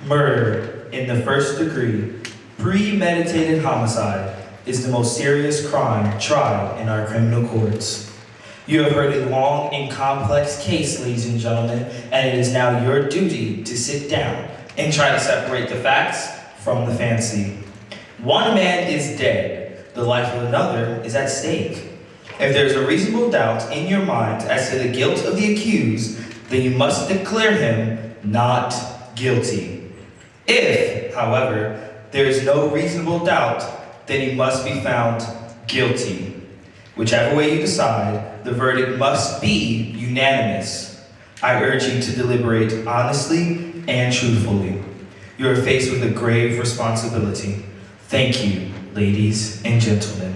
Murder in the first degree, premeditated homicide, is the most serious crime tried in our criminal courts. You have heard a long and complex case, ladies and gentlemen, and it is now your duty to sit down and try to separate the facts from the fancy. One man is dead. The life of another is at stake. If there is a reasonable doubt in your mind as to the guilt of the accused, then you must declare him not guilty. If, however, there is no reasonable doubt, then he must be found guilty. Whichever way you decide, the verdict must be unanimous. I urge you to deliberate honestly and truthfully. You are faced with a grave responsibility. Thank you, ladies and gentlemen.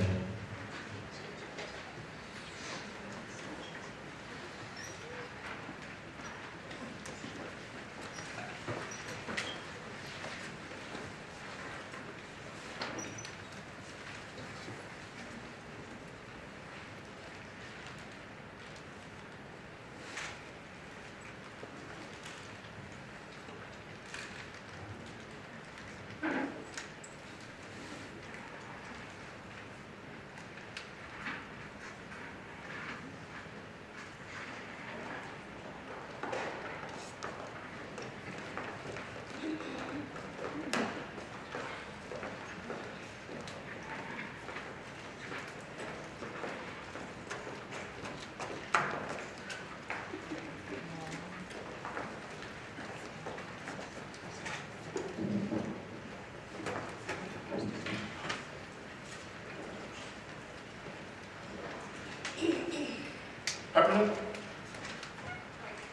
Peppermint?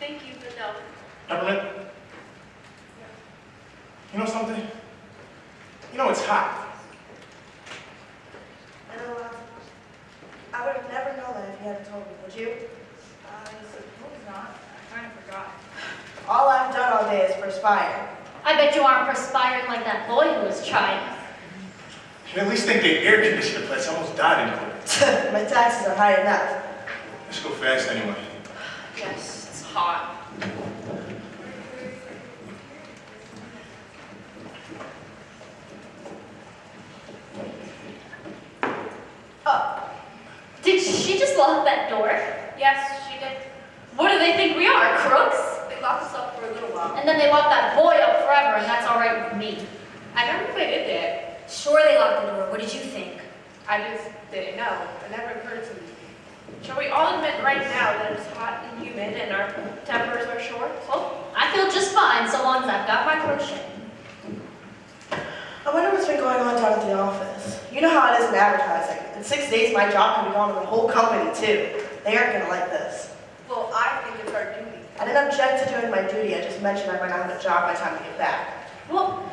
Thank you, but no. Peppermint? You know something? You know it's hot. I know, I would have never known that if you hadn't told me, would you? I suppose not. I kind of forgot. All I've done all day is perspire. I bet you aren't perspiring like that boy who was trying. You at least think the air conditioner place almost died in court. My taxes are high enough. Let's go fast anyway. Yes, it's hot. Oh, did she just lock that door? Yes, she did. What do they think we are, crooks? They locked us up for a little while. And then they lock that boy up forever, and that's all right with me. I don't know if they did that. Sure they locked the door. What did you think? I just didn't know. It never occurred to me. Shall we all admit right now that it's hot and humid and our tempers are short? Well, I feel just fine so long as I've got my crochet. I wonder what's been going on down at the office. You know how it is in advertising. In 6 days, my job can be gone to the whole company, too. They aren't going to like this. Well, I think it's our duty. I didn't object to doing my duty. I just mentioned I might not have a job by the time I get back. Well,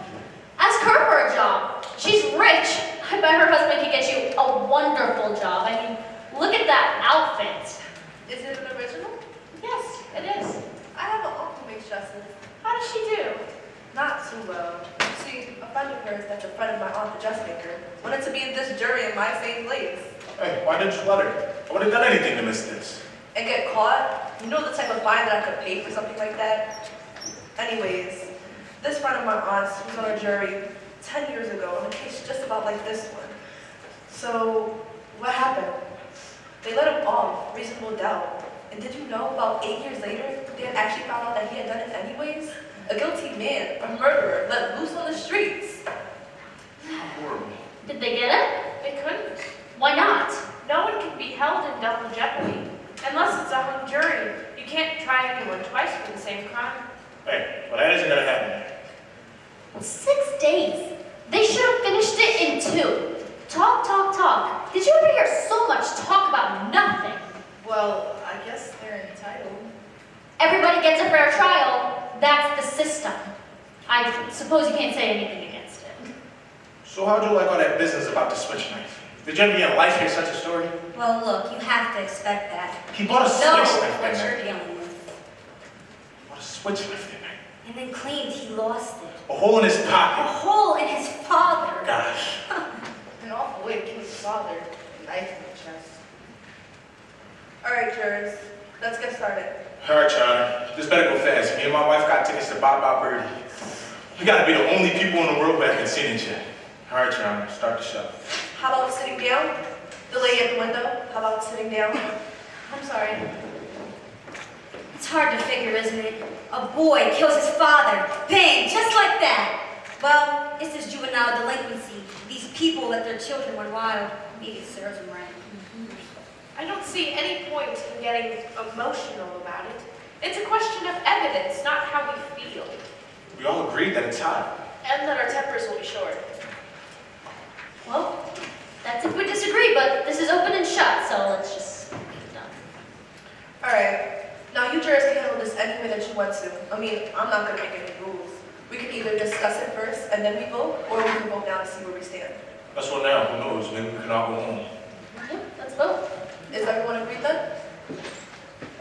ask her for a job. She's rich. I bet her husband can get you a wonderful job. I mean, look at that outfit. Is it an original? Yes, it is. I have an uncle who makes dresses. How does she do? Not too well. See, a friend of hers that's a friend of my aunt, the dressmaker, wanted to be in this jury in my same place. Hey, why didn't you let her? I would have done anything to miss this. And get caught? You know the type of fine that I could pay for something like that? Anyways, this friend of my aunt's was on a jury 10 years ago on a case just about like this one. So, what happened? They let him off, reasonable doubt. And did you know about 8 years later, they had actually found out that he had done it anyways? A guilty man, a murderer, let loose on the streets. How horrible. Did they get it? They couldn't. Why not? No one can be held in double jeopardy. Unless it's a hung jury. You can't try anyone twice for the same crime. Hey, well that isn't gonna happen. 6 days. They should have finished it in 2. Talk, talk, talk. Did you ever hear so much talk about nothing? Well, I guess they're entitled. Everybody gets a fair trial. That's the system. I suppose you can't say anything against it. So how'd you like all that business about the switch knife? Did you ever in life hear such a story? Well, look, you have to expect that. He bought a switch No, knife what that you're night. dealing with. He bought a switch knife that night. And then claimed he lost it. A hole in his A pocket. hole in his father. Gosh. An awful way to kill his father. A knife in the chest. All right, jurors. Let's get started. All right, Charlie. This better go fast. Me and my wife got tickets to Bob Birdie. We gotta be the only people in the world who haven't seen it yet. All right, Your Honor, start the show. How about sitting down? The lady at the window, how about sitting down? I'm sorry. It's hard to figure, isn't it? A boy kills his father. Bang! Just like that. Well, it's this juvenile delinquency. These people let their children run wild. Maybe it serves them right. I don't see any point in getting emotional about it. It's a question of evidence, not how we feel. We all agreed that it's hot. And that our tempers will be short. Well, that's if we disagree, but this is open and shut, so let's just get it done. All right, now you jurors can handle this any way that you want to. I mean, I'm not gonna make any rules. We can either discuss it first and then we vote, or we can vote now to see where we stand. Let's go now. Who knows? Maybe we can all go home. Yep, let's vote. Is everyone agreed then?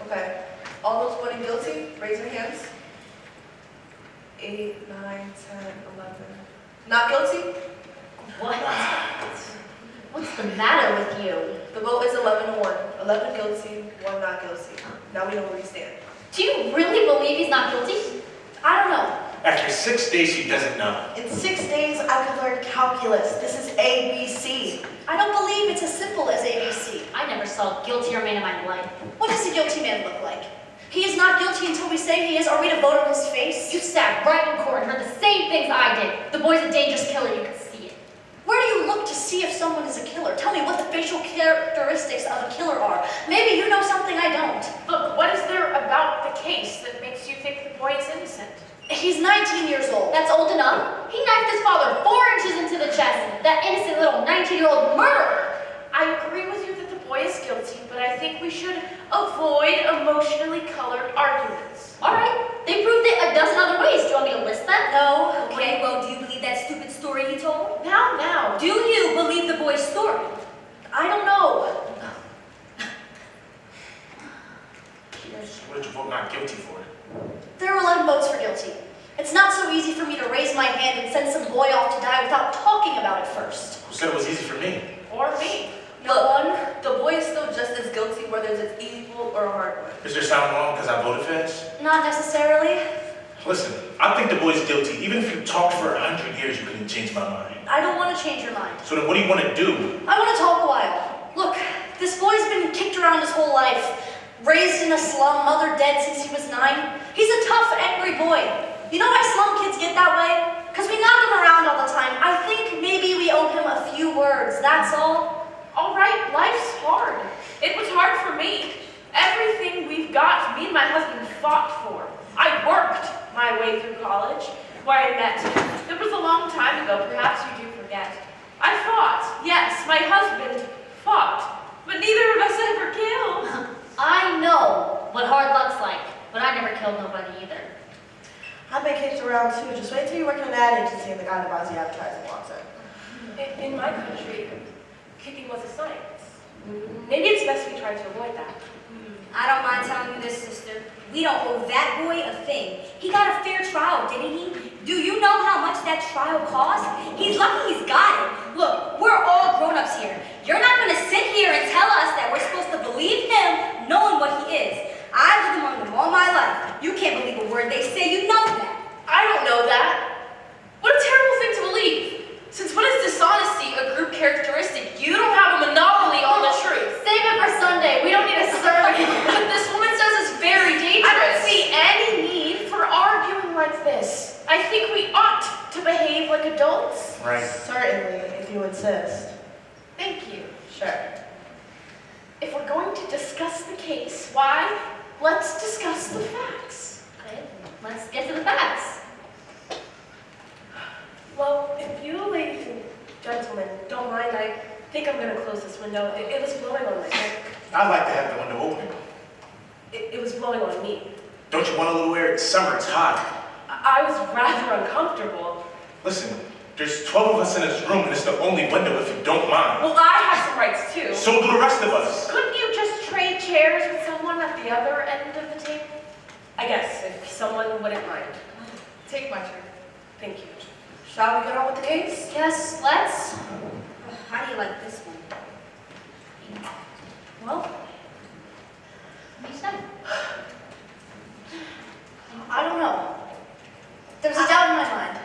Okay. All those voting guilty, raise your hands. 8, 9, 10, 11. Not guilty? What? What's the matter with you? The vote is 11 to 1. 11 guilty, 1 not guilty. Now we know where we stand. Do you really believe he's not guilty? I don't know. After 6 days, she doesn't know. In 6 days, I could learn calculus. This is ABC. I don't believe it's as simple as ABC. I never saw a guiltier man in my life. What does a guilty man look like? He is not guilty until we say he is. Are we to vote on his face? You sat right in court and heard the same things I did. The boy's a dangerous killer, you could see it. Where do you look to see if someone is a killer? Tell me what the facial characteristics of a killer are. Maybe you know something I don't. Look, what is there about the case that makes you think the boy is innocent? He's 19 years old. That's old enough. He knifed his father 4 inches into the chest. That innocent little 19-year-old murderer. I agree with you that the boy is guilty, but I think we should avoid emotionally colored arguments. All right, they proved it a dozen other ways. Do you want me to list them? No. Okay, well, do you believe that stupid story he told? Now. Do you believe the boy's story? I don't know. What did you vote not guilty for? There were 11 votes for guilty. It's not so easy for me to raise my hand and send some boy off to die without talking about it first. Who said it was easy for me? Or me. Look, the boy is still just as guilty whether it's evil or a hard one. Is there something wrong because I voted fast? Not necessarily. Listen, I think the boy's guilty. Even if you talked for 100 years, you couldn't change my mind. I don't want to change your mind. So then what do you want to do? I want to talk a while. Look, this boy's been kicked around his whole life. Raised in a slum, mother dead since he was 9. He's a tough, angry boy. You know why slum kids get that way? Because we knock him around all the time. I think maybe we owe him a few words, that's all. All right, life's hard. It was hard for me. Everything we've got, me and my husband fought for. I worked my way through college, where I met him. It was a long time ago, perhaps you do forget. I fought, yes, my husband fought, but neither of us ever killed. I know what hard luck's like, but I never killed nobody either. I've been kicked around too. Just wait till you work in an ad agency and the guy that buys the advertising walks in. In my country, kicking was a science. Maybe it's best we try to avoid that. I don't mind telling you this, sister. We don't owe that boy a thing. He got a fair trial, didn't he? Do you know how much that trial cost? He's lucky he's got it. Look, we're all grown-ups here. You're not going to sit here and tell us that we're supposed to believe him knowing what he is. I've lived among them all my life. You can't believe a word they say. You know that. I don't know that. What a terrible thing to believe. Since when is dishonesty a group characteristic? You don't have a monopoly on the truth. Save it for Sunday. We don't need a sermon. What this woman says is very dangerous. I don't see any need for arguing like this. I think we ought to behave like adults. Right. Certainly, if you insist. Thank you. Sure. If we're going to discuss the case, why? Let's discuss the facts. Okay, let's get to the facts. Well, if you ladies and gentlemen don't mind, I think I'm going to close this window. It was blowing on my neck. I'd like to have the window open. It was blowing on me. Don't you want a little air? It's summer, it's hot. I was rather uncomfortable. Listen, there's 12 of us in this room and it's the only window if you don't mind. Well, I have some rights too. So do the rest of us. Couldn't you just trade chairs with someone at the other end of the table? I guess, if someone wouldn't mind. Take my turn. Thank you. Shall we get on with the case? Yes, let's. How do you like this one? Well, what do you say? I don't know. There's a doubt in my mind.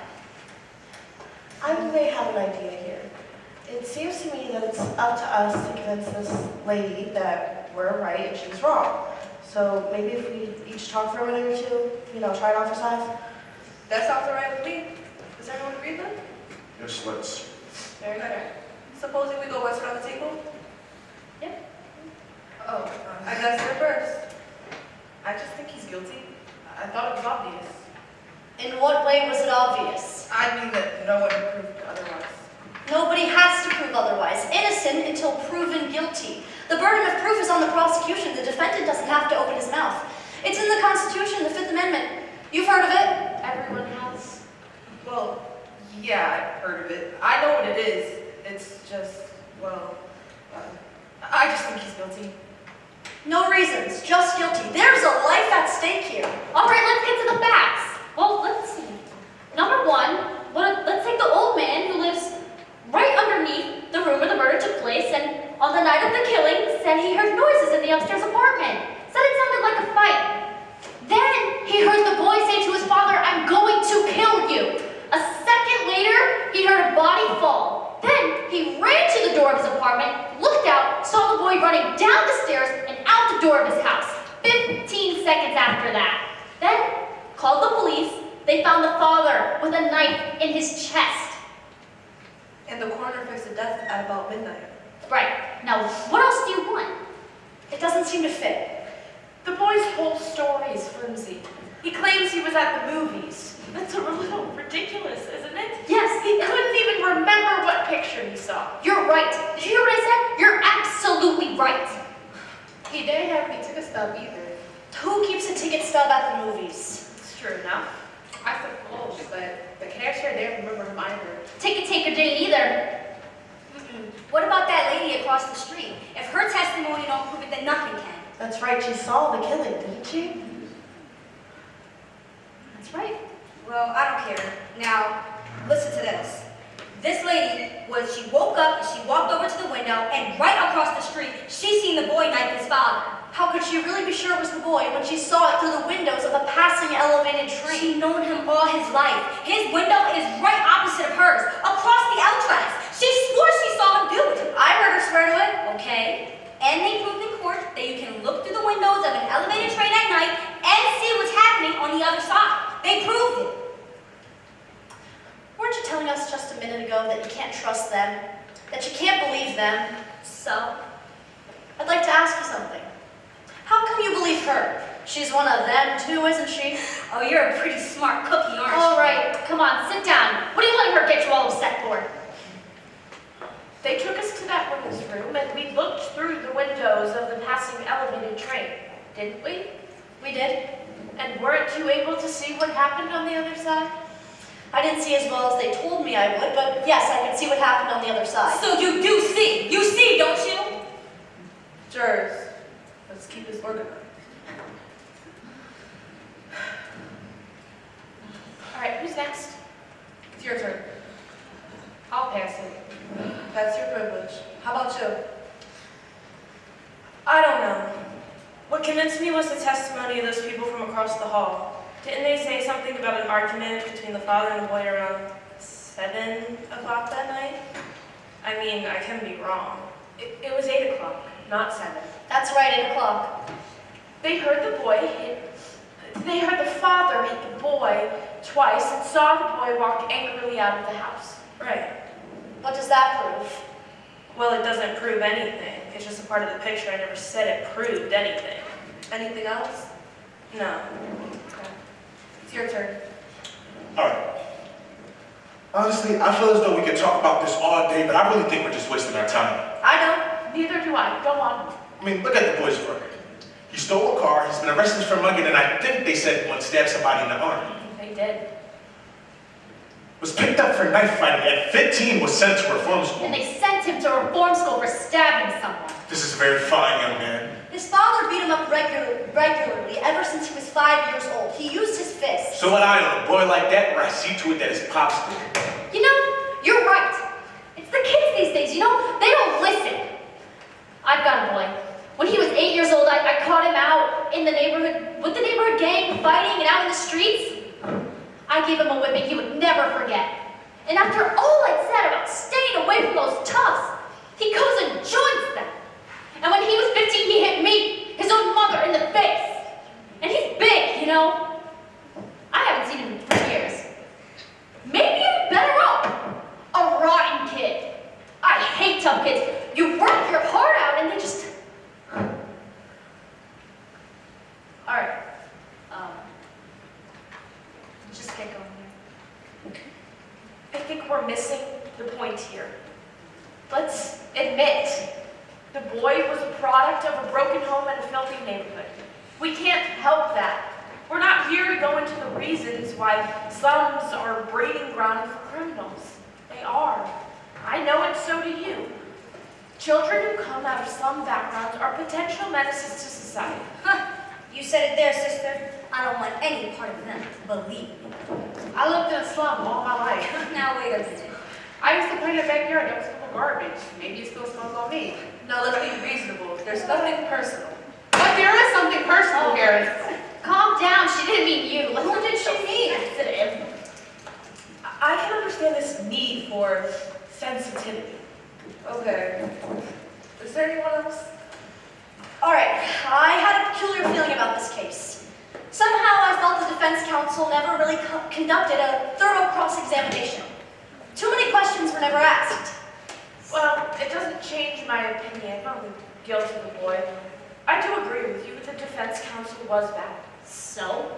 seems to me that it's up to us to convince this lady that we're right and she's wrong. So maybe if we each talk for a minute or two, try it on for size. That sounds all right with me. Does everyone agree then? Yes, let's. Very good. Supposing we go once around the table? Yep. Oh, I gotta start first. I just think he's guilty. I thought it was obvious. In what way was it obvious? I mean that no one proved otherwise. Nobody has to prove otherwise. Innocent until proven guilty. The burden of proof is on the prosecution. The defendant doesn't have to open his mouth. It's in the Constitution, the Fifth Amendment. You've heard of it? Everyone has. Well, yeah, I've heard of it. I know what it is. It's just, I just think he's guilty. No reasons, just guilty. There's a life at stake here. All right, let's get to the facts. Well, let's see. Number one, let's take the old man who lives right underneath the room where the murder took place, and on the night of the killing, said he heard noises in the upstairs apartment. Said it sounded like a fight. Then he heard the boy say to his father, "I'm going to kill you." A second later, he heard a body fall. Then he ran to the door of his apartment, looked out, saw the boy running down the stairs and out the door of his house. 15 seconds after that. Then called the police. They found the father with a knife in his chest. And the coroner fixed the death at about midnight. Right. Now, what else do you want? It doesn't seem to fit. The boy's whole story is flimsy. He claims he was at the movies. That's a little ridiculous, isn't it? Yes, He couldn't even remember what picture he saw. you're right. Did you hear what I said? You're absolutely right. He didn't have any ticket stub either. Who keeps a ticket stub at the movies? It's true enough. I suppose, but the cashier didn't remember him either. Ticket taker didn't either. What about that lady across the street? If her testimony don't prove it, then nothing can. That's right, she saw the killing, didn't she? That's right. Well, I don't care. Now, listen to this. This lady she woke up and she walked over to the window, and right across the street, she seen the boy knife his father. How could she really be sure it was the boy when she saw it through the windows of a passing elevated train? She known him all his life. His window is right opposite of hers, across the L tracks. She swore she saw him do it. I heard her swear to it. Okay? And they proved in court that you can look through the windows of an elevated train at night and see what's happening on the other side. They proved it. Weren't you telling us just a minute ago that you can't trust them? That you can't believe them? So, I'd like to ask you something. How come you believe her? She's one of them too, isn't she? oh, you're a pretty smart cookie, aren't you? All right, come on, sit down. What are you letting her get you all upset for? They took us to that woman's room, and we looked through the windows of the passing elevated train, didn't we? We did. And weren't you able to see what happened on the other side? I didn't see as well as they told me I would, but yes, I could see what happened on the other side. So you do see. You see, don't you? Jurors, let's keep this organized. All right, who's next? It's your turn. I'll pass it. That's your privilege. How about you? I don't know. What convinced me was the testimony of those people from across the hall. Didn't they say something about an argument between the father and the boy around 7 o'clock that night? I mean, I can be wrong. It was 8 o'clock, not 7. That's right, 8 o'clock. They heard the father hit the boy twice and saw the boy walk angrily out of the house. Right. What does that prove? Well, it doesn't prove anything. It's just a part of the picture. I never said it proved anything. Anything else? No. Okay. It's your turn. All right. Honestly, I feel as though we could talk about this all day, but I really think we're just wasting our time. I don't. Neither do I. Go on. I mean, look at the boy's record. He stole a car, he's been arrested for mugging, and I think they said he once stabbed somebody in the arm. They did. Was picked up for knife fighting, at 15 was sent to reform school. And they sent him to reform school for stabbing someone. This is a very fine young man. His father beat him up regularly ever since he was 5 years old. He used his fists. So would I on a boy like that, where I see to it that his pops did. You know, you're right. It's the kids these days, you know? They don't listen. I've got a boy. When he was 8 years old, I caught him out in the neighborhood, with the neighborhood gang, fighting and out in the streets. I gave him a whipping he would never forget. And after all I'd said about staying away from those toughs, really tough kids. You work your heart out and they just... Alright. Just get going here. I think we're missing the point here. Let's admit, the boy was a product of a broken home and a filthy neighborhood. We can't help that. We're not here to go into the reasons why slums are a breeding ground for criminals. They are. I know it, so do you. Children who come out of slum backgrounds are potential menaces to society. Huh. You said it there, sister. I don't want any part of them. Believe me. I lived in a slum all my life. Now wait a minute. I used to play in the backyard, that was full of garbage. Maybe it still smells on me. Now let's be reasonable. There's nothing personal. But there is something personal here. Calm down, she didn't mean you. Who did she mean? Sensitive. I can understand this need for sensitivity. Okay. Is there anyone else? Alright, I had a peculiar feeling about this case. Somehow I felt the defense counsel never really conducted a thorough cross-examination. Too many questions were never asked. Well, it doesn't change my opinion on the guilt of the boy. I do agree with you that the defense counsel was bad. So,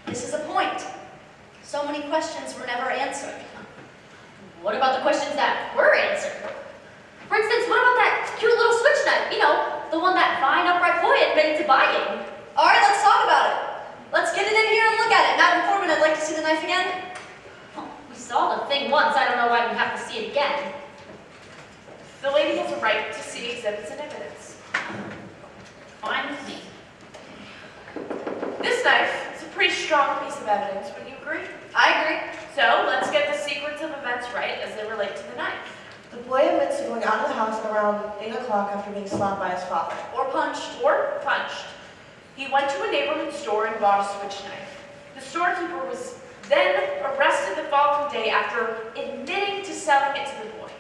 this is a point. So many questions were never answered. What about the questions that were answered? For instance, what about that cute little switch knife? You know, the one that fine, upright boy admitted to buying. Alright, let's talk about it. Let's get it in here and look at it. Madam Foreman, I'd like to see the knife again. We saw the thing once, I don't know why we have to see it again. The lady has a right to see exhibits and evidence. Fine with me. This knife is a pretty strong piece of evidence, wouldn't you agree? I agree. So, let's get the sequence of events right as they relate to the knife. The boy admits to going out of the house at around 8 o'clock after being slapped by his father. Or punched. Or punched. He went to a neighborhood store and bought a switch knife. The storekeeper was then arrested the following day after admitting to selling it to the boy.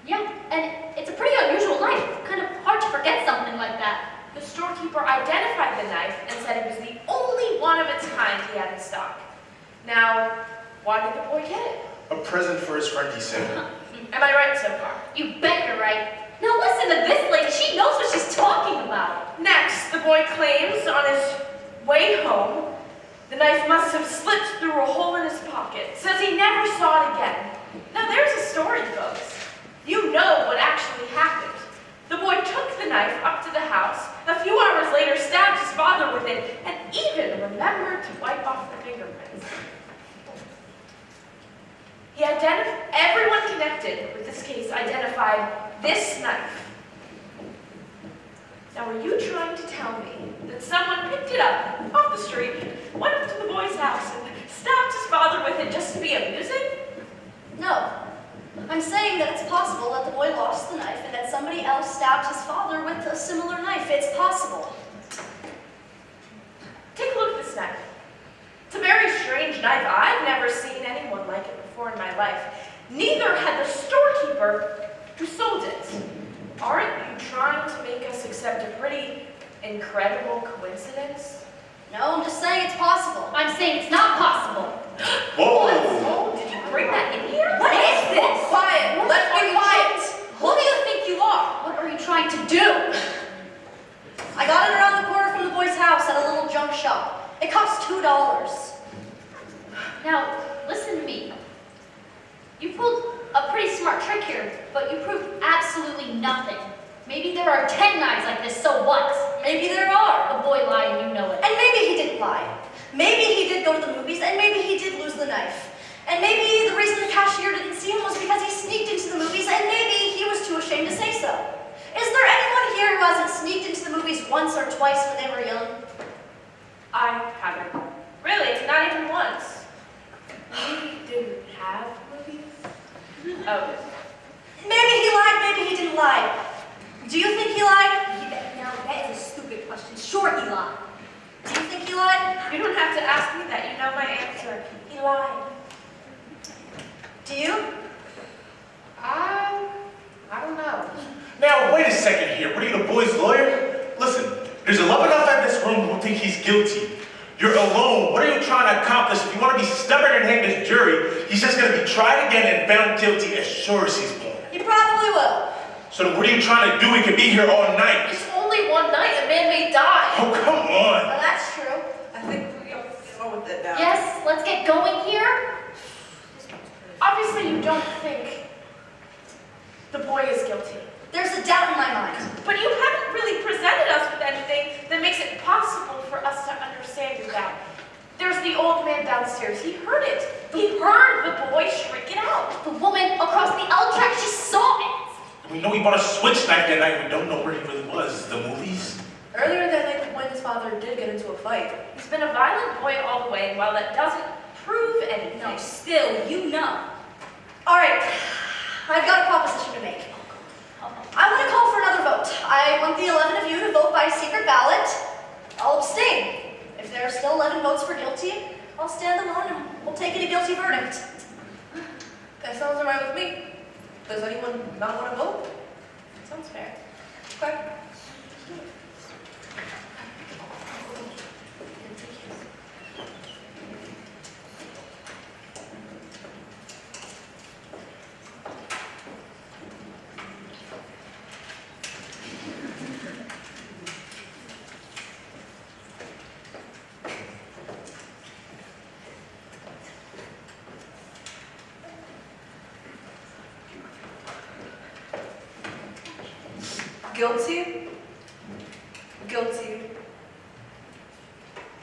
Yeah, and it's a pretty unusual knife. Kind of hard to forget something like that. The storekeeper identified the knife and said it was the only one of its kind he had in stock. Now, why did the boy get it? A present for his friend, he said. Am I right so far? You bet you're right. Now listen to this lady, she knows what she's talking about. Next, the boy claims on his way home, the knife must have slipped through a hole in his pocket. Says he never saw it again. Now there's a story, folks. You know what actually happened. The boy took the knife up to the house, a few hours later stabbed his father with it, and even remembered to wipe off the fingerprints. Everyone connected with this case identified this knife. Now, are you trying to tell me that someone picked it up off the street, went up to the boy's house, and stabbed his father with it just to be amusing? No. I'm saying that it's possible that the boy lost the knife and that somebody else stabbed his father with a similar knife. It's possible. Take a look at this knife. It's a very strange knife. I've never seen anyone like it before in my life. Neither had the storekeeper who sold it. Aren't you trying to make us accept a pretty incredible coincidence? No, I'm just saying it's possible. I'm saying it's not possible. Whoa! Oh, did you bring that in here? What is this? Quiet. Let's be quiet. Who do you think you are? What are you trying to do? I got it around the corner from the boy's house at a little junk shop. It cost $2. Now, listen to me. You pulled a pretty smart trick here, but you proved absolutely nothing. Maybe there are 10 knives like this, so what? Maybe there are. The boy lied, and you know it. And maybe he didn't lie. Maybe he did go to the movies, and maybe he did lose the knife. And maybe the reason the cashier didn't see him was because he sneaked into the movies, and maybe he was too ashamed to say so. Is there anyone here who hasn't sneaked into the movies once or twice when they were young? I haven't. Really, not even once. We didn't have movies? Oh. Maybe he lied, maybe he didn't lie. Do you think he lied? Now, that is a stupid question. Sure, he lied. Do you think he lied? You don't have to ask me that. You know my answer. He lied. Do you? I don't know. Now, wait a second here. What are you, the boy's lawyer? Listen, there's 11 outside this room who think he's guilty. You're alone. What are you trying to accomplish? If you want to be stubborn and hang this jury, he's just going to be tried again and found guilty as sure as he's born. He probably will. So then what are you trying to do? We could be here all night. It's only one night. A man may die. Oh, come on. Well, that's true. I think we can get on with it now. Yes, let's get going here. Obviously, you don't think the boy is guilty. There's a doubt in my mind. But you haven't really presented us with anything that makes it possible for us to understand your doubt. There's the old man downstairs. He heard it. He heard the boy shriek it out. The woman across the L track, she saw it. We know he bought a switch knife that night. We don't know where he really was. The movies? Earlier that night, the boy's father did get into a fight. He's been a violent boy all the way, and while that doesn't prove anything, No, still, you know. All right, I've got a proposition to make. I want to call for another vote. I want the 11 of you to vote by secret ballot. I'll abstain. If there are still 11 votes for guilty, I'll stand alone and we'll take it a guilty verdict. That sounds all right with me. Does anyone not want to vote? sounds fair. Okay. Guilty, guilty,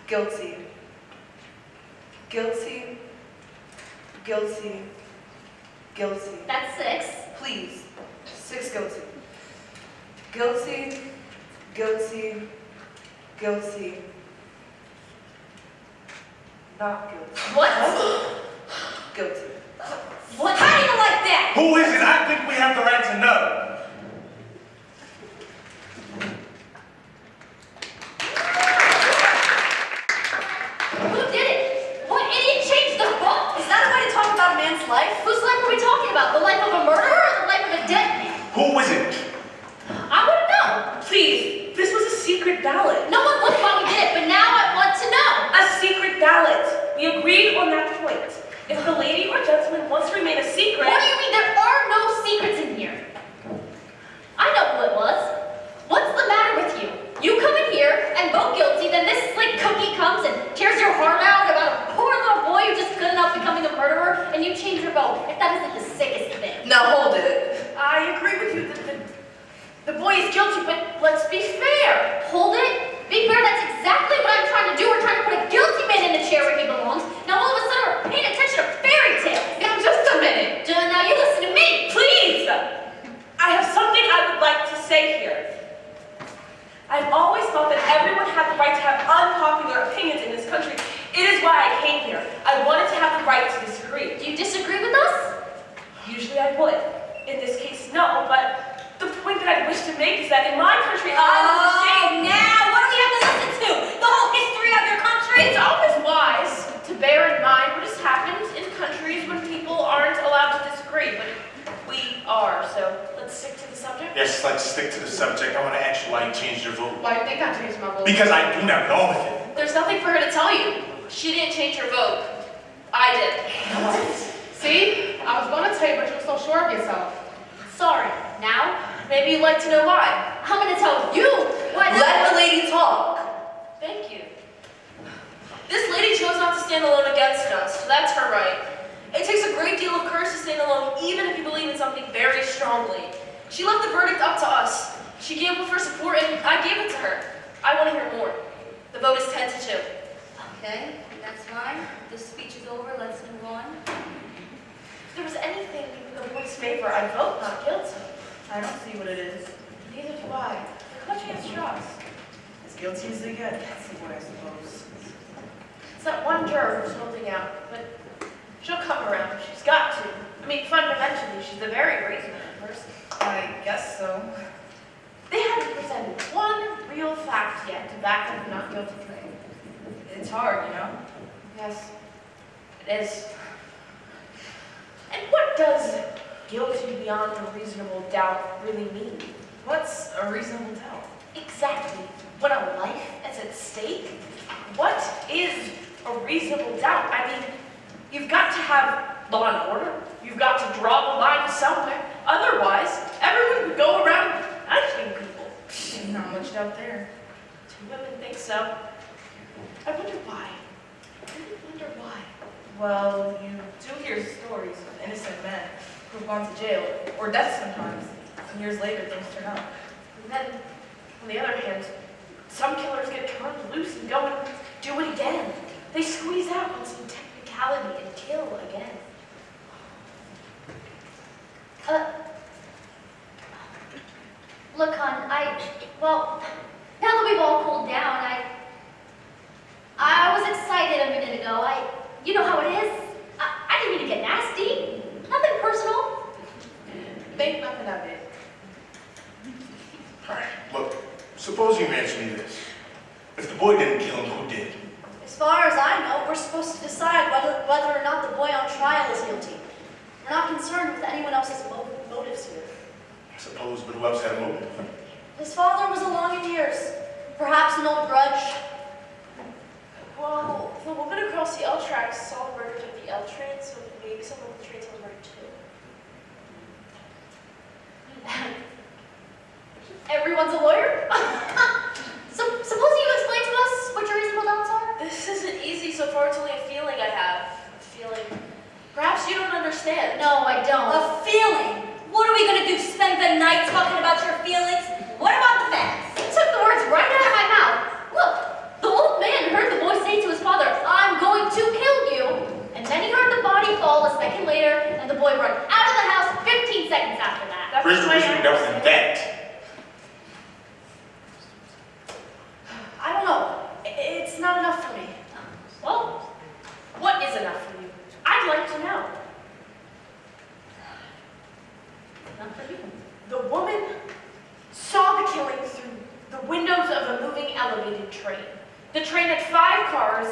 guilty, guilty, guilty, guilty. That's 6. Please, 6 guilty. Guilty, guilty, guilty. Not guilty. What? Guilty. What? How do you like that? Who is it? I think we have the right to know. Who did it? What idiot changed the book? Is that a way to talk about a man's life? Whose life are we talking about? The life of a murderer or the life of a dead man? Who is it? I wouldn't know. Please, this was a secret ballot. No one would while we did it, but now I want to know. A secret ballot. We agreed on that point. If the lady or gentleman wants to remain a secret, What do you mean there are no secrets in here? I know who it was. What's the matter with you? You come in here and vote guilty, then this slick cookie comes and tears your heart out about a poor little boy who just couldn't help becoming a murderer, and you change your vote. If that isn't the sickest thing. Now hold it. I agree with you that the boy is guilty, but let's be fair. Hold it. Be fair, that's exactly what I'm trying to do. We're trying to put a guilty man in the chair where he belongs. Now all of a sudden we're paying attention to fairy tales. Now just a minute. Now you listen to me. Please! I have something I would like to say here. I've always thought that everyone had the right to have unpopular opinions in this country. It is why I came here. I wanted to have the right to disagree. Do you disagree with us? Usually I would. In this case, no, but the point that I wish to make is that in my country, I was ashamed. Now, what do we have to listen to? The whole history of your country? It's always wise to bear in mind what has happened in countries when people aren't allowed to disagree, but we are, so let's stick to the subject. Yes, let's stick to the subject. I want to ask you why you changed your vote. Why do you think I changed my vote? Because I do not know with it. There's nothing for her to tell you. She didn't change her vote. I did. See? I was going to tell you, but you were so sure of yourself. Sorry. Now, Maybe you'd like to know why. I'm gonna tell you what. Let the lady talk. Thank you. This lady chose not to stand alone against us, so that's her right. It takes a great deal of courage to stand alone, even if you believe in something very strongly. She left the verdict up to us. She gave up her support, and I gave it to her. I want to hear more. The vote is 10-2. Okay, that's fine. The speech is over. Let's move on. If there was anything in the boy's favor, I'd vote not guilty. I don't see what it is. Neither do I. The country has trust. As guilty as they get, that's the way I suppose. It's that one juror who's holding out, but she'll come around. She's got to. I mean, fundamentally, she's a very reasonable person. I guess so. They haven't presented one real fact yet to back up the not guilty claim. It's hard, you know? Yes, it is. And what does guilty beyond a reasonable doubt really mean? What's a reasonable doubt? Exactly. When a life is at stake? What is a reasonable doubt? I mean, you've got to have law and order. You've got to draw the line somewhere. Otherwise, everyone would go around watch it out there. Two women think so. I wonder why. I really wonder why. Well, you do hear stories of innocent men who've gone to jail, or death sometimes, and years later things turn out. And then, on the other hand, some killers get turned loose and go and do it again. They squeeze out on some technicality and kill again. Look, hon, well, now that we've all cooled down, I was excited a minute ago. You know how it is. I didn't mean to get nasty. Nothing personal. Think nothing of it. All right, look, suppose you answer me this. If the boy didn't kill him, who did? As far as I know, we're supposed to decide whether or not the boy on trial is guilty. We're not concerned with anyone else's motives here. I suppose, but who else had a motive? His father was along in years. Perhaps an old grudge. Well, the woman across the L tracks saw the murder of the L train, so maybe someone on the train saw the murder too. Everyone's a lawyer? Suppose you explain to us what your reasonable doubts are? This isn't easy so far. It's only a feeling I have. A feeling. Perhaps you don't understand. No, I don't. A feeling? What are we gonna do, spend the night talking about your feelings? What about the facts? You took the words right out of my mouth. Look, the old man heard the boy say to his father, "I'm going to kill you." And then he heard the body fall a second later, and the boy run out of the house 15 seconds after that. That's Where's the my reasoning that was in that? I don't know. It's not enough for me. Well, what is enough for you? I'd like to know. Not for you. The woman saw the killing through the windows of a moving elevated train. The train had 5 cars,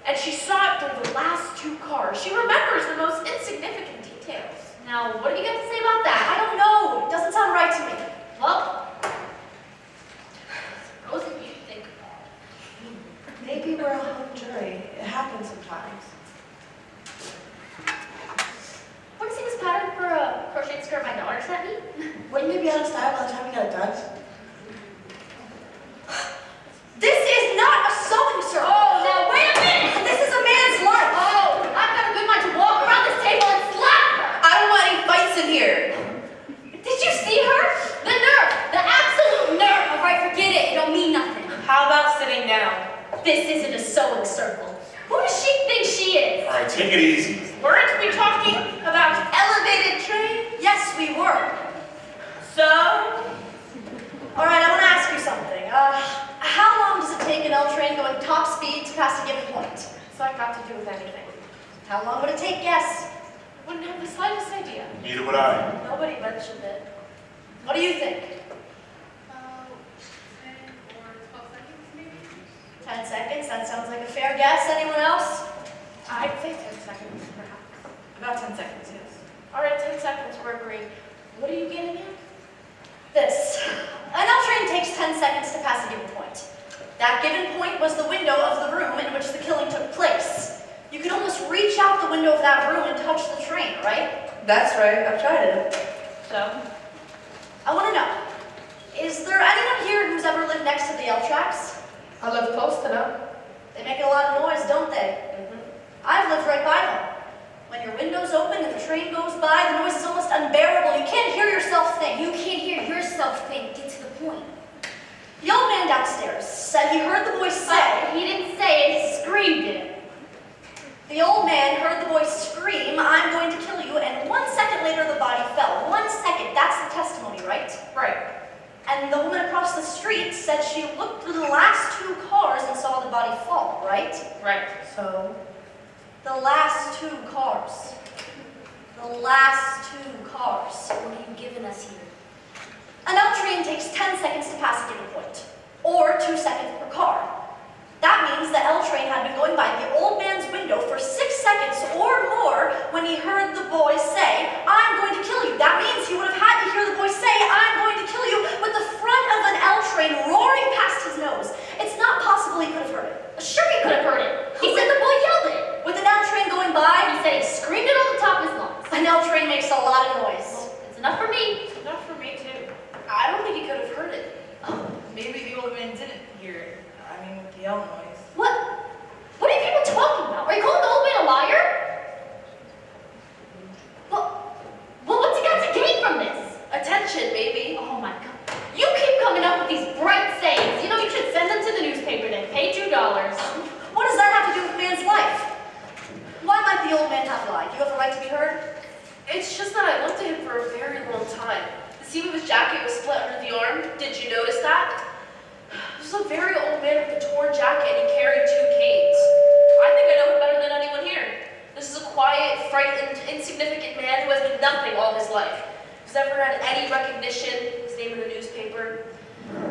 and she saw it through the last 2 cars. She remembers the most insignificant details. Now, what have you got to say about that? I don't know. It doesn't sound right to me. Well, suppose if you think Maybe we're a hung jury. It happens sometimes. want to see this pattern for a crochet skirt my daughter sent me? Wouldn't it be out of style by the time we got it done? This is not a sewing circle. Oh, now wait a minute! This is a man's life. Oh, I've got a good mind to walk around this table and slap her! I don't want any fights in here. Did you see her? The nerve! The absolute nerve! All right, forget it. It don't mean nothing. How about sitting down? This isn't a sewing circle. Who does she think she is? All right, take it easy. Weren't we talking about elevated trains? Yes, we were. So, All right, I want to ask you something. How long does it take an L train going top speed to pass a given point? what's that got to do with anything? How long would it take? Guess. Wouldn't have the slightest idea. Neither would I. Nobody mentioned it. What do you think? 10 seconds? That sounds like a fair guess. Anyone else? I'd say 10 seconds, perhaps. About 10 seconds, yes. All right, 10 seconds, we're agreed. What are you getting at? This. An L train takes 10 seconds to pass a given point. That given point was the window of the room in which the killing took place. You can almost reach out the window of that room and touch the train, right? That's right, I've tried it. So, I want to know, is there anyone here who's ever lived next to the L tracks? I live close to them. They make a lot of noise, don't they? I've lived right by them. When your window's open and the train goes by, the noise is almost unbearable. You can't hear yourself think. You can't hear yourself think. Get to the point. The old man downstairs said he heard the boy say, He didn't say it, he screamed it. the old man heard the boy scream, "I'm going to kill you," and 1 second later the body fell. 1 second, that's the testimony, right? right. And the woman across the street said she looked through the last 2 cars and saw the body fall, right? Right. So, the last 2 cars. The last 2 cars. What are you giving us here? An L train takes 10 seconds to pass a given point, or 2 seconds per car. That means the L train had been going by the old man's window for 6 seconds or more when he heard the boy say, "I'm going to kill you." That means he would have had to hear the boy say, "I'm going to kill you," with the front of an L train roaring past his nose. It's not possible he could have heard it. Sure he could have heard it. He said the boy yelled it. With an L train going by, He said he screamed it on the top of his lungs. an L train makes a lot of noise. It's enough for me. Enough for me, too. I don't think he could have heard it. Maybe the old hear it. I mean, with the yell noise. What? What are you people talking about? Are you calling the old man a liar? Well, what's he got to gain from this? Attention, baby. Oh my God. You keep coming up with these bright sayings. You know, you should send them to the newspaper, then pay $2. What does that have to do with a man's life? Why might the old man have lied? You have a right to be heard? It's just that I looked at him for a very long time. The seam of his jacket was split under the arm. Did you notice that? This was a very old man with a torn jacket, and he carried 2 canes. I think I know him better than anyone here. This is a quiet, frightened, insignificant man who has been nothing all his life. Who's never had any recognition, his name in the newspaper.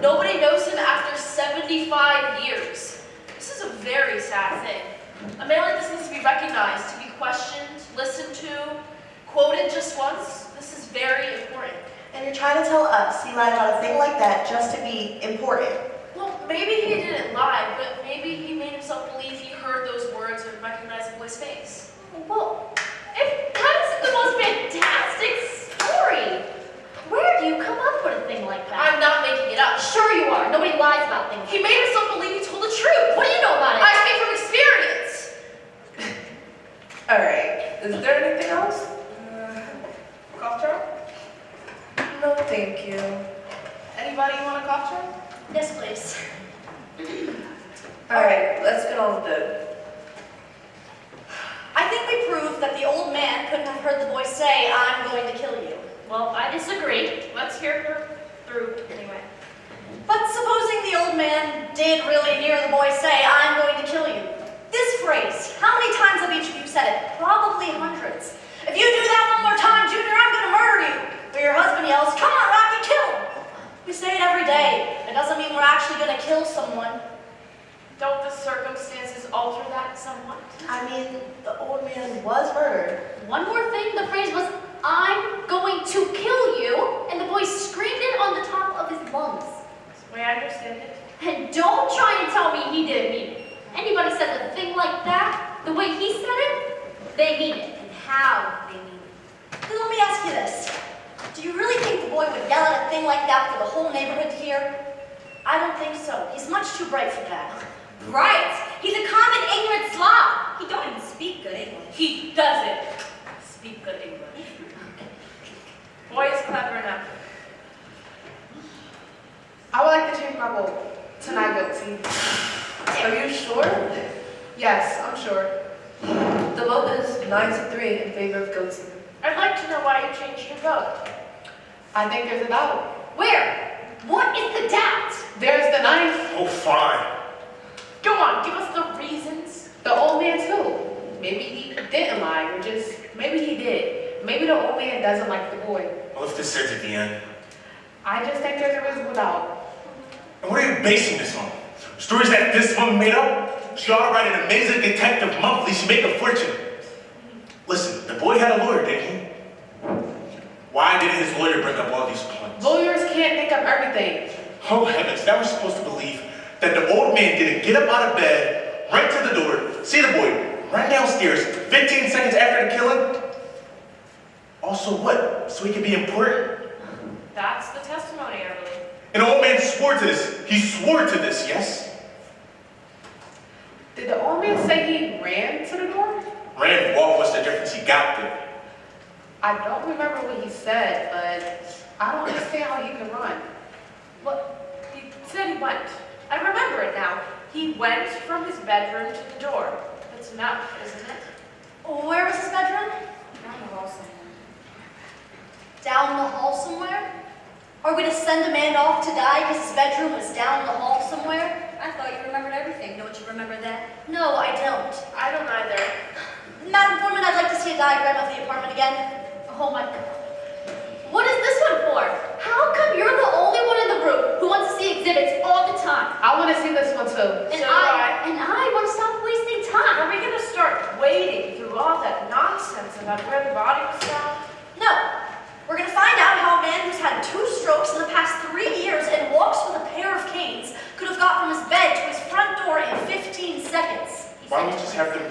Nobody knows him after 75 years. This is a very sad thing. A man like this needs to be recognized, to be questioned, listened to, quoted just once. This is very important. And you're trying to tell us he lied about a thing like that just to be important. Well, maybe he didn't lie, but maybe he made himself believe he heard those words and recognized the boy's face. Well, if that isn't the most fantastic story, where do you come up with a thing like that? I'm not making it up. Sure you are. Nobody lies about things. He made himself believe he told the truth. What do you know about it? I speak from experience. All right. Is there anything else? Cough drop? No, thank you. Anybody want a cough drop? Yes, please. All right, let's get on with it. I think we proved that the old man couldn't have heard the boy say, I'm going to kill you. Well, I disagree. Let's hear her through anyway. But supposing the old man did really hear the boy say, I'm going to kill you. This phrase, how many times have each of you said it? Probably hundreds. If you do that one more time, Junior, I'm going to murder you. Or your husband yells, come on, Rocky, kill him. We say it every day. It doesn't mean we're actually going to kill someone. Don't the circumstances alter that somewhat? I mean, the old man was murdered. One more thing, the phrase was, I'm going to kill you, and the boy screamed it on the top of his lungs. That's the way I understand it. And don't try and tell me he didn't mean it. Anybody says a thing like that, the way he said it, they mean it. And how they mean it. Then let me ask you this. Do you really think the boy would yell at a thing like that for the whole neighborhood to hear? I don't think so. He's much too bright for that. Right. He's a common ignorant slob. He don't even speak good English. He doesn't speak good English. Boy is clever enough. I would like to change my vote to not guilty. Are you sure? Yes, I'm sure. The vote is 9-3 in favor of guilty. I'd like to know why you changed your vote. I think there's a doubt. Where? What is the doubt? There's the knife. Oh, fine. Go on, give us the reasons. The old man too. Maybe he didn't lie, or just maybe he did. Maybe the old man doesn't like the boy. Well, if this says at the end. I just think there's a reasonable doubt. And what are you basing this on? Stories that this woman made up? She ought to write an amazing detective monthly. She make a fortune. Listen, the boy had a lawyer, didn't he? Why didn't his lawyer bring up all these points? Lawyers can't think of everything. Oh heavens, now we're supposed to believe that the old man didn't get up out of bed, run to the door, see the boy, run downstairs 15 seconds after the killing? Also what? So he could be important? That's the testimony, I believe. An old man swore to this. He swore to this, yes? Did the old man say he ran to the door? Ran, walk, what's the difference? He got there. I don't remember what he said, but I don't understand how you can run. What? He said he went. I remember it now. He went from his bedroom to the door. That's enough, isn't it? Where was his bedroom? Down the hall somewhere. Down the hall somewhere? Are we to send a man off to die because his bedroom was down the hall somewhere? I thought you remembered everything. Don't you remember that? No, I don't. I don't either. Madam Foreman, I'd like to see a diagram of the apartment again. Oh my God. What is this one for? How come you're the only one in the room who wants to see exhibits all the time? I want to see this one too. And So do I want to stop wasting time. Are we going to start wading through all that nonsense about where the body was found? No. We're going to find out how a man who's had 2 strokes in the past 3 years and walks with a pair of canes could have got from his bed to his front door in 15 seconds. Why don't we just have them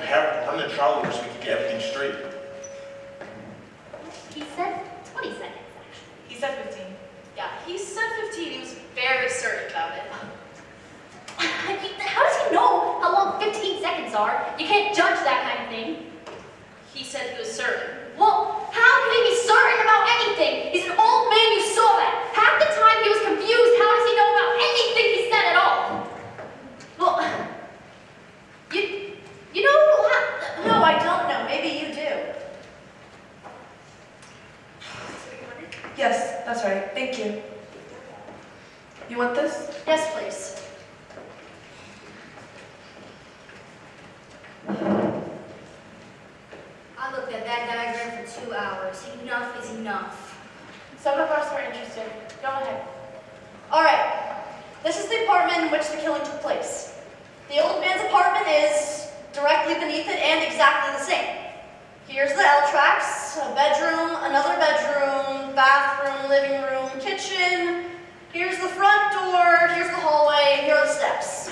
run the trial over so we can get everything straight? He said 20 seconds, actually. He said 15. Yeah, he said 15. He was very certain about it. 15 seconds are. You can't judge that kind of thing. He said he was certain. Well, how can he be certain about anything? He's an old man, you saw that. Half the time he was confused. How does he know about anything he said at all? Well, you know how... No, I don't know. Maybe you do. Yes, that's right. Thank you. You want this? Yes, please. I looked at that diagram for 2 hours. Enough is enough. Some of us are interested. Go ahead. All right. This is the apartment in which the killing took place. The old man's apartment is directly beneath it and exactly the same. Here's the L tracks, a bedroom, another bedroom, bathroom, living room, kitchen. Here's the front door, here's the hallway, here are the steps.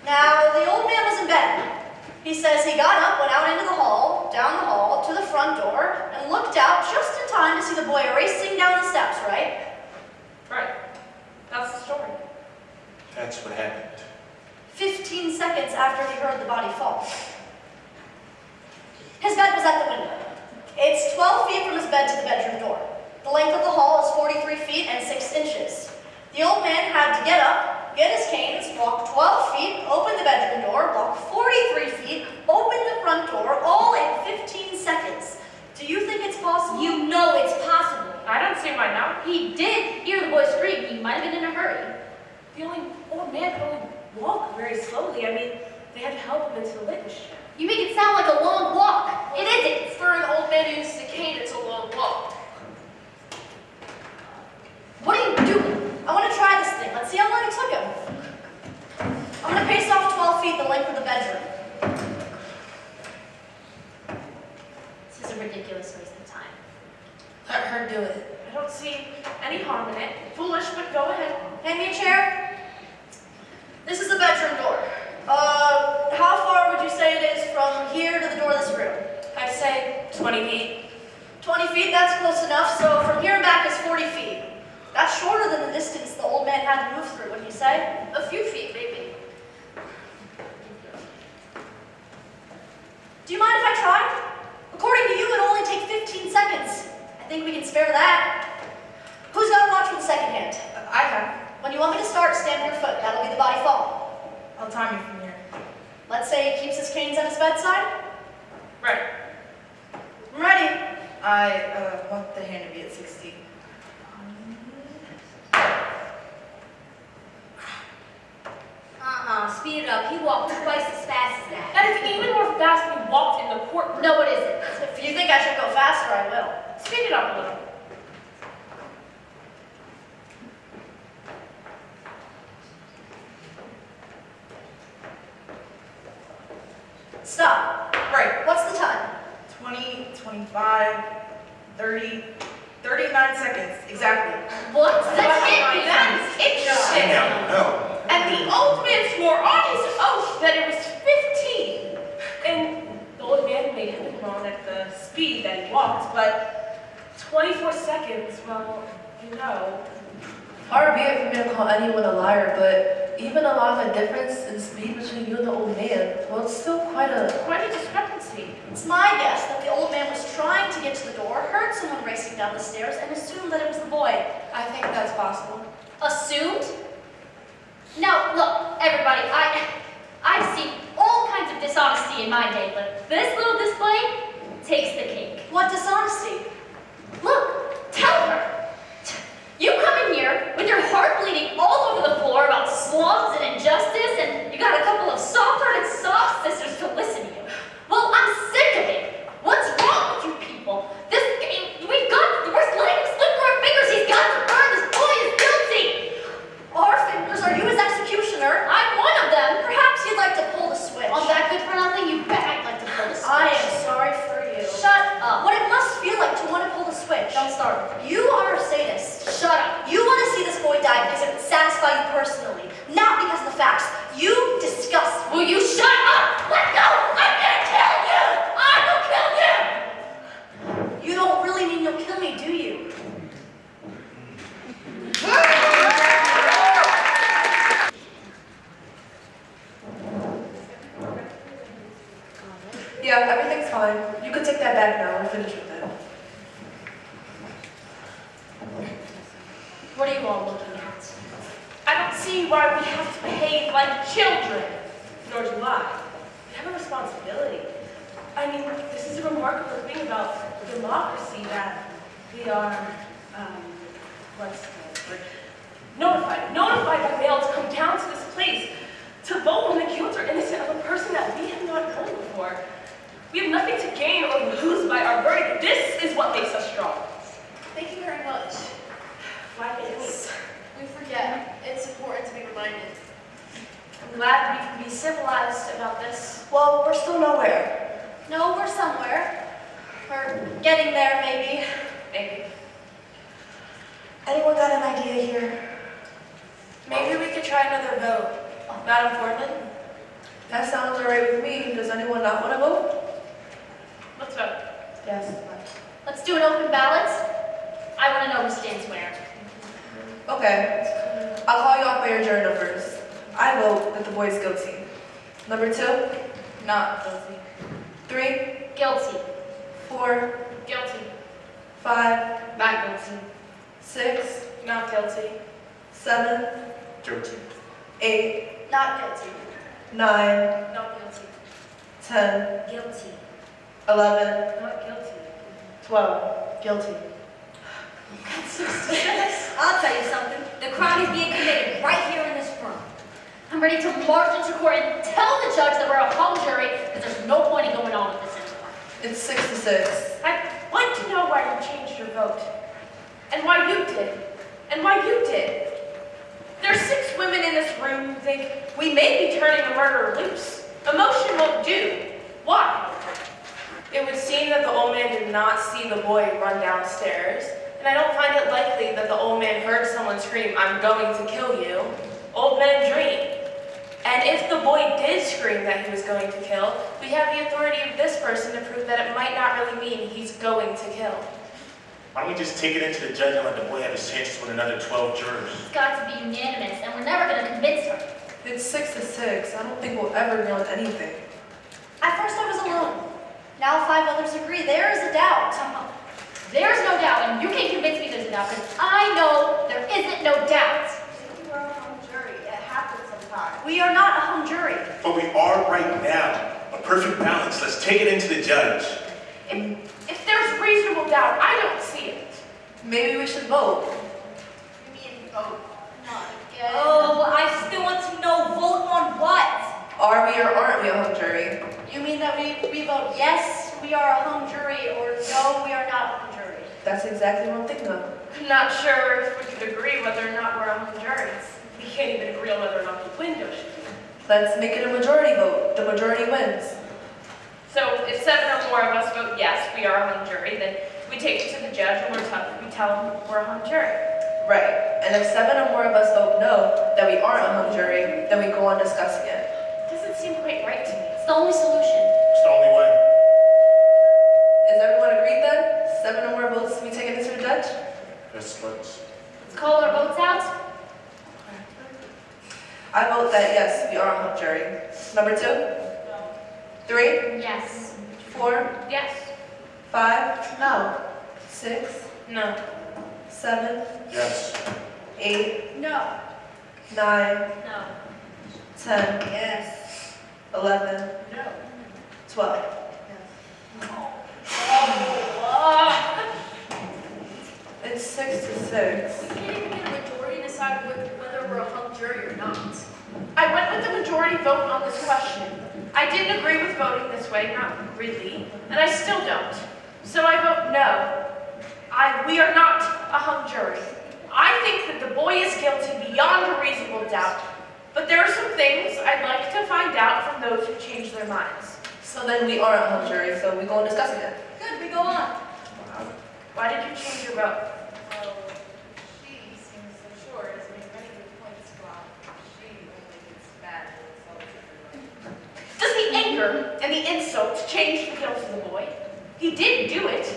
Now, the old man was in bed. He says he got up, went out into the hall, down the hall, to the front door, and looked out just in time to see the boy racing down the steps, right? Right. That's the story. That's what happened. 15 seconds after he heard the body fall. His bed was at the window. It's 12 feet from his bed to the bedroom door. The length of the hall is 43 feet and 6 inches. The old man had to get up, get his canes, walk 12 feet, open the bedroom door, walk 43 feet, open the front door, all in 15 seconds. Do you think it's possible? You know it's possible. I don't see why not. He did hear the boy scream. He might have been in a hurry. The old man could only walk very slowly. I mean, they had to help him into the winch. You make it sound like a long walk. It isn't. For an old man who uses a cane, it's a long walk. What are you doing? I want to try this thing. Let's see how long it took him. I'm going to pace off 12 feet, the length of the bedroom. This is a ridiculous waste of time. Let her do it. I don't see any harm in it. Foolish, but go ahead. Hand me a chair. This is the bedroom door. How far would you say it is from here to the door of this room? I'd say 20 feet. 20 feet, that's close enough. So from here and back is 40 feet. That's shorter than the distance the old man had to move through, wouldn't you say? A few feet, maybe. Do you mind if I try? According to you, it'll only take 15 seconds. I think we can spare that. Who's got a watch with the second hand? I have. When you want me to start, stamp your foot. That'll be the body fall. I'll time you from here. Let's say he keeps his canes at his bedside. Right. I'm ready. I want the hand to be at 60. Speed it up. He walked twice as fast as that. That is even more fast than he walked in the courtroom. No, it isn't. If you think I should go faster, I will. Speed it up a little. Stop. Right. What's the time? 20, 25, 30, 39 seconds. Exactly. What? That can't be. That is interesting. No. And the old man swore on his oath that it was 15. And the old man may have been wrong at the speed that he walked, but 24 seconds, well, you know. Far be it for me to call anyone a liar, but even allowing a difference in speed between you and the old man, well, it's still quite a... Quite a discrepancy. It's my guess that the old man was trying to get to the door, heard someone racing down the stairs, and assumed that it was the boy. I think that's possible. Assumed? Now, look, everybody, I've seen all kinds of dishonesty in my day, but this little display takes the cake. What dishonesty? Look, tell her. You come in here with your heart bleeding all over the floor about slums and injustice, and you got a couple of soft-hearted soft sisters to listen to you. Well, I'm sick of it. What's wrong with you people? We're letting him slip through our fingers. He's got to burn. This boy is guilty. Our fingers? Are you his executioner? I'm one of them. Perhaps you'd like to pull the switch. On that good for nothing, you bet I'd like to pull the switch. I am sorry for you. Shut up. What it must feel like to want to pull the switch. Don't start. You are that back now. We're finished with it. What are you all looking at? I don't see why we have to behave like children. Nor do I. We have a responsibility. I mean, this is a remarkable thing about democracy that we are, what's the word? Notified by mail to come down to this place to vote on the guilt or innocence of a person that we have not known before. We have nothing to gain or lose by our verdict. This is what makes us strong. Thank you very much. Why did we? We forget. It's important to be reminded. I'm glad we can be civilized about this. Well, we're still nowhere. No, we're somewhere. We're getting there, maybe. Maybe. Anyone got an idea here? Maybe we could try another vote. Madam Foreman? That sounds alright with me. Does anyone not want to vote? Let's vote. Yes. Let's do an open ballot. I want to know who stands where. Okay. I'll call you off by your jury numbers. I vote that the boy is guilty. Number 2, Not guilty. 3, Guilty. 4, Guilty. 5, Not guilty. 6, Not guilty. 7, Guilty. 8, Not guilty. 9, Not guilty. 10, Guilty. 11, Not guilty. 12. Guilty. I'll tell you something. The crime is being committed right here in this room. I'm ready to march into court and tell the judge that we're a hung jury because there's no point in going on with this anymore. It's 6 to 6. I'd like to know why you changed your vote. And why you did. And why you did. There's 6 women in this room who think we may be turning the murderer loose. Emotion won't do. Why? It would seem that the old man did not see the boy run downstairs, and I don't find it likely that the old man heard someone scream, "I'm going to kill you." Old men dream. And if the boy did scream that he was going to kill, we have the authority of this person to prove that it might not really mean he's going to kill. Why don't we just take it into the judge and let the boy have his chances with another 12 jurors? It's got to be unanimous, and we're never going to convince her. It's 6 to 6. I don't think we'll ever agree on anything. At first I was alone. Now 5 others agree. There is a doubt. There's no doubt, and you can't convince me there's a doubt, because I know there isn't no doubt. You are a hung jury. It happens sometimes. We are not a hung jury. But we are right now. A perfect balance. Let's take it into the judge. If there's reasonable doubt, I don't see it. Maybe we should vote. You mean vote? Not again. Oh, I still want to know vote on what? Are we or aren't we a hung jury? You mean that we vote yes, we are a hung jury, or no, we are not a hung jury? That's exactly what I'm thinking of. I'm not sure if we could agree whether or not we're on juries. We can't even agree on whether or not the window should be. Let's make it a majority vote. The majority wins. So if 7 or more of us vote yes, we are a hung jury, then we take it to the judge and we tell him we're a hung jury. Right. And if 7 or more of us vote no, that we aren't a hung jury, then we go on discussing it. Doesn't seem quite right to me. It's the only solution. It's the only way. Is everyone agreed then? 7 or more votes to be taken into the judge? Let's. Let's call our votes out. I vote that yes, we are a hung jury. Number 2? 3, Yes. 4, Yes. 5, No. 6, No. 7, Yes. 8, No. 9, No. 10, Yes. 11, No. 12. It's 6 to 6. We can't even get a majority to decide whether we're a hung jury or not. I went with the majority vote on this question. I didn't agree with voting this way, not really, and I still don't. So I vote no. We are not a hung jury. I think that the boy is guilty beyond a reasonable doubt, but there are some things I'd like to find out from those who change their minds. So then we are a hung jury, so we go and discuss it. Good, we go on. Why did you change your vote? Well, she seems so sure has made many good points while she only gets mad and insults everyone. Does the anger and the insults change the guilt of the boy? He did do it.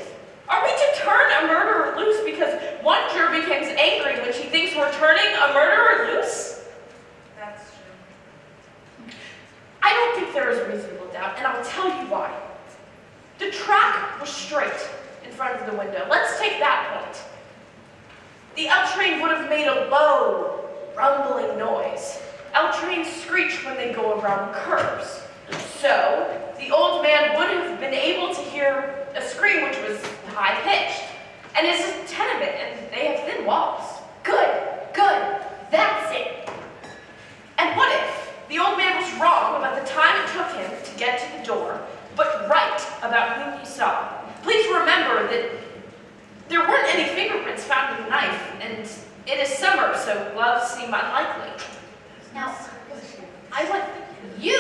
Are we to turn a murderer loose because one juror becomes angry when she thinks we're turning a murderer loose? That's true. I don't think there is reasonable doubt, and I'll tell you why. The track was straight in front of the window. Let's take that point. The L train would have made a low, rumbling noise. L trains screech when they go around curves. So, the old man would have been able to hear a scream which was high-pitched. And it's a tenement, and they have thin walls. Good, good. That's it. And what if the old man was wrong about the time it took him to get to the door, but right about whom he saw? Please remember that there weren't any fingerprints found in the knife, and it is summer, so gloves seem unlikely. Now, I want you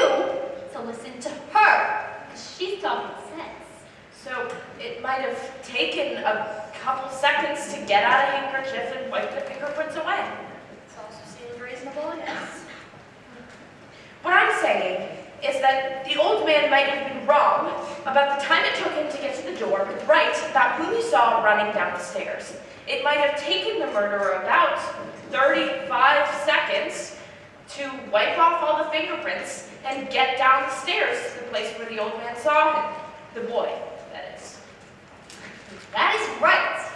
to listen to her, because she's talking sense. So it might have taken a couple seconds to get out a handkerchief and wipe the fingerprints away. It also seems reasonable, yes. What I'm saying is that the old man might have been wrong about the time it took him to get to the door, but right about who he saw running down the stairs. It might have taken the murderer about 35 seconds to wipe off all the fingerprints and get down the stairs to the place where the old man saw him. The boy, that is. That is right.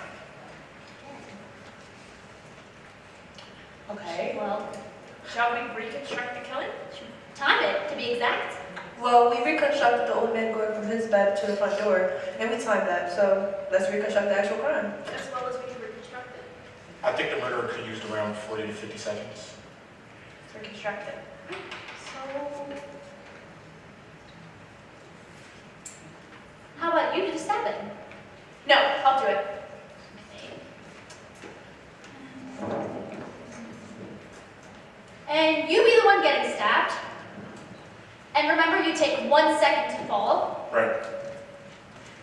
Okay. Well, Shall we reconstruct the killing? time it, to be exact. Well, we reconstructed the old man going from his bed to the front door, and we timed that, so let's reconstruct the actual crime. As well as we reconstructed. I think the murderer could have used around 40 to 50 seconds. Let's reconstruct it. So, how about you do 7? No, I'll do it. And you be the one getting stabbed. And remember, you take 1 second to fall. Right.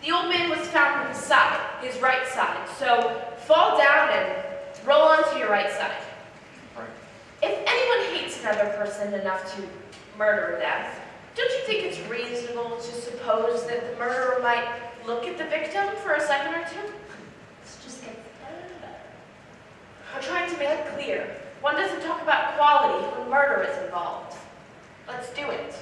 The old man was found on his side, his right side. So fall down and roll onto your right side. Right. If anyone hates another person enough to murder them, don't you think it's reasonable to suppose that the murderer might look at the victim for a second or two? Let's just get better and better. I'm trying to make it clear. One doesn't talk about quality when murder is involved. Let's do it.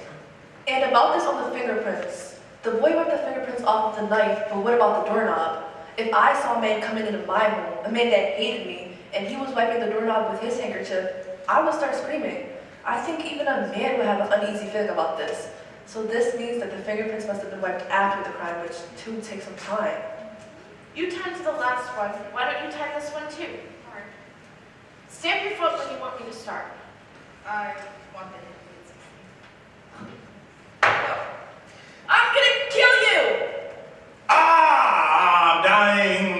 And about this on the fingerprints. The boy wiped the fingerprints off of the knife, but what about the doorknob? If I saw a man coming into my home, a man that hated me, and he was wiping the doorknob with his handkerchief, I would start screaming. I think even a man would have an uneasy feeling about this. So this means that the fingerprints must have been wiped after the crime, which too takes some time. You time to the last one. Why don't you time this one too? Alright. Stamp your foot when you want me to start. I want the hit, I'm gonna kill you! Ah, I'm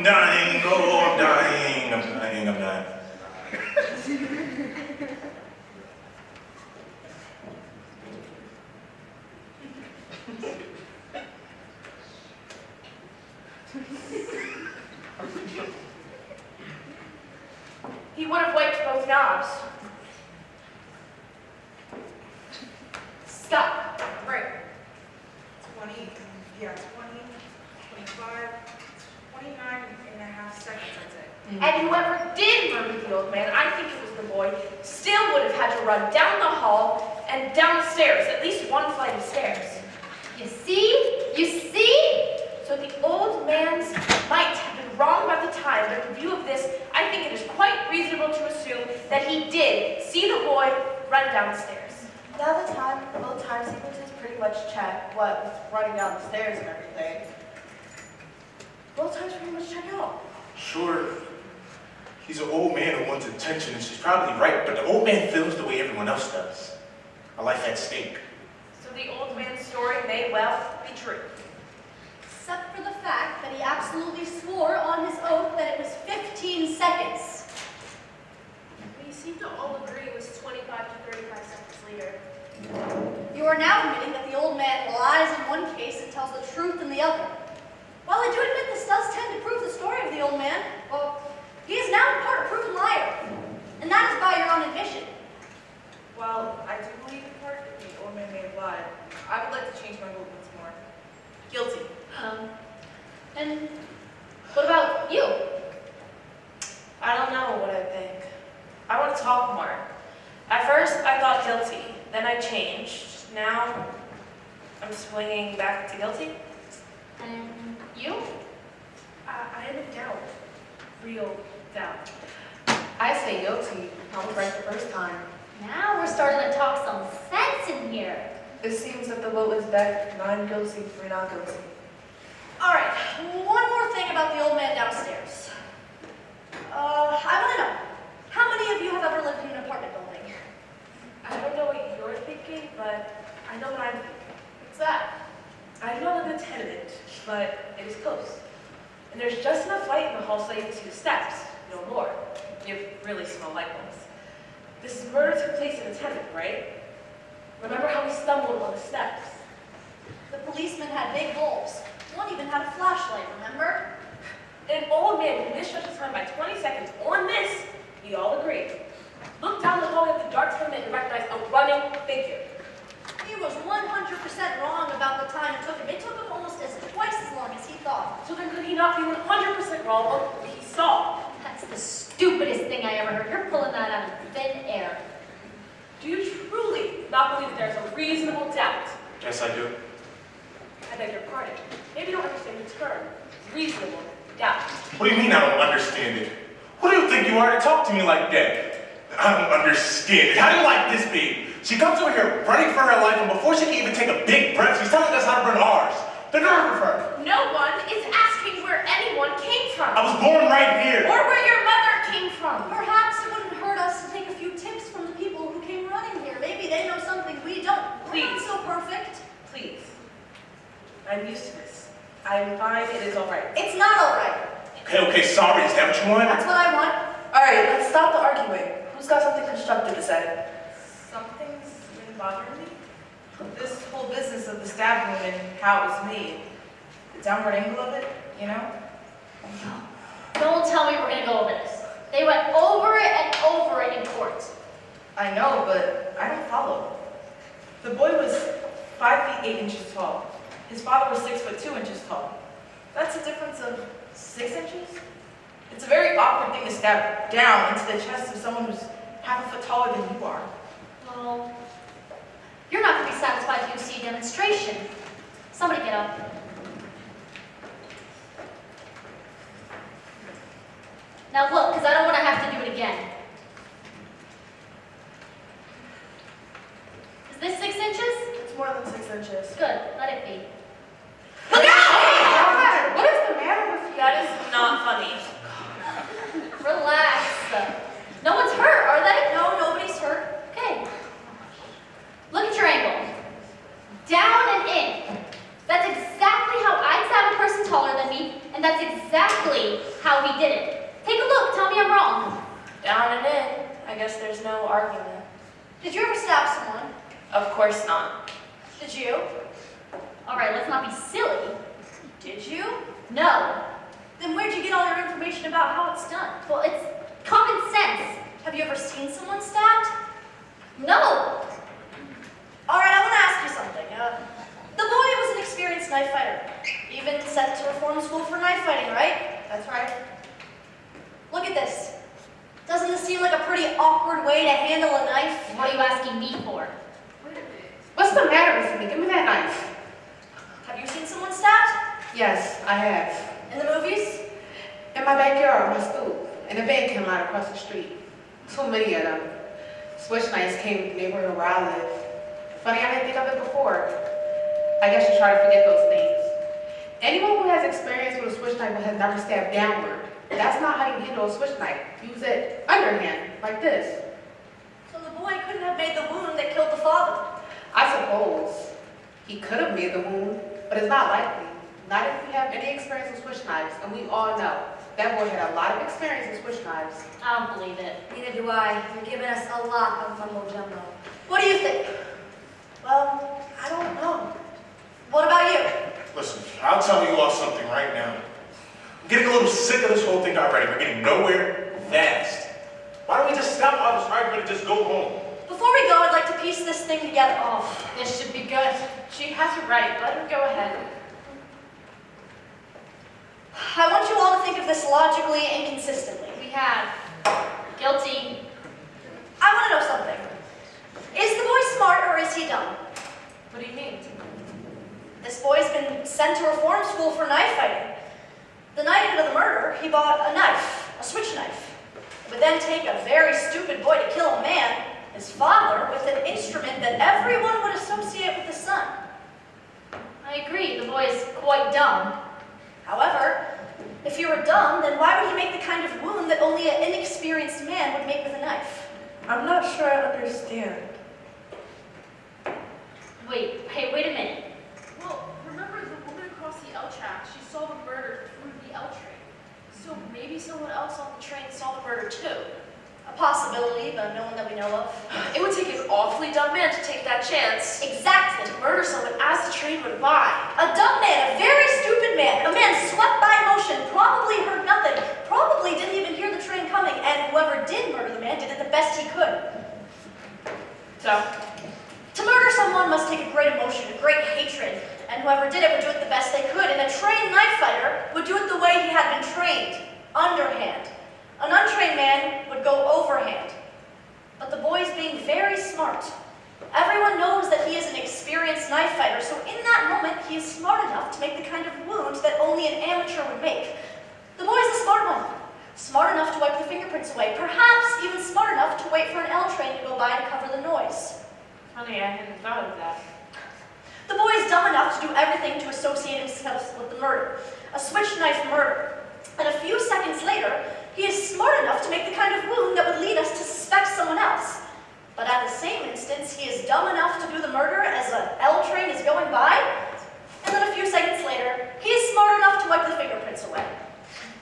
dying, oh, I'm dying. He would have wiped both knobs. Stop. Right. 20, yeah, 20, 25, 29 and a half seconds, I'd say. And whoever did murder the old man, I think it was the boy, still would have had to run down the hall and down the stairs, at least one flight of stairs. You see? You see? So the old man's might have been wrong about the time, but in view of this, I think it is quite reasonable to assume that he did see the boy run down the stairs. Now the time, both time sequences pretty much check what was running down the stairs and everything. Both times pretty much check out. Sure, he's an old man who wants attention, and she's probably right, but the old man feels the way everyone else does. A life at stake. So the old man's story may well be true. Except for the fact that he absolutely swore on his oath that it was 15 seconds. We seem to all agree it was 25 to 35 seconds later. You are now admitting that the old man lies in one case and tells the truth in the other. While I do admit this does tend to prove the story of the old man, well, he is now in part a proven liar. And that is by your own admission. Well, I do believe in part that the old man may have lied. I would like to change my vote once more. Guilty. And what about you? I don't know what I think. I want to talk more. At first, I thought guilty. Then I changed. Now, I'm swinging back to guilty. And you? I am in doubt. Real doubt. I say guilty. I was right the first time. Now we're starting to talk some sense in here. It seems that the vote is back 9 guilty, 3 not guilty. All right, one more thing about the old man downstairs. I want to know, how many of you have ever lived in an apartment building? I don't know what you're thinking, but I know what I'm thinking. What's that? I know that it's tenement, but it is close. And there's just enough light in the hall so you can see the steps, no more. You have really small light bulbs. This murder took place in a tenement, right? Remember how we stumbled on the steps? The policeman had big bulbs. One even had a flashlight, remember? And an old man who misjudged time by 20 seconds on this, we all agree. Looked down the hallway of the dark tenement and recognized a running figure. He was 100% wrong about the time it took him. It took him almost twice as long as he thought. So then could he not be 100% wrong on what he saw? That's the stupidest thing I ever heard. You're pulling that out of thin air. Do you truly not believe that there's a reasonable doubt? Yes, I do. I beg your pardon. Maybe you don't understand the term. Reasonable doubt. What do you mean I don't understand it? Who do you think you are to talk to me like that? I don't understand it. How do you like this, babe? She comes over here running for her life, and before she can even take a big breath, she's telling us how to run ours. The nerve of her. No one is asking where anyone came from. I was born right here. Or where your mother came from. Perhaps it wouldn't hurt us to take a few tips from the people who came running here. Maybe they know something we don't. We're not Please. so perfect. Please. I'm used to this. I'm fine. It is all right. It's not all right. Okay, sorry. Is that what you want? That's what I want. All right, let's stop the arguing. Who's got something constructive to say? Something's been bothering me. This whole business of the stab wound and how it was made. The downward angle of it, you know? Don't tell me we're gonna go over this. They went over it and over it in court. I know, but I don't follow. The boy was 5 feet 8 inches tall. His father was 6 foot 2 inches tall. That's a difference of 6 inches? It's a very awkward thing to stab down into the chest of someone who's half a foot taller than you are. Well, you're not gonna be satisfied till you see a demonstration. Somebody get up. Now look, because I don't want to have to do it again. Is this 6 inches? It's more than 6 inches. Good, let it be. Look out! What is the matter with you? That is not funny. Relax. No one's hurt, are they? No, nobody's hurt. Okay. Look at your angle. Down and in. That's exactly how I stab a person taller than me, and that's exactly how he did it. Take a look, tell me I'm wrong. Down and in. I guess there's no argument. Did you ever stab someone? Of course not. Did you? All right, let's not be silly. Did you? No. Then where'd you get all your information about how it's done? Well, it's common sense. Have you ever seen someone stabbed? No. All right, I want to ask you something. The boy was an experienced knife fighter, even sent to reform school for knife fighting, right? That's right. Look at this. Doesn't this seem like a pretty awkward way to handle a knife? What are you asking me for? What's the matter with me? Give me that knife. Have you seen someone stabbed? Yes, I have. In the movies? In my backyard, my school, and a van came out across the street. Too many of them. Switch knives came in the neighborhood where I live. Funny, I didn't think of it before. I guess you try to forget those things. Anyone who has experience with a switch knife but has never stabbed downward, that's not how you handle a switch knife. Use it underhand, like this. So the boy couldn't have made the wound that killed the father. I suppose he could have made the wound, but it's not likely. Not if you have any experience with switch knives, and we all know that boy had a lot of experience with switch knives. I don't believe it. Neither do I. You're giving us a lot of mumbo jumbo. What do you think? Well, I don't know. What about you? Listen, I'll tell you all something right now. I'm getting a little sick of this whole thing already. We're getting nowhere fast. Why don't we just stop all this argument and just go home? Before we go, I'd like to piece this thing together. Oh, this should be good. She has it right. Let her go ahead. I want you all to think of this logically and consistently. We have guilty. I want to know something. Is the boy smart or is he dumb? What do you mean? This boy's been sent to reform school school for knife fighting. The night of the murder, he bought a knife, a switch knife. It would then take a very stupid boy to kill a man, his father, with an instrument that everyone would associate with the son. I agree, the boy is quite dumb. However, if you were dumb, then why would he make the kind of wound that only an inexperienced man would make with a knife? I'm not sure I understand. Wait a minute. Well, remember the woman across the L track, she saw the murder through the L train. So maybe someone else on the train saw the murder too. A possibility, but no one that we know of. It would take an awfully dumb man to take that chance. Exactly. To murder someone as the train went by. A dumb man, a very stupid man, a man swept by motion, probably heard nothing, probably didn't even hear the train coming, and whoever did murder the man did it the best he could. So, To murder someone must take a great emotion, a great hatred, and whoever did it would do it the best they could, and a trained knife fighter would do it the way he had been trained, underhand. An untrained man would go overhand. But the boy's being very smart. Everyone knows that he is an experienced knife fighter, so in that moment, he is smart enough to make the kind of wound that only an amateur would make. The boy's a smart one. Smart enough to wipe the fingerprints away, perhaps even smart enough to wait for an L train to go by to cover the noise. funny, I hadn't thought of that. The boy is dumb enough to do everything to associate himself with the murder, a switch knife murder. And a few seconds later, he is smart enough to make the kind of wound that would lead us to suspect someone else. But at the same instance, he is dumb enough to do the murder as an L train is going by, and then a few seconds later, he is smart enough to wipe the fingerprints away.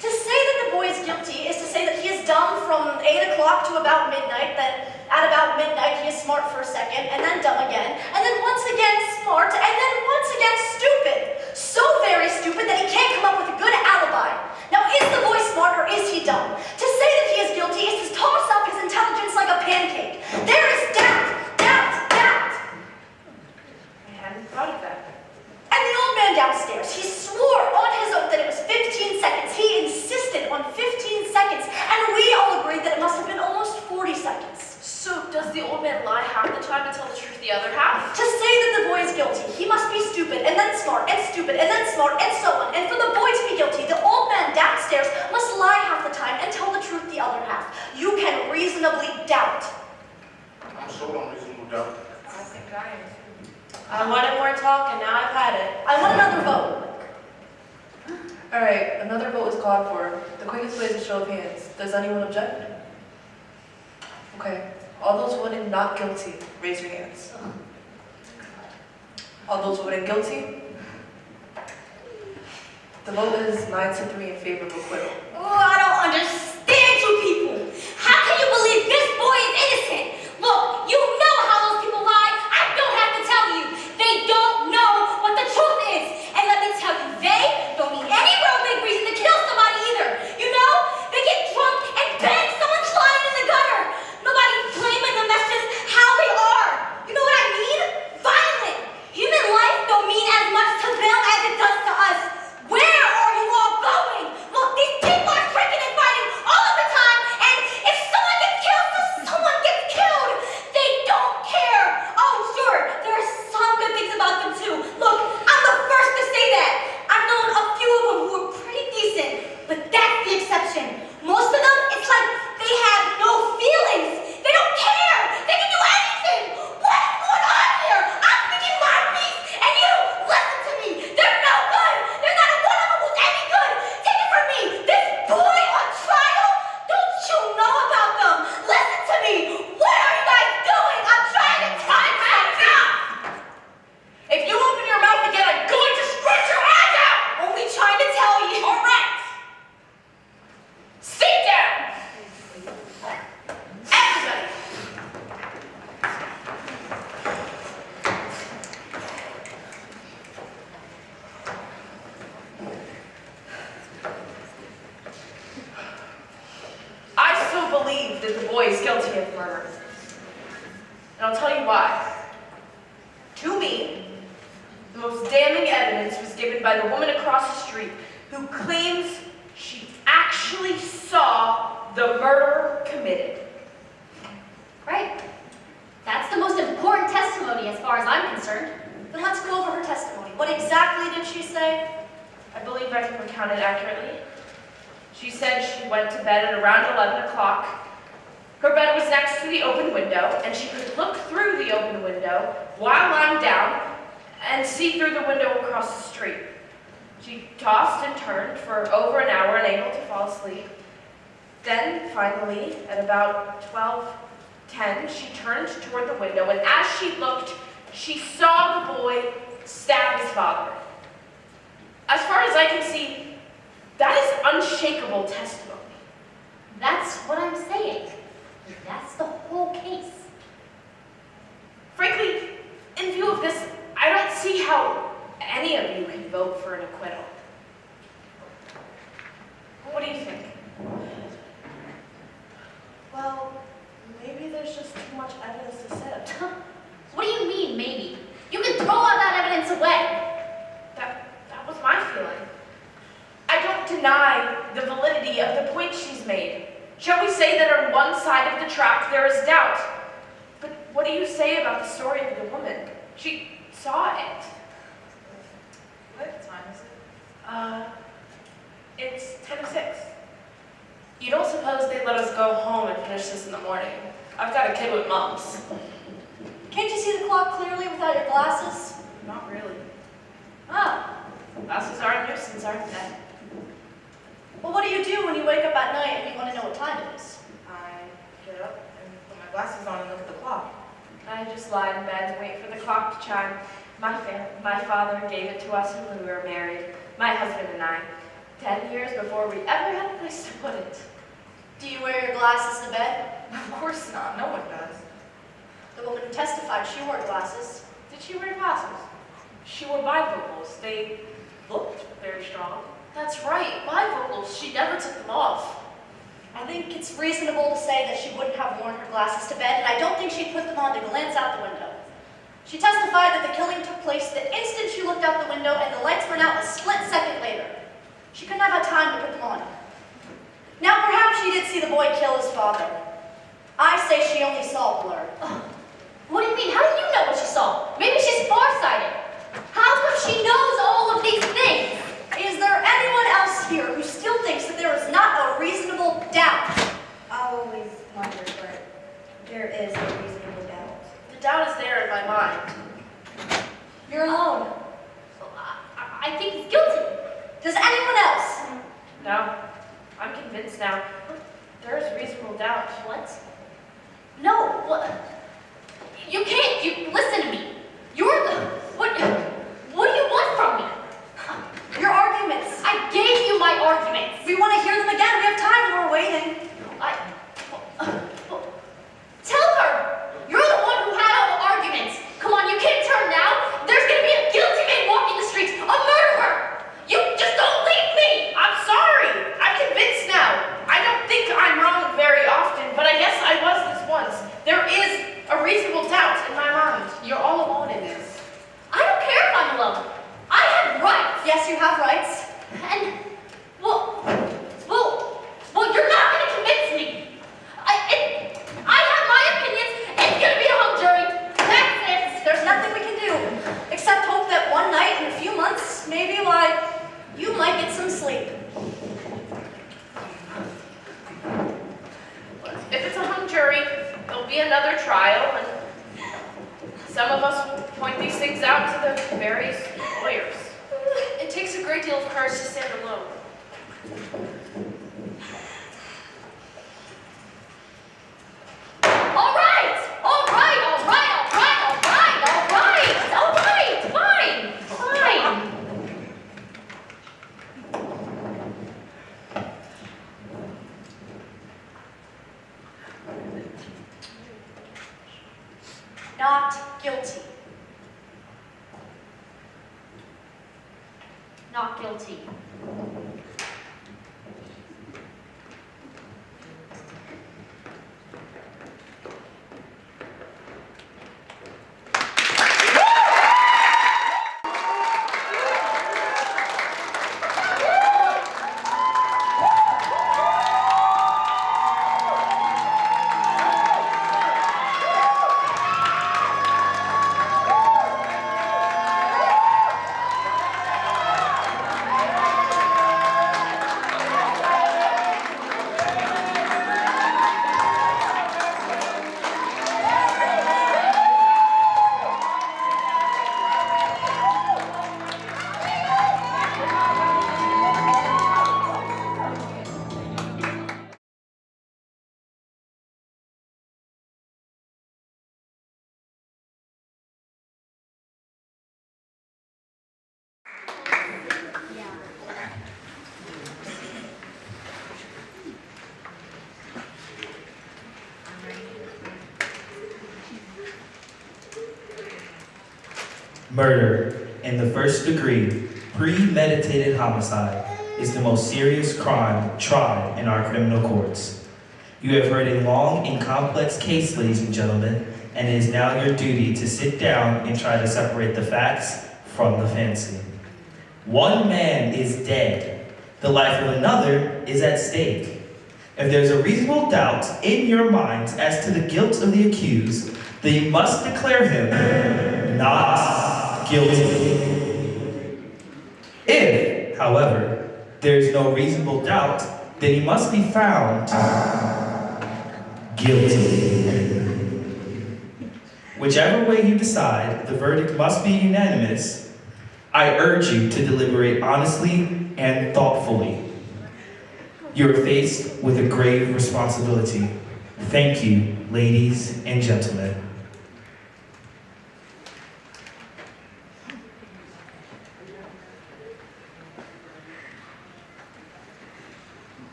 To say that the boy is guilty is to say that he is dumb from 8 o'clock to about midnight, then at about midnight he is smart for a second, and then dumb again, and then once again smart, and then once again stupid. So very stupid that he can't come up with a good alibi. Now, is the boy smart or is he dumb? To say that he is guilty is to toss up his intelligence like a pancake. There is doubt, doubt, doubt. I hadn't thought of that. And the old man downstairs, he swore on his oath that it was 15 seconds. He insisted on 15 seconds, and we all agreed that it must have been almost 40 seconds. So, does the old man lie half the time and tell the truth the other half? To say that the boy is guilty, he must be stupid, and then smart, and stupid, and then smart, and so on. And for the boy to be guilty, the old man downstairs must lie half the time and tell the truth the other half. You can reasonably doubt. I'm so unreasonable doubt. I think I am. I wanted more talk, and now I've had it. I want another vote. Alright, another vote is called for. The quickest way is a show of hands. Does anyone object? Okay. All those voting not guilty, raise your hands. All those voting guilty? The vote is 9-3 in favor of acquittal. Oh, I don't understand you people. How can you believe this boy is innocent? Look, you know how those people lie. I don't have to tell you. They don't know what the truth is. And let me tell you, they don't need any real big reason to kill somebody either. You know? They get drunk and bang someone's lying in the gutter. Nobody's blaming them. That's just how they are. You know what I mean? Violent. Human life don't mean as much to them as it does to us. Where are you all going? Look, these people are drinking and fighting all of the time, and if someone gets killed, someone gets killed. They don't care. Oh, sure, there are some good things about them too. Look, I'm the first to say that. I've known a few of them who are pretty decent, but that's the exception. Most of them, it's like they have no feelings. They don't care. They can do anything. What is going on here? I'm speaking my piece, and you listen to me. They're no good. There's not one of them who's any good. Take it from me. This boy on trial. Don't you know about them? Listen to me. What are you guys doing? I'm trying to time out. If you open your mouth again, I'm going to scratch your eyes out! Only trying to tell you. All right! Sit down! Everybody! I still believe that the boy is guilty of murder. And I'll tell you why. To me, the most damning evidence was given by the woman across the street who claims she actually saw the murder committed. Right. That's the most important testimony as far as I'm concerned. Then let's go over her testimony. What exactly did she say? I believe I can recount it accurately. She said she went to bed at around 11 o'clock. Her bed was next to the open window, and she could look through the open window while lying down and see through the window across the street. She tossed and turned for over an hour, unable to fall asleep. Then, finally, at about 12:10, she turned toward the window, and as she looked, she saw the boy stab his father. As far as I can see, that is unshakable testimony. That's what I'm saying. That's the whole case. Frankly, in view of this, I don't see how any of you can vote for an acquittal. What do you think? Well, maybe there's just too much evidence to sift. What do you mean, maybe? You can throw all that evidence away. That was my feeling. I don't deny the validity of the point she's made. Shall we say that on one side of the track there is doubt? But what do you say about the story of the woman? She saw it. What time is it? It's 10 to 6. You don't suppose they'd let us go home and finish this in the morning? I've got a kid with mumps. Can't you see the clock clearly without your glasses? Not really. Oh. Glasses are a nuisance, aren't they? Well, what do you do when you wake up at night and you want to know what time it is? I get up and put my glasses on and look at the clock. I just lie in bed and wait for the clock to chime. My father gave it to us when we were married, my husband and I, 10 years before we ever had a place to put it. Do you wear your glasses to bed? Of course not. No one does. The woman who testified, she wore glasses. Did she wear glasses? She wore bifocals. They looked very strong. That's right, bifocals. She never took them off. I think it's reasonable to say that she wouldn't have worn her glasses to bed, and I don't think she'd put them on to glance out the window. She testified that the killing took place the instant she looked out the window, and the lights went out a split second later. She couldn't have had time to put them on. Now, perhaps she did see the boy kill his father. I say she only saw a blur. What do you mean? How do you know what she saw? Maybe she's farsighted. How come she knows all of these things? Is there anyone else here who still thinks that there is not a reasonable doubt? I'll always wonder, but there is a reasonable doubt. The doubt is there in my mind. You're alone. I think he's guilty. Does anyone else? No, I'm convinced now. There is reasonable doubt. What? No, what? You can't. You listen to me. You're the. What do you want from me? Your arguments. I gave you my arguments. We want to hear them again. We have time. We're waiting. Tell her. You're the one who had all the arguments. Come on, you can't turn now. There's gonna be a guilty man walking the streets, a murderer. You just don't leave me. I'm sorry. I'm convinced now. I don't think I'm wrong very often, but I guess I was this once. There is a reasonable doubt in my mind. You're all alone in this. I don't care if I'm alone. I have rights. Yes, you have rights. And, well, you're not going to convince me. I have my opinions. It's going to be a hung jury. That's it. There's nothing we can do except hope that one night in a few months, maybe, you might get some sleep. If it's a hung jury, there'll be another trial, and some of us will point these things out to the various lawyers. It takes a great deal of courage to stand alone. Fine. Not guilty. Not guilty. Murder in the first degree, premeditated homicide, is the most serious crime tried in our criminal courts. You have heard a long and complex case, ladies and gentlemen, and it is now your duty to sit down and try to separate the facts from the fancy. One man is dead. The life of another is at stake. If there's a reasonable doubt in your minds as to the guilt of the accused, then you must declare him not guilty. If, however, there is no reasonable doubt, then he must be found guilty. Whichever way you decide, the verdict must be unanimous. I urge you to deliberate honestly and thoughtfully. You are faced with a grave responsibility. Thank you, ladies and gentlemen.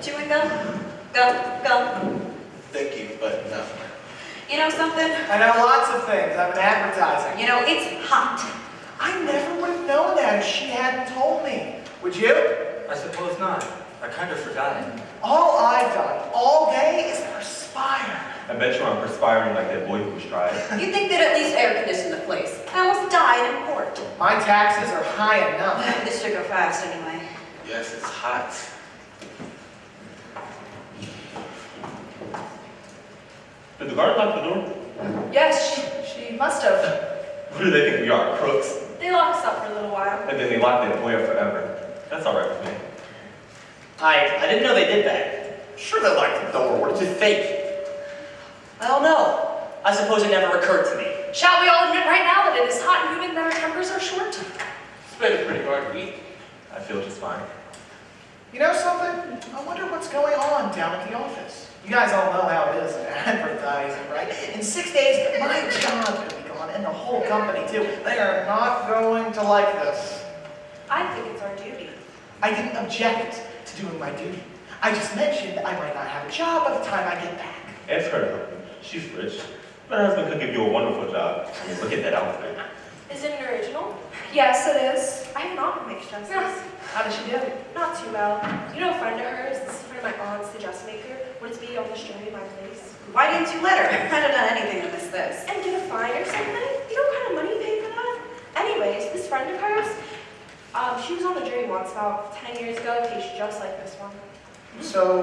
Chewing gum? Gum. Thank you, but no. You know something? I know lots of things. I'm in advertising. You know, it's hot. I never would have known that if she hadn't told me. Would you? I suppose not. I kind of forgot it. All I've done all day is perspire. I bet you I'm perspiring like that boy who was tried. You'd think they'd at least air condition the place. I almost died in port. My taxes are high enough. This should go fast anyway. Yes, it's hot. Did the guard lock the door? Yes, she must have. Who do they think we are, crooks? They locked us up for a little while. And then they locked that boy up forever. That's all right with me. I didn't know they did that. Sure they locked the door. What did you think? I don't know. I suppose it never occurred to me. Shall we all admit right now that it is hot and humid and that our tempers are short? It's been a pretty hard week. I feel just fine. You know something? I wonder what's going on down at the office. You guys all know how it is in advertising, right? In 6 days, my job's gonna be gone, and the whole company too. They are not going to like this. I think it's our duty. I didn't object to doing my duty. I just mentioned I might not have a job by the time I get back. Ask her to help me. She's rich. Her husband could give you a wonderful job. I mean, look at that outfit. Is it an original? Yes, it is. I have not mixed dresses. How does she do it? Not too well. You know a friend of hers, this is a friend of my aunt's, the dressmaker, would be on the street in my place. Why didn't you let her? I'd have done anything to miss this. And get a fine or something? You know what kind of money you pay for that? Anyways, this friend of hers, she was on the jury once about 10 years ago, a case just like this one. So,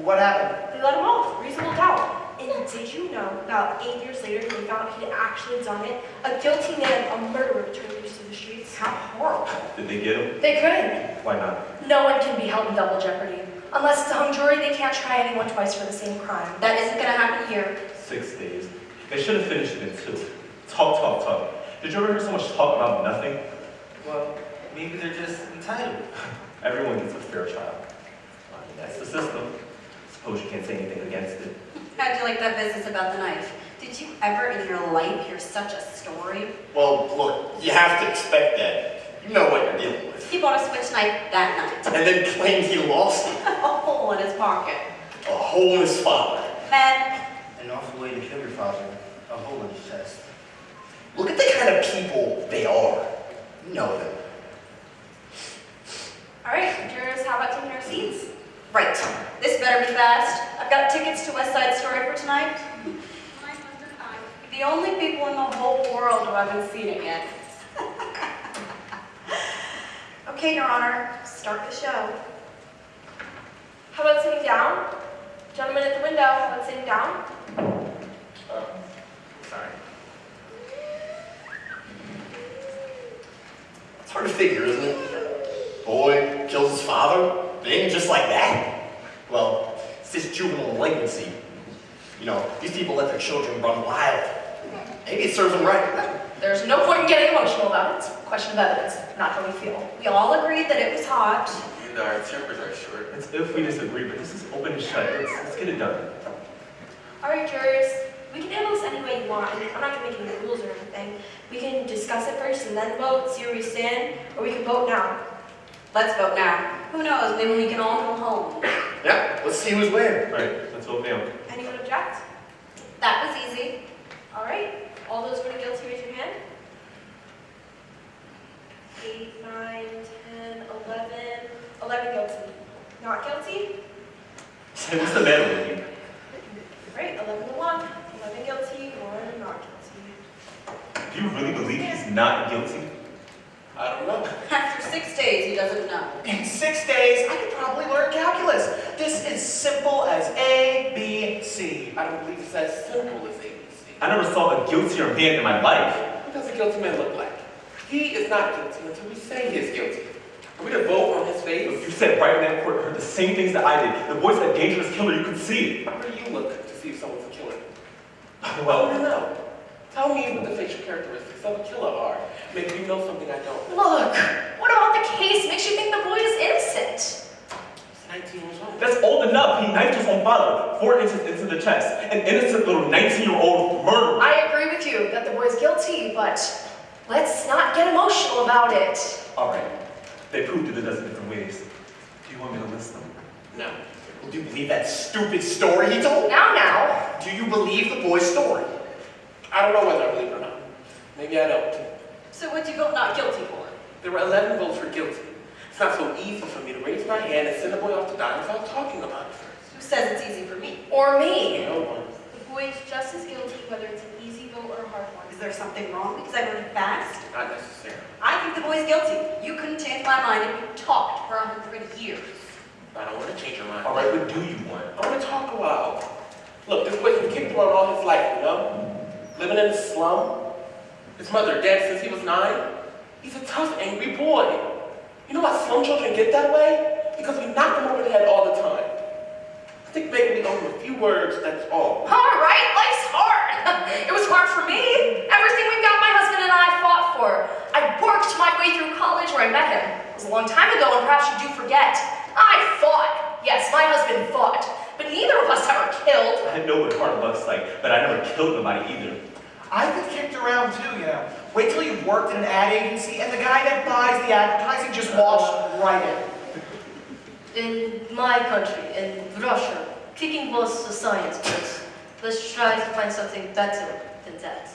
what happened? They let him off, reasonable doubt. And did you know, about 8 years later, they found he'd actually done it? A guilty man, a murderer, turned loose to the streets. How horrible. Did they get him? They couldn't. Why not? No one can be held in double jeopardy. Unless it's a hung jury, they can't try anyone twice for the same crime. That isn't gonna happen here. 6 days. They should have finished it in 2. Talk. Did you ever hear so much talk about nothing? Well, maybe they're just entitled. Everyone gets a fair trial. I mean, that's the system. Suppose you can't say anything against it. How'd you like that business about the knife? Did you ever in your life hear such a story? Well, look, you have to expect that. You know what you're dealing with. He bought a switch knife that night. And then claimed he lost it. A hole in his pocket. A hole in his father. Men, An awful way to kill your father. A hole in his chest. Look at the kind of people they are. You know them. All right, jurors, how about taking our seats? right. This better be fast. I've got tickets to West Side Story for tonight. My husband and I. The only people in the whole world who haven't seen it yet. Okay, Your Honor, start the show. How about sitting down? Gentlemen at the window, how about sitting down? Sorry. It's hard to figure, isn't it? Boy kills his father, thing just like that. Well, it's this juvenile delinquency. You know, these people let their children run wild. Maybe it serves them right. There's no point in getting emotional about it. It's a question of evidence, not how we feel. We all agreed that it was hot. And our tempers are short. It's if we disagree, but this is open and shut. Let's get it done. All right, jurors, we can handle this any way way you want. I'm not gonna make any rules or anything. We can discuss it first and then vote, see where we stand, or we can vote now. Let's vote now. Who knows, maybe we can all go home. Yeah, let's see who's winning. Right, let's vote now. Anyone object? That was easy. All right. All those voting guilty, raise your hand. 8, 9, 10, 11. 11 guilty. Not guilty? Say, what's the matter with you? Great, 11 to 1. 11 guilty, 1 not guilty. Do you really believe he's not guilty? I don't know. After 6 days, he doesn't know. In 6 days, I could probably learn calculus. This is simple as A, B, C. I don't believe it's as simple as ABC. I never saw a guiltier man in my life. What does a guilty man look like? He is not guilty until we say he is guilty. Are we to vote on his face? Look, you said right in that court heard the same things that I did. The boy's a dangerous killer, you could see it. Where do you look to see if someone's a killer? Well, No. Tell me what the facial characteristics of a killer are. Maybe you know something I don't. Look, what about the case makes you think the boy is innocent? He's 19 years old. that's old enough. He knifed his own father 4 inches into the chest. An innocent little 19-year-old murderer. I agree with you that the boy is guilty, but let's not get emotional about it. All right, they proved it a dozen different ways. Do you want me to list them? No. Well, do you believe that stupid story he told? Now. Do you believe the boy's story? I don't know whether I believe it or not. Maybe I don't. So what'd you vote not guilty for? There were 11 votes for guilty. It's not so easy for me to raise my hand and send the boy off to die without talking about it first. Who says it's easy for me? Or me. No one. The boy is just as guilty whether it's an easy vote or a hard one. Is there something wrong because I voted fast? Not necessarily. I think the boy's guilty. You couldn't change my mind if you talked for 100 years. I don't want to change your mind. All right, what do you want? I want to talk a while. Look, this boy's been kicked around all his life, you know? Living in the slum. His mother dead since he was 9. He's a tough, angry boy. You know why slum children get that way? Because we knock them over the head all the time. I think maybe we owe him a few words, that's all. All right, life's hard. It was hard for me. Everything we've got, my husband and I fought for. I worked my way through college where I met him. It was a long time ago, and perhaps you do forget. I fought. Yes, my husband fought. But neither of us ever killed. I know what hard luck's like, but I never killed nobody either. I've been kicked around too, you know. Wait till you've worked in an ad agency and the guy that buys the advertising just walks right in. In my country, in Russia, kicking was a science, but let's try to find something better than that.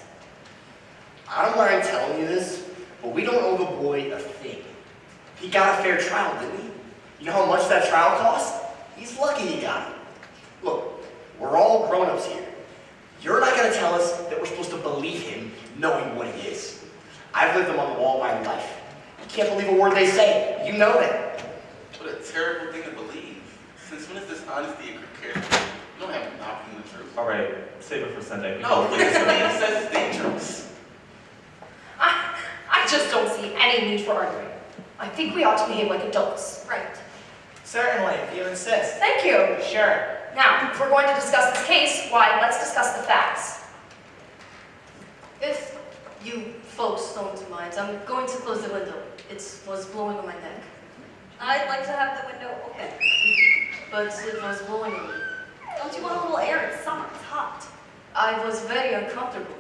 I don't mind telling you this, but we don't owe the boy a thing. He got a fair trial, didn't he? You know how much that trial cost? He's lucky he got it. Look, we're all grown-ups here. You're not going to tell us that we're supposed to believe him knowing what he is. I've lived among them all my life. You can't believe a word they say. You know that. What a terrible thing to believe. Since when is this honesty a character? You don't have an option in the truth. All right, save it for Sunday. No, this man says it's dangerous. I just don't see any need for arguing. I think we ought to behave like adults. Right. Certainly, if you insist. Thank you. Sure. Now, if we're going to discuss this case, why, let's discuss the facts. If you folks don't mind, I'm going to close the window. It was blowing on my neck. I'd like to have the window open. But it was blowing on me. Don't you want a little air? It's summer. It's hot. I was very uncomfortable.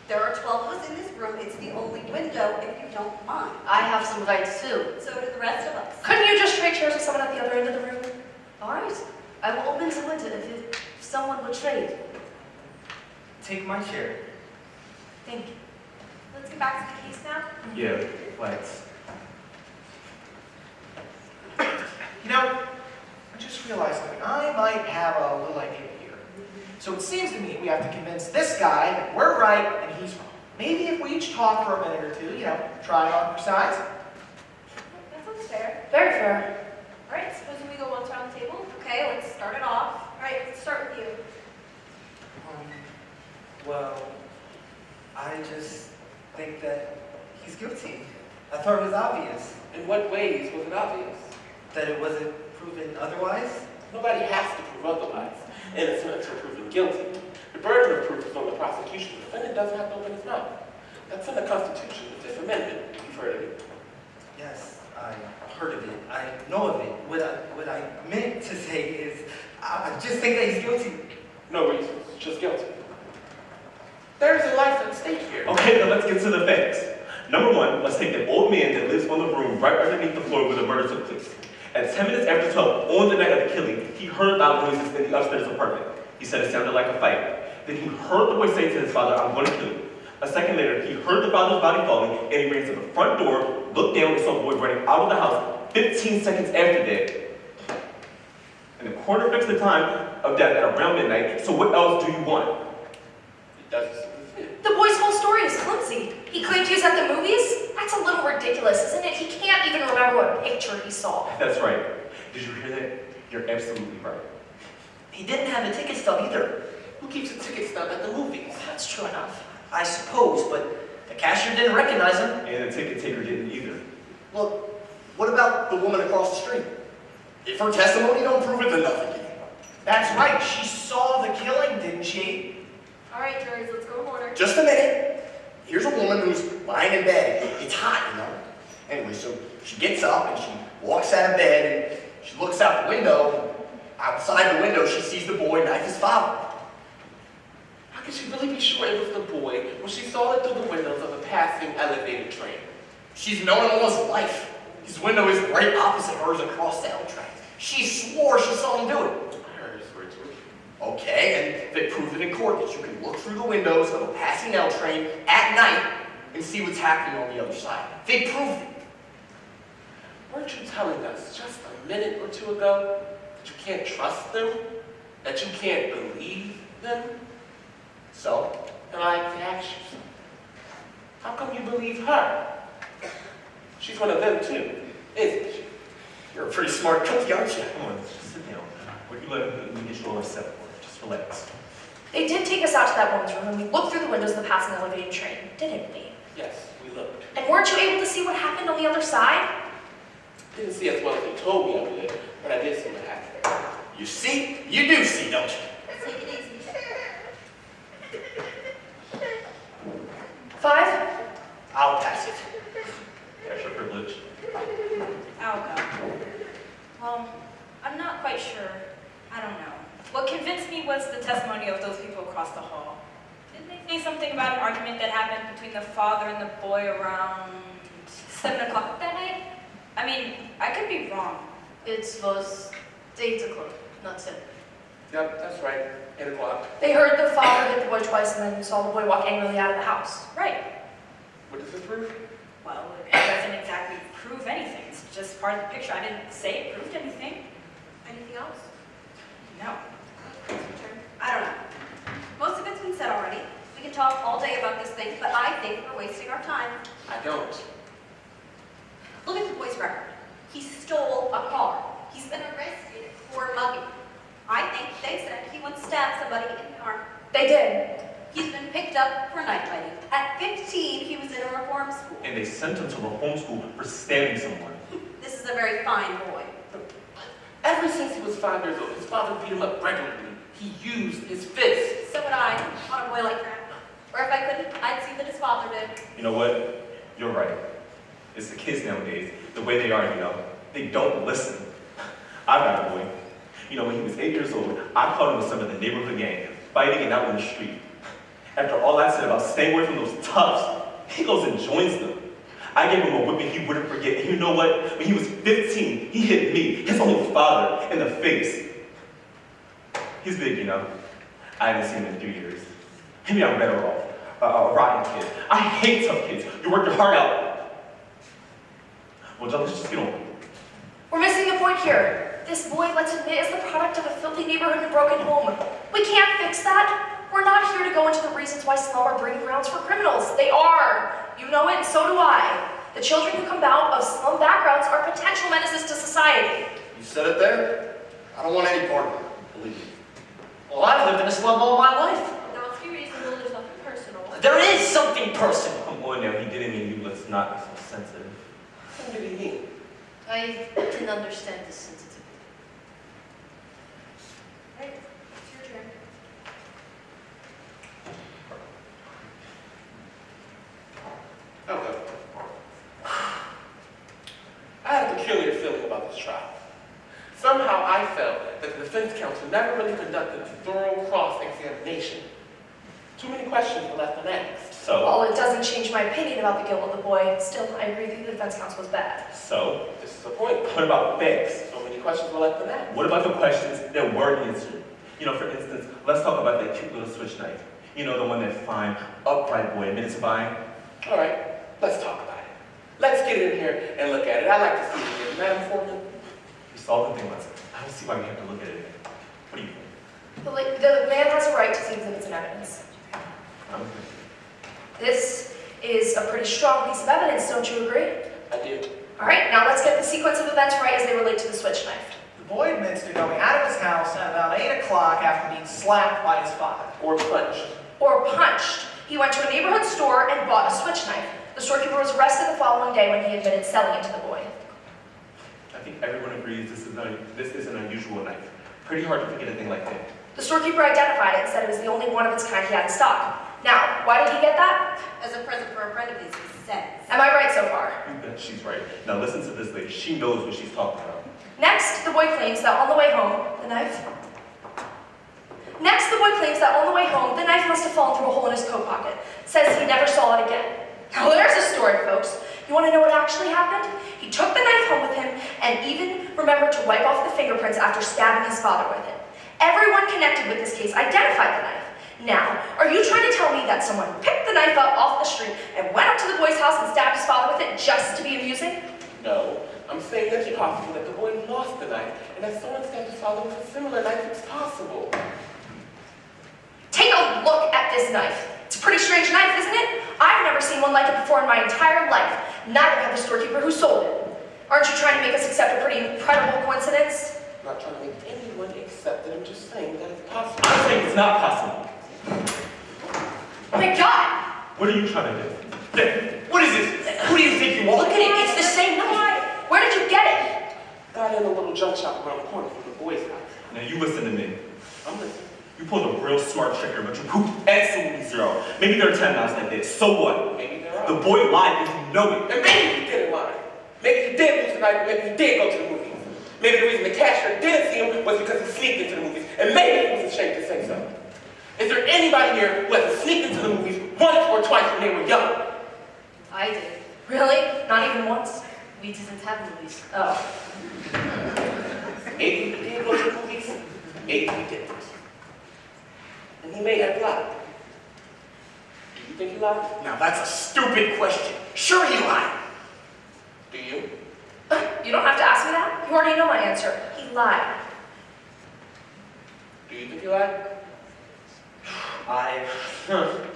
There are 12 of us in this room. It's the only window, if you don't mind. I have some rights too. So do the rest of us. Couldn't you just trade chairs with someone at the other end of the room? All right, I will open the window if someone would trade. Take my chair. Thank you. Let's get back to the case now. Yeah, let's. You know, I just realized something. I might have a little idea here. So it seems to me we have to convince this guy that we're right and he's wrong. Maybe if we each talk for a minute or two, you know, try it on for size. That sounds fair. Very fair. All right, supposing we go once around the table. Okay, let's start it off. All right, let's start with you. Well, I just think that he's guilty. I thought it was obvious In what ways was it obvious? that it wasn't proven otherwise. Nobody has to prove otherwise. Innocent until proven guilty. The burden of proof is on the prosecution. The defendant doesn't have to open his mouth. That's in the Constitution, the Fifth Amendment. You've heard of it. Yes, I heard of it. I know of it. What I meant to say is, I just think that he's guilty. No reasons, just guilty. There's a life at stake here. Okay, now let's get to the facts. Number one, let's take the old man that lives on the room right underneath the floor where the murder took place. At 10 minutes after 12, on the night of the killing, he heard loud noises in the upstairs apartment. He said it sounded like a fight. Then he heard the boy say to his father, "I'm going to kill you." A second later, he heard the father's body falling, and he ran to the front door, looked down, and saw the boy running out of the house 15 seconds after that. And the coroner fixed the time of death at around midnight, so what else do you want? It doesn't seem to fit. The boy's whole story is flimsy. He claimed he was at the movies? That's a little ridiculous, isn't it? He can't even remember what picture he saw. That's right. Did you hear that? You're absolutely right. He didn't have a ticket stub either. Who keeps a ticket stub at the movies? That's true enough. I suppose, but the cashier didn't recognize him. And the ticket taker didn't either. Well, what about the woman across the street? If her testimony don't prove it, then nothing can. That's right, she saw the killing, didn't she? All right, juries, let's go in order. Just a minute. Here's a woman who's lying in bed. It's hot, you know. Anyway, so she gets up and she walks out of bed and she looks out the window. Outside the window, she sees the boy knife his father. How could she really be sure it was the boy when she saw it through the windows of a passing elevated train? She's known him all his life. His window is right opposite hers across the L track. She swore she saw him do it. I heard her swear to it. Okay, and they proved it in court that you can look through the windows of a passing L train at night and see what's happening on the other side. They proved it. Weren't you telling us just a minute or two ago that you can't trust them? That you can't believe them? So? And I have to ask you something. How come you believe her? She's one of them too, isn't she? You're a pretty smart cookie, aren't you? Come on, just sit down. What you let me get you all set for? Just relax. They did take us out to that woman's room and we looked through the windows of the passing elevated train, didn't we? Yes, we looked. And weren't you able to see what happened on the other side? Didn't see as well as you told me I would, but I did see what happened. You see? You do see, don't you? Take it easy. 5? I'll pass it. That's your privilege. I'll go. Well, I'm not quite sure. I don't know. What convinced me was the testimony of those people across the hall. Didn't they say something about an argument that happened between the father and the boy around 7 o'clock that night? I mean, I could be wrong. It was 8 o'clock, not 7. Yep, that's right. 8 o'clock. They heard the father hit the boy twice and then saw the boy walk angrily out of the house. Right. What does it prove? Well, it doesn't exactly prove anything. It's just part of the picture. I didn't say it proved anything. Anything else? No. I don't know. Most of it's been said already. We can talk all day about this thing, but I think we're wasting our time. I don't. Look at the boy's record. He stole a car. He's been arrested for mugging. I think they said he once stabbed somebody in the arm. They did. He's been picked up for night fighting. At 15, he was in a reform school. And they sent him to reform school for stabbing someone. This is a very fine boy. Ever since he was 5 years old, his father beat him up regularly. He used his fists. So would I on a boy like that. Or if I couldn't, I'd see that his father did. You know what? You're right. It's the kids nowadays, the way they are, you know. They don't listen. I got a boy. You know, when he was 8 years old, I caught him with some of the neighborhood gang, fighting it out in the street. After all I said about staying away from those toughs, he goes and joins them. I gave him a whipping he wouldn't forget. And you know what? When he was 15, he hit me, his own father, in the face. He's big, you know. I haven't seen him in 3 years. Maybe I'm better off. A rotten kid. I hate tough kids. You work your heart out. Well, John, let's just get on. We're missing the point here. This boy, let's admit, is the product of a filthy neighborhood and a broken home. We can't fix that. We're not here to go into the reasons why slum are breeding grounds for criminals. They are. You know it, and so do I. The children who come out of slum backgrounds are potential menaces to society. You said it there. I don't want any part of it, believe me. Well, I've lived in a slum all my life. Now, let's be reasonable. There's nothing personal. There is something personal. Come on now, he didn't mean you. Let's not be so sensitive. What did he mean? I didn't understand this sensitivity. Right, it's your turn. Okay. I had a peculiar feeling about this trial. Somehow I felt that the defense counsel never really conducted a thorough cross-examination. Too many questions were left unasked. So? Well, it doesn't change my opinion about the guilt of the boy. Still, I agree that the defense counsel was bad. So? This is the point. What about facts? So many questions were left unasked. What about the questions that weren't answered? You know, for instance, let's talk about that cute little switch knife. You know, the one that fine, upright boy admitted to buying? All right, let's talk about it. Let's get in here and look at it. I'd like to see it again. Madam Foreman? We saw the thing once. I don't see why we have to look at it again. What do you think? The man has a right to see exhibits and evidence. I'm good. This is a pretty strong piece of evidence, don't you agree? I do. All right, now let's get the sequence of events right as they relate to the switch knife. The boy admits to going out of his house at about 8 o'clock after being slapped by his father. Or punched. Or punched. He went to a neighborhood store and bought a switch knife. The storekeeper was arrested the following day when he admitted selling it to the boy. I think everyone agrees this is an unusual knife. Pretty hard to forget a thing like that. The storekeeper identified it and said it was the only one of its kind he had in stock. Now, why did he get that? As a present for a friend of his, he says. Am I right so far? You bet she's right. Now listen to this lady. She knows what she's talking about. Next, the boy claims that on the way home, the knife must have fallen through a hole in his coat pocket. Says he never saw it again. Now there's a story, folks. You want to know what actually happened? He took the knife home with him and even remembered to wipe off the fingerprints after stabbing his father with it. Everyone connected with this case identified the knife. Now, are you trying to tell me that someone picked the knife up off the street and went up to the boy's house and stabbed his father with it just to be amusing? No, I'm saying that it's possible that the boy lost the knife, and that someone stabbed his father with a similar knife. It's possible. Take a look at this knife. It's a pretty strange knife, isn't it? I've never seen one like it before in my entire life. Neither had the storekeeper who sold it. Aren't you trying to make us accept a pretty incredible coincidence? I'm not trying to make anyone accept it. I'm just saying that it's possible. I'm saying it's not possible. Oh my God! What are you trying to do? What is this? Who do you think you are? Look at it. It's the same knife. Where did you get it? Got in a little junk shop around the corner from the boy's house. Now you listen to me. I'm listening. You pulled a real smart trick here, but you proved absolutely zero. Maybe there are 10 lies like this. So what? Maybe there are. The boy lied and you know it. And maybe he didn't lie. Maybe he did lose the knife, maybe he did go to the movies. Maybe the reason the cashier didn't see him was because he sneaked into the movies. And maybe he was ashamed to say so. Is there anybody here who has sneaked into the movies once or twice when they were young? I did. Really? Not even once? We didn't have movies. Oh. Maybe he did go to the movies, maybe he didn't. And he may have lied. Do you think he lied? Now that's a stupid question. Sure he lied. Do you? You don't have to ask me that. You already know my answer. He lied. Do you think he lied? I don't know.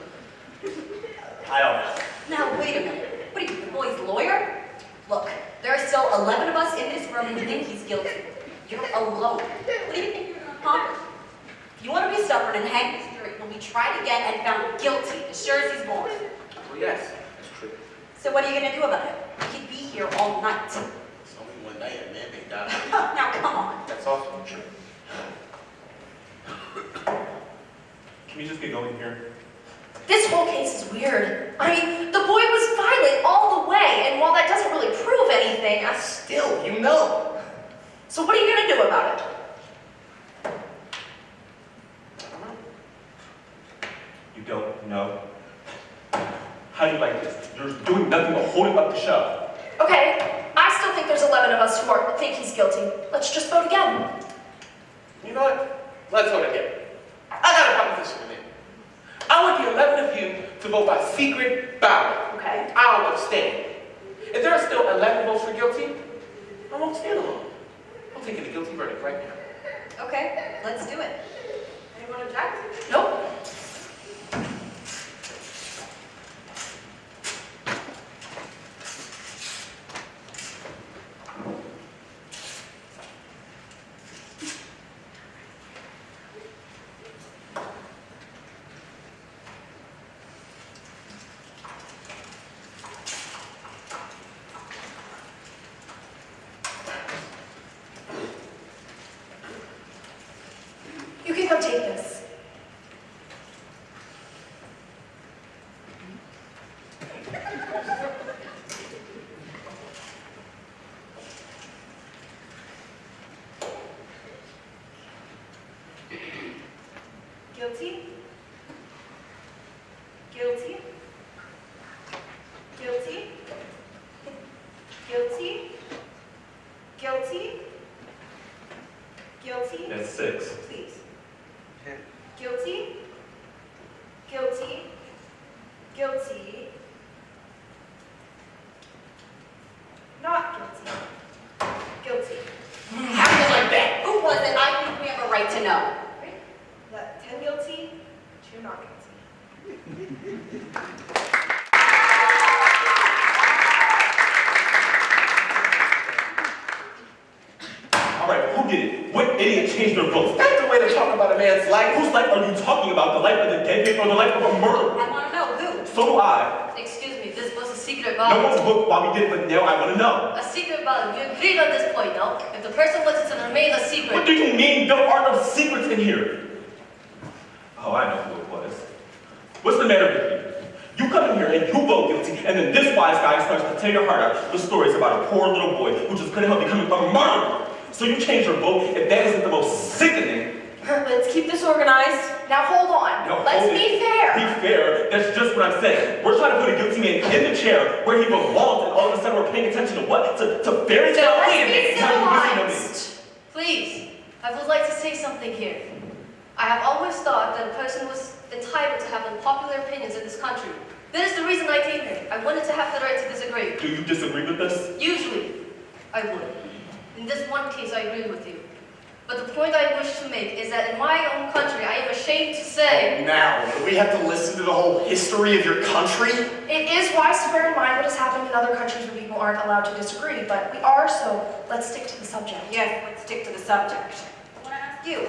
Now, wait a minute. What are you, the boy's lawyer? Look, there are still 11 of us in this room who think he's guilty. You're alone. What do you think you're going to accomplish? If you want to be stubborn and hang his jury, he'll be tried again and found guilty as sure as he's born. Well, yes, that's true. So what are you going to do about it? He'd be here all night. It's only one night and man may die. Now, come on. That's also true. Can we just get going here? This whole case is weird. I mean, the boy was violent all the way, and while that doesn't really prove anything, Still, you know. So what are you going to do about it? You don't know? How do you like this? You're doing nothing but holding up the show. Okay, I still think there's 11 of us who think he's guilty. Let's just vote again. You know what? Let's vote again. I got a proposition to make. I want the 11 of you to vote by secret ballot. Okay. I'll abstain. If there are still 11 votes for guilty, I won't stand alone. I'm taking a guilty verdict right now. Okay, let's do it. Anyone object? Nope. You can come take this. Guilty? guilty. Not guilty. Guilty. How do you like that? Who was it? I think we have a right to know. That 10 guilty, 2 not guilty. All right, who did it? What idiot changed their votes? That's the way to talk about a man's life. Whose life are you talking about? The life of the dead man or the life of a murderer? I want to know who. So do I. Excuse me, this was a secret No ballot. one's looked why we did it, but now I want to know. A secret ballot. You agreed on this point, no? If the person wants it to remain a What secret. do you mean? There are no secrets in here. Oh, I know who it was. What's the matter with you? You come in here and you vote guilty, and then this wise guy starts to tear your heart out with stories about a poor little boy who just couldn't help becoming a murderer. So you change your vote if that isn't the most sickening. Let's keep this organized. Now hold on. No, Let's hold be it. fair. Be fair? That's just what I'm saying. We're trying to put a guilty man in the chair where he belongs, and all of a sudden we're paying attention to what? To fairy tale? Let's Wait a be minute. Now you're listening to me. civilized. Please, I would like to say something here. I have always thought that a person was entitled to have unpopular opinions in this country. That is the reason I came here. I wanted to have the right to disagree. Do you disagree with this? Usually, I would. In this one case, I agree with you. But the point I wish to make is that in my own country, I am ashamed to say, Now, do we have to listen to the whole history of your country? It is wise to bear in mind what has happened in other countries where people aren't allowed to disagree, but we are, so let's stick to the subject. Yes, let's stick to the subject. You,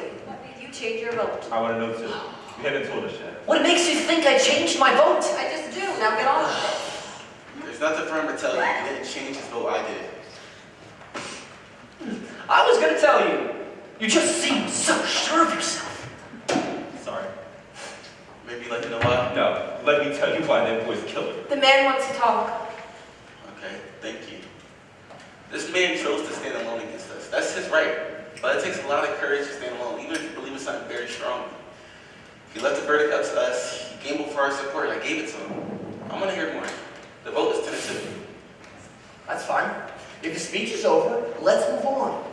you change your vote. I want to know too. You haven't told us yet. what makes you think I changed my vote? I just do. Now get on with it. There's nothing for him to tell you. He didn't change his vote, I did. I was gonna tell you. You just seem so sure of yourself. Sorry. Maybe like in a while. No, let me tell you why that boy's killer. The man wants to talk. Okay, thank you. This man chose to stand alone against us. That's his right. But it takes a lot of courage to stand alone, even if you believe in something very strong. He left the verdict up to us. He gambled for our support. I gave it to him. I want to hear more. The vote is tentative. That's fine. If the speech is over, let's move on.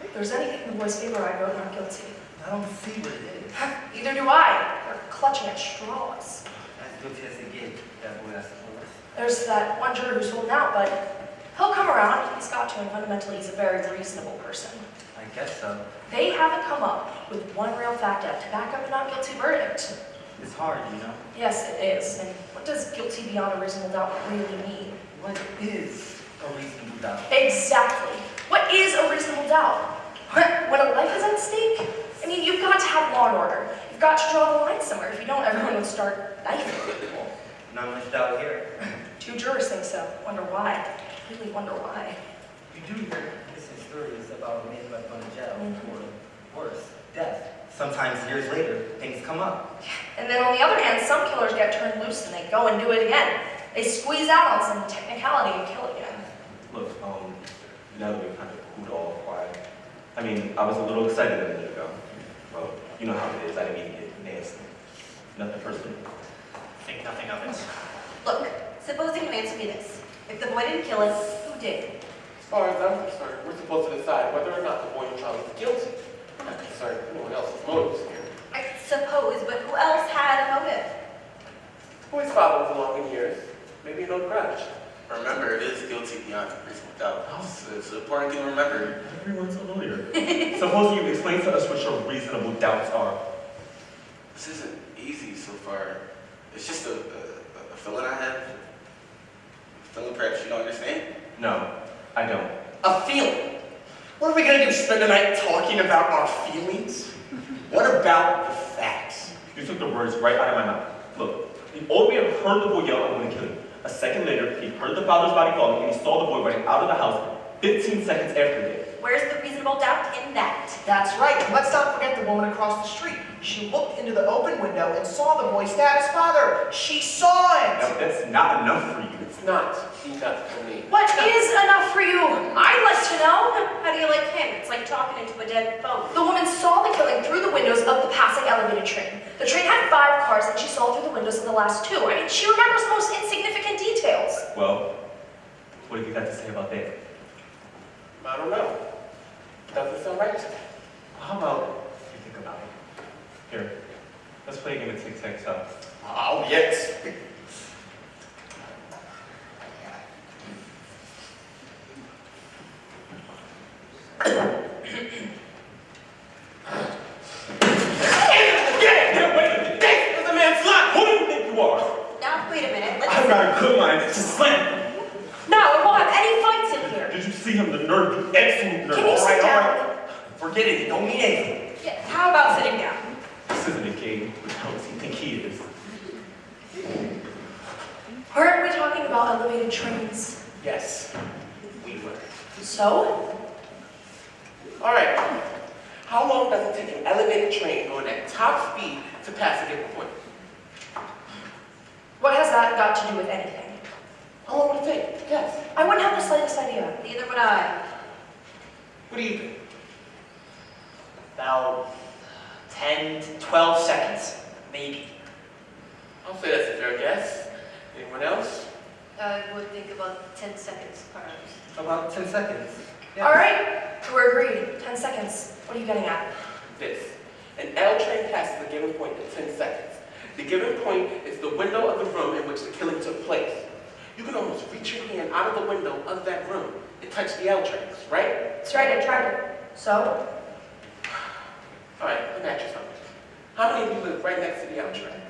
If there's anything in the boy's favor, I vote not guilty. I don't see what it is. Either do I. They're clutching at straws. As guilty as they get, that boy, I suppose. There's that one juror who's holding out, but he'll come around. He's got to, and fundamentally, he's a very reasonable person. I guess so. They haven't come up with one real fact yet to back up a not guilty verdict. It's hard, you know? Yes, it is. And what does guilty beyond a reasonable doubt really mean? What is a reasonable doubt? Exactly. What is a reasonable doubt? When a life is at stake? I mean, you've got to have law and order. You've got to draw the line somewhere. If you don't, everyone would start knifing people. Not much doubt here. 2 jurors think so. Wonder why. Really wonder why. You do hear missing stories about men left on the jail or worse, death. Sometimes years later, things come up. And then on the other hand, some killers get turned loose and they go and do it again. They squeeze out on some technicality and kill again. Look, now that we've kind of cooled all quiet, I mean, I was a little excited a minute ago. Well, you know how it is. I didn't mean to get nasty. Nothing personal. Think nothing of it. Look, supposing you answer me this. If the boy didn't kill us, who did? As far as I'm concerned, we're supposed to decide whether or not the boy in trial is guilty. I'm not concerned with anyone else's motives here. I suppose, but who else had a motive? The boy's father was along in years. Maybe no grudge. Remember, it is guilty beyond a reasonable doubt. It's an important thing to remember. Everyone's a lawyer. Suppose you explain to us what your reasonable doubts are. This isn't easy so far. It's just a feeling I have. A feeling perhaps you don't understand. No, I don't. A feeling? What are we gonna do, spend the night talking about our feelings? What about the facts? You took the words right out of my mouth. Look, the old man heard the boy yell, "I'm going to kill him." A second later, he heard the father's body falling, and he saw the boy running out of the house 15 seconds after that. Where's the reasonable doubt in that? That's right, and let's not forget the woman across the street. She looked into the open window and saw the boy stab his father. She saw it! Now, that's not enough for you. It's not enough for me. What is enough for you? I'd like to know. How do you like him? It's like talking into a dead phone. The woman saw the killing through the windows of the passing elevated train. The train had 5 cars and she saw through the windows of the last 2. I mean, she remembers the most insignificant details. Well, what have you got to say about that? I don't know. Doesn't sound right to me. How about you think about it? Here, let's play a game of tic-tac-toe. Oh, yes. got a good mind to slam him. No, I won't have any fights in here. Did you see him? The nerve, the absolute nerve. Can you sit down? All right. Forget it. It don't mean anything. Yeah, how about sitting down? This isn't a game. How does he think he is? Aren't we talking about elevated trains? Yes, we were. So? All right. How long does it take an elevated train going at top speed to pass a given point? What has that got to do with anything? How long would it take? Yes. I wouldn't have the slightest idea. Neither would I. What do you think? About 10 to 12 seconds, maybe. I'll say that's a fair guess. Anyone else? I would think about 10 seconds, perhaps. About 10 seconds. Yeah. All right, we're agreed. 10 seconds. What are you getting at? This. An L train passes a given point in 10 seconds. The given point is the window of the room in which the killing took place. You can almost reach your hand out of the window of that room and touch the L trains, right? That's right, I tried it. So? All right, let me ask you something. How many of you live right next to the L train?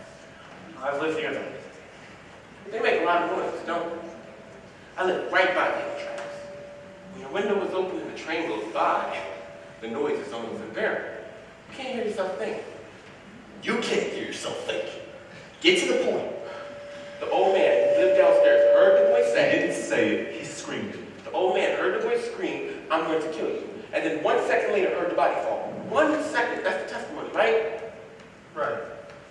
I've lived near them. They make a lot of noise, don't they? I live right by the L trains. When your window is open and the train goes by, the noise is almost unbearable. You can't hear yourself think. You can't hear yourself think. Get to the point. The old man who lived downstairs heard the boy He say, didn't say it. He screamed it. the old man heard the boy scream, "I'm going to kill you." And then 1 second later heard the body fall. 1 second, that's the testimony, right? Right.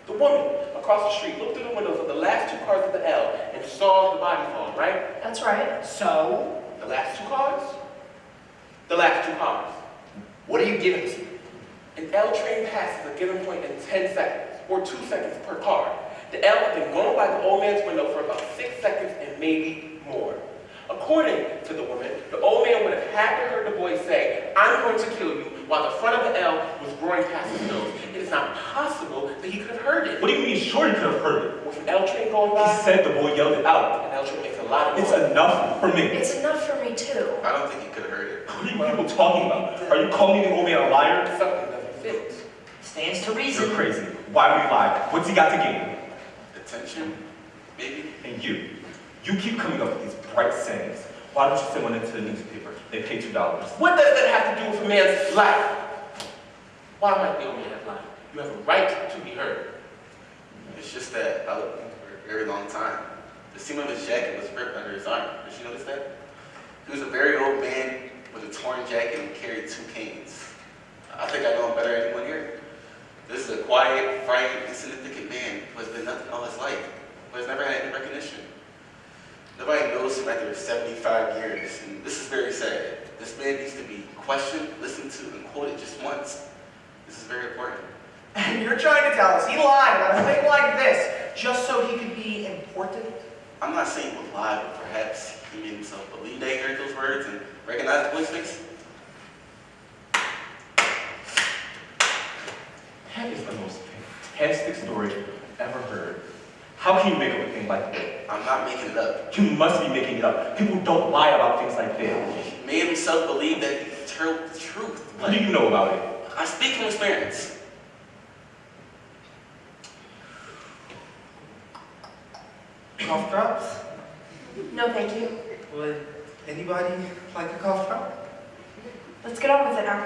The woman across the street looked through the windows of the last 2 cars of the L and saw the body fall, right? That's right. So, the last 2 cars? The last 2 cars. What are you giving to me? An L train passes a given point in 10 seconds, or 2 seconds per car. The L had been going by the old man's window for about 6 seconds and maybe more. According to the woman, the old man would have had to heard the boy say, "I'm going to kill you," while the front of the L was roaring past his nose. It is not possible that he could have heard it. What do you mean sure he could have heard it? With an L train going He by, said the boy yelled it out. an L train makes a lot of noise. It's enough for me. It's enough for me, too. I don't think he could have heard it. What are you people talking about? Are you calling the old man a liar? Something doesn't fit. Stands to You're reason. crazy. Why would he lie? What's he got to gain? Attention, maybe. And you keep coming up with these bright sayings. Why don't you send one into the newspaper? They pay $2. What does that have to do with a man's life? Why might the old man have lied? You have a right to be heard. It's just that I looked at him for a very long time. The seam of his jacket was ripped under his arm. Did you notice that? He was a very old man with a torn jacket and carried 2 canes. I think I know him better than anyone here. This is a quiet, frightened, insignificant man who has been nothing all his life, who has never had any recognition. Nobody knows him after 75 years, and this is very sad. This man needs to be questioned, listened to, and quoted just once. This is very important. And you're trying to tell us he lied about a thing like this just so he could be important? I'm not saying he would lie, but perhaps he made himself believe that he heard those words and recognized the boy's face. That is the most fantastic story I've ever heard. How can you make up a thing like that? I'm not making it up. You must be making it up. People don't lie about things like that. He made himself believe that he told the truth. What do you know about it? I speak from experience. Cough drops? No, thank you. Would anybody like a cough drop? Let's get on with it now.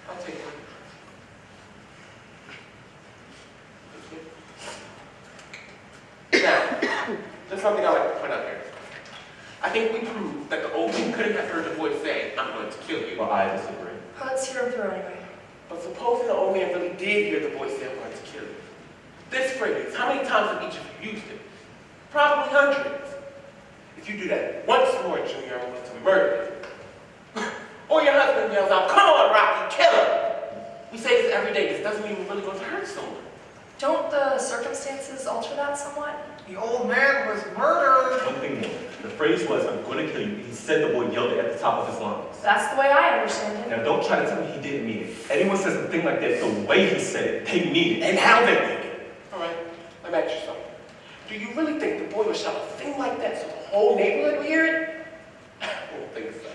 I'll take it. Now, there's something I'd like to point out here. I think we proved that the old man couldn't have heard the voice say, "I'm going to kill you." Well, I disagree. Let's hear him through anyway. But supposing the old man really did hear the voice say, "I'm going to kill you." This phrase, how many times have each of you used it? Probably hundreds. If you do that once more, Junior, I'm going to murder you. Or your husband yells out, "Come on, Rocky, kill him!" We say this every day. This doesn't mean we're really going to hurt someone. Don't the circumstances alter that somewhat? The old man was murdered. One thing more. The phrase was, "I'm going to kill you." He said the boy yelled it at the top of his lungs. That's the way I understand it. Now, don't try to tell me he didn't mean it. Anyone says a thing like that, the way he said it, they mean it. And how they make it. All right, let me ask you something. Do you really think the boy would shout a thing like that so the whole neighborhood would hear it? I don't think so.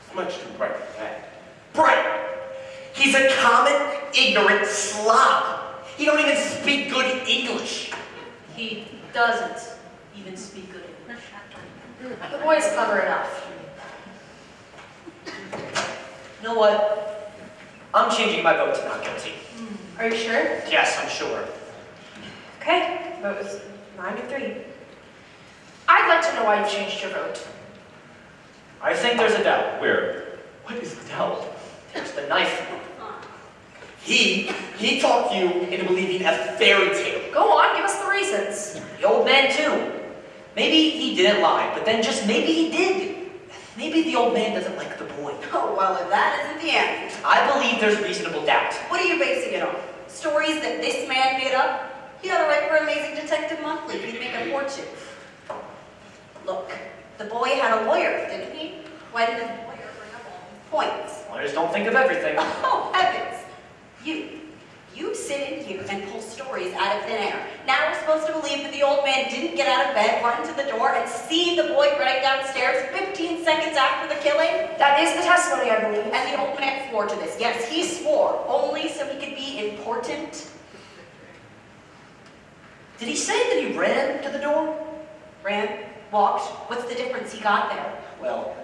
It's much too bright for that. Bright. He's a common, ignorant slob. He don't even speak good English. He doesn't. even speak good English. The boy is clever enough. You know what? I'm changing my vote to not guilty. Are you sure? Yes, I'm sure. Okay, vote is 9-3. I'd like to know why you changed your vote. I think there's a doubt. Where? What is doubt? There's the knife. He talked you into believing a fairy tale. Go on, give us the reasons. The old man, too. Maybe he didn't lie, but then just maybe he did. Maybe the old man doesn't like the boy. Oh, well, if that isn't the end. I believe there's reasonable doubt. What are you basing it on? Stories that this man made up? He ought to write for Amazing Detective Monthly. He'd make a fortune. Look, the boy had a lawyer, didn't he? Why didn't the lawyer bring up all his points? Lawyers don't think of everything. Oh, heavens! You sit in here and pull stories out of thin air. Now we're supposed to believe that the old man didn't get out of bed, run to the door, and see the boy running downstairs 15 seconds after the killing? That is the testimony, I believe. And the old man swore to this. Yes, he swore, only so he could be important. Did he say that he ran to the door? Ran, walked, what's the difference? He got there. Well,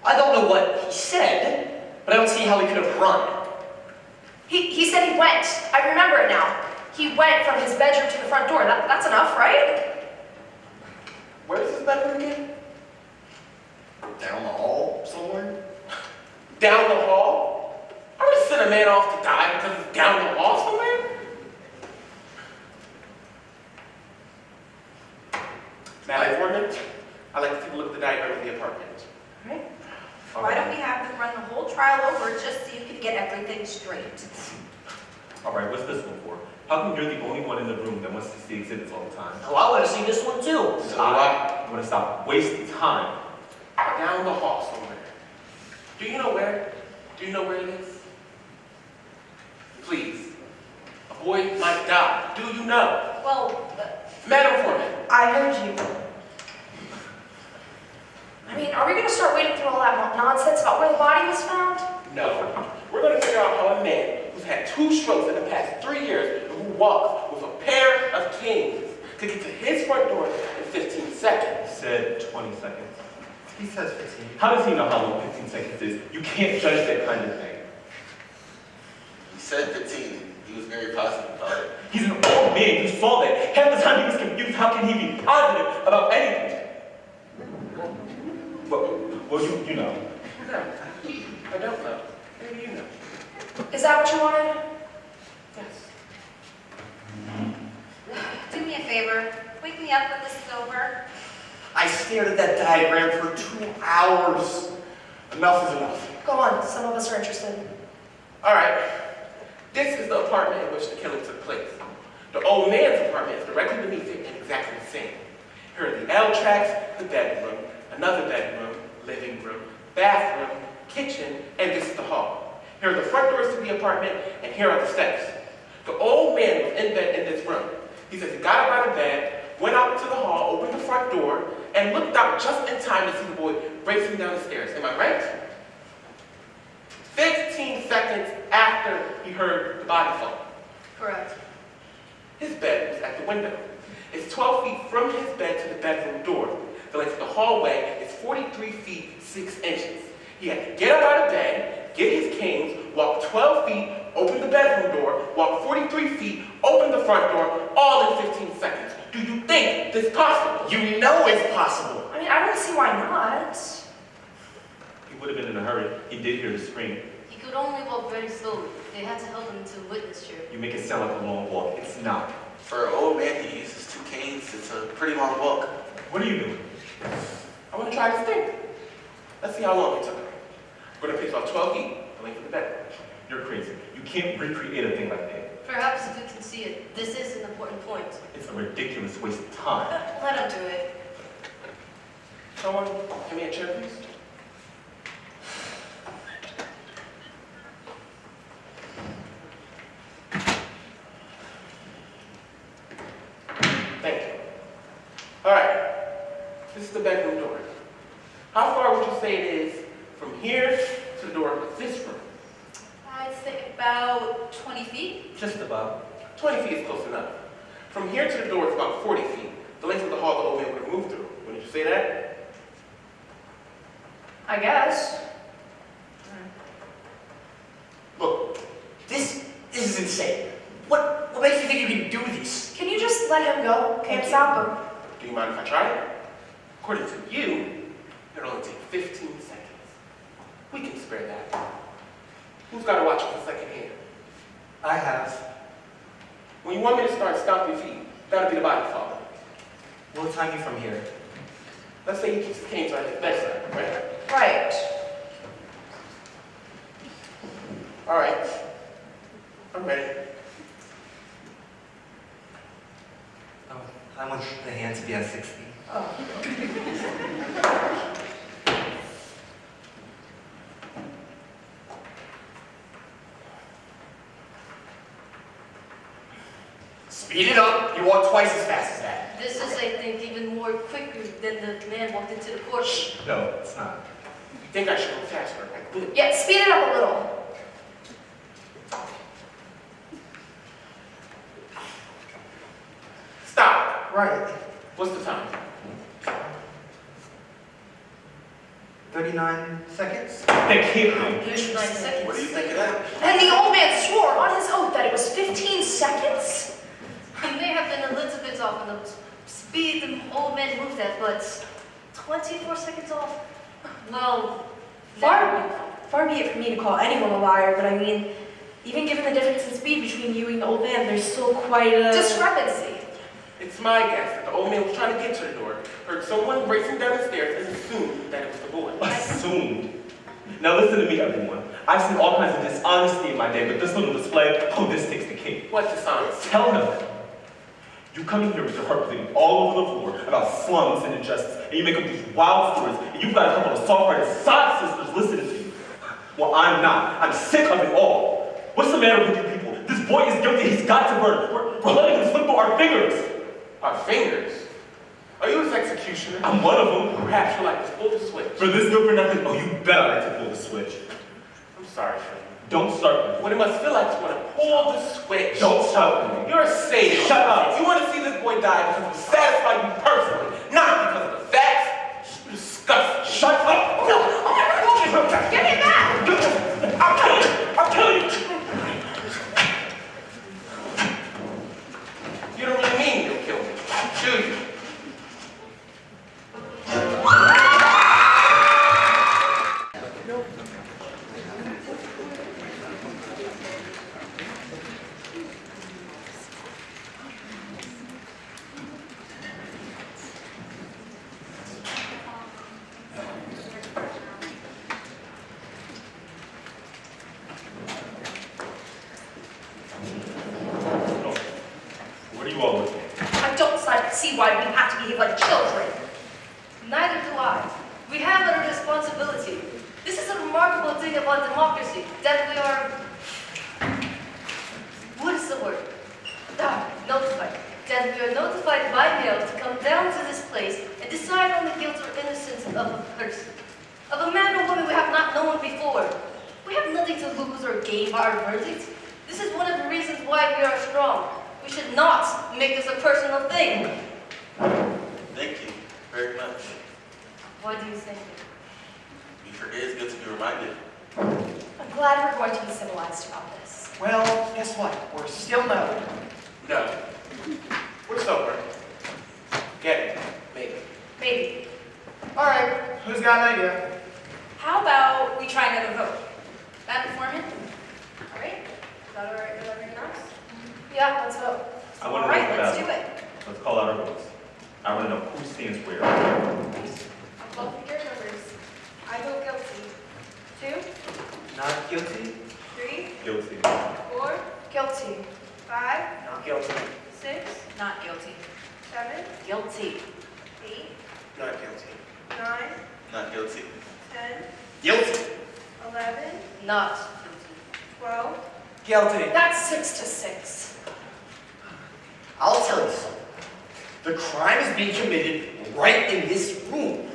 I don't know what he said, but I don't see how he could have run. He said he went. I remember it now. He went from his bedroom to the front door. That's enough, right? Where's his bedroom again? Down the hall somewhere? Down the hall? I would send a man off to die because it's down the hall somewhere? Madam Foreman, I'd like to take a look at the diagram of the apartment. Right. Why don't we have them run the whole trial over just so you can get everything straight? All right, what's this one for? How come you're the only one in the room that wants to see exhibits all the time? Oh, I want to see this one too. I want to stop wasting time. Down the hall somewhere. Do you know where? Do you know where it is? Please. A boy might die. Do you know? Well, Madam Foreman. I heard you. I mean, are we going to start wading through all that nonsense about where the body was found? No. We're going to figure out how a man who's had 2 strokes in the past 3 years and who walks with a pair of canes could get to his front door in 15 seconds. Said 20 seconds. He says 15. How does he know how long 15 seconds is? You can't judge that kind of thing. He said 15. He was very positive about it. He's an old man. You saw that. Half the time he was confused. How can he be positive about anything? Well, you know. No. I don't know. Maybe you know. Is that what you wanted? Yes. Do me a favor. Wake me up when this is over. I stared at that diagram for 2 hours. Enough is enough. Go on, some of us are interested. All right. This is the apartment in which the killing took place. The old man's apartment is directly beneath it and exactly the same. Here are the L tracks, the bedroom, another bedroom, living room, bathroom, kitchen, and this is the hall. Here are the front doors to the apartment, and here are the steps. The old man was in bed in this room. He says he got up out of bed, went out to the hall, opened the front door, and looked out just in time to see the boy racing down the stairs. Am I right? 15 seconds after he heard the body fall. Correct. His bed was at the window. It's 12 feet from his bed to the bedroom door. The length of the hallway is 43 feet 6 inches. He had to get up out of bed, get his canes, walk 12 feet, open the bedroom door, walk 43 feet, open the front door, all in 15 seconds. Do you think this is possible? You know it's possible. I mean, I don't see why not. He would have been in a hurry. He did hear the scream. He could only walk very slowly. They had to help him to the witness chair. You make it sound like a long walk. It's not. For an old man, he uses 2 canes. It's a pretty long walk. What are you doing? I want to try this thing. Let's see how long it took. We're going to pick about 12 feet, the length of the bed. You're crazy. You can't recreate a thing like that. Perhaps if we can see it, this is an important point. It's a ridiculous waste of time. Let him do it. Someone, give me a chair, please. Thank you. All right. This is the bedroom door. How far would you say it is from here to the door of this room? I'd say about 20 feet. Just about. 20 feet is close enough. From here to the door is about 40 feet. The length of the hall the old man would have moved Well, can't stop him. Do you mind if I try? According to you, it'll only take 15 seconds. We can spare that. Who's got to watch us a second hand? I have. When you want me to start stomping feet, that'll be the body father. We'll time you from here. Let's say he keeps his canes on his bedside, right? Right. All right. I'm ready. Oh, I want the hand to be at 60. Speed it up. You walk twice as fast as that. This is, I think, even more quicker than the man walked into the courtroom. No, it's not. You think I should go faster, right? Yeah, speed it up a little. Stop. Right. What's the time? 39 seconds? That can't be. 39 seconds. What do you think of that? And the old man swore on his oath that it was 15 seconds? He may have been a little bit off on the speed the old man moved at, but 24 seconds off? Well, Far be it from me to call anyone a liar, but I mean, even given the difference in speed between you and the old man, there's still quite a Discrepancy. It's my guess that the old man was trying to get to the door, heard someone racing down the stairs, and assumed that it was the boy. Assumed. Now listen to me, everyone. I've seen all kinds of dishonesty in my day, but this little display, oh, this takes the cake. What's dishonest? Tell him. You come in here with your heart bleeding all over the floor about slums and injustice, and you make up these wild stories, and you've got a couple of soft-hearted side sisters listening to you. Well, I'm not. I'm sick of it all. What's the matter with you people? This boy is guilty. He's got to burn. We're letting him slip through our fingers. Our fingers? Are you his executioner? I'm one of them. Perhaps you like to pull the switch. For this good for nothing, oh, you bet I like to pull the switch. I'm sorry, friend. Don't start me. What it must feel like to want to pull the switch. Don't shout at me. You're a sadist. Shut up. You want to see this boy die because it will satisfy you personally, not because of the facts. You're disgusting. Shut up. No, oh my God, give me back! I'll kill you. I'll kill you. You don't really mean you'll kill me, do you? What are you all looking at? I don't see why we have to behave like children. neither do I. We have a responsibility. This is a remarkable thing about democracy, that we are, what is the word? Notified. That we are notified by mail to come down to this place and decide on the guilt or innocence of a person. Of a man or woman we have not known before. We have nothing to lose or gain by our verdict. This is one of the reasons why we are strong. We should not make this a personal thing. Thank you very much. Why do you think? You forget it's good to be reminded. I'm glad we're going to be civilized about this. Well, guess what? We're still no. No. We're sober. Get it? Maybe. Maybe. All right, who's got an idea? How about we try another vote? Madam Foreman? All right? Is that all right with everyone else? Yeah, let's vote. I want All to right, know let's the do battle. it. Let's call out our votes. I want to know who stands where. Both of your numbers. I vote guilty. 2, Not guilty? 3, Guilty. 4, Guilty. 5, Not guilty. 6, Not guilty. 7, Guilty. 8, Not guilty. 9, Not guilty. 10, Guilty. 11, Not guilty. 12, Guilty. That's 6 to 6. I'll tell you something. The crime is being committed right in this room.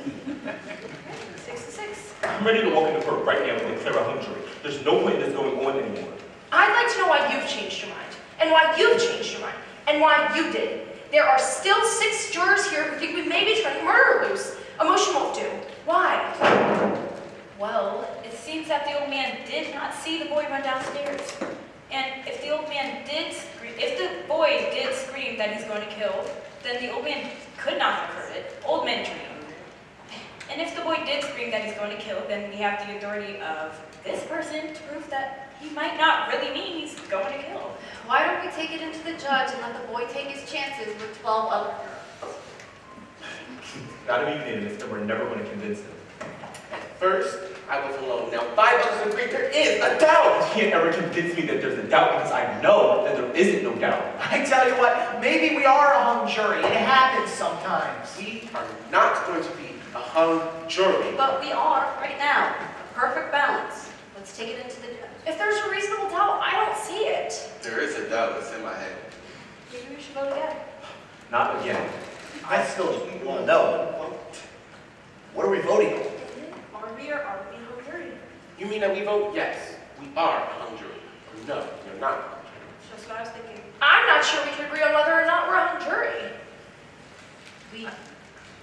6 to 6. I'm ready to walk in the court right now and declare a hung jury. There's no point in this going on anymore. I'd like to know why you've changed your mind, and why you've changed your mind, and why you did it. There are still 6 jurors here who think we may be turning murder loose. Emotion won't do. Why? Well, it seems that the old man did not see the boy run downstairs. And if the old man did scream, if the boy did scream that he's going to kill, then the old man could not have heard it. Old men dream. And if the boy did scream that he's going to kill, then we have the authority of this person to prove that he might not really mean he's going to kill. Why don't we take it into the judge and let the boy take his chances with 12 other girls? Gotta be unanimous, and we're never going to convince him. First, I was alone. Now 5 others agree there is a doubt. You can't ever convince me that there's a doubt because I know that there isn't no doubt. I tell you what, maybe we are a hung jury. It happens sometimes. We are not going to be a hung jury. But we are right now. A perfect balance. Let's take it into the judge. If there's a reasonable doubt, I don't see it. There is a doubt that's in my head. Maybe we should vote again. Not again. I still want to know. What are we voting on? Are we or are we hung jury? You mean that we vote yes, we are a hung jury? Or no, you're not. Just what I was thinking. I'm not sure we can agree on whether or not we're a hung jury. We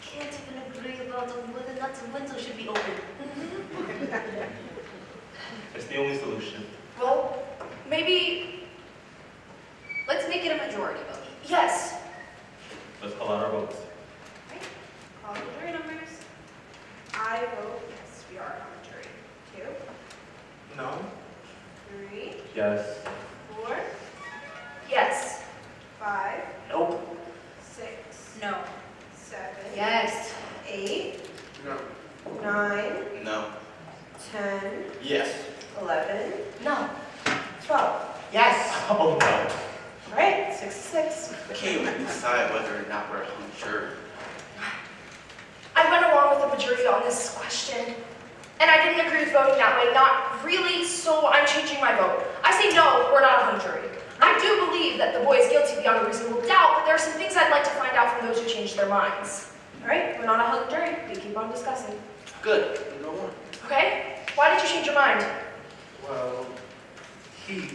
can't even agree about whether or not the window should be open. It's the only solution. Well, maybe, Let's make it a majority vote. yes. Let's call out our votes. Call the jury numbers. I vote yes, we are a hung jury. 2, No. 3, Yes. 4, Yes. 5, Nope. 6, No. 7, Yes. 8, No. 9, No. 10, Yes. 11, No. 12. Yes. Oh no. All right, 6 to 6. We can't even decide whether or not we're a hung jury. I went along with the majority on this question, and I didn't agree with voting that way, not really, so I'm changing my vote. I say no, we're not a hung jury. I do believe that the boy is guilty beyond a reasonable doubt, but there are some things I'd like to find out from those who changed their minds. All right, we're not a hung jury. We keep on discussing. Good. You know what? Okay? Why did you change your mind? Well, he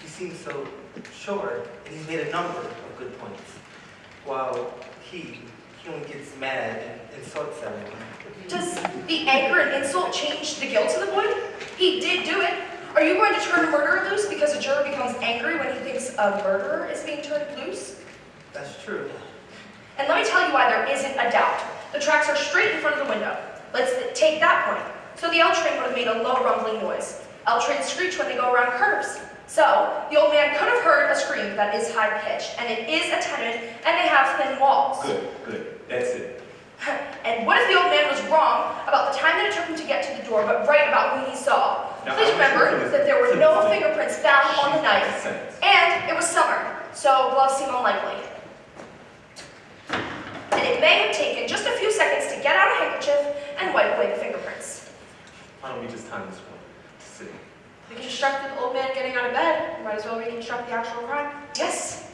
seems so sure, and he's made a number of good points. While he only gets mad and insults everyone. Does the anger and insult change the guilt of the boy? He did do it. Are you going to turn a murderer loose because a juror becomes angry when he thinks a murderer is being turned loose? That's true. And let me tell you why there isn't a doubt. The tracks are straight in front of the window. Let's take that point. So the L train would have made a low rumbling noise. L trains screech when they go around curves. So the old man could have heard a scream that is high pitched, and it is a tenement, and they have thin walls. Good. That's it. And what if the old man was wrong about the time that it took him to get to the door, but right about whom he saw? Now, Please I'm sure remember Phyllis- that there were no Phyllis- fingerprints found on the knife, Sentence. and it was summer, so gloves seem unlikely. And it may have taken just a few seconds to get out a handkerchief and wipe away the fingerprints. Why don't we just time this one to sit? Reconstruct the old man getting out of bed. Might as well reconstruct the actual crime. Yes,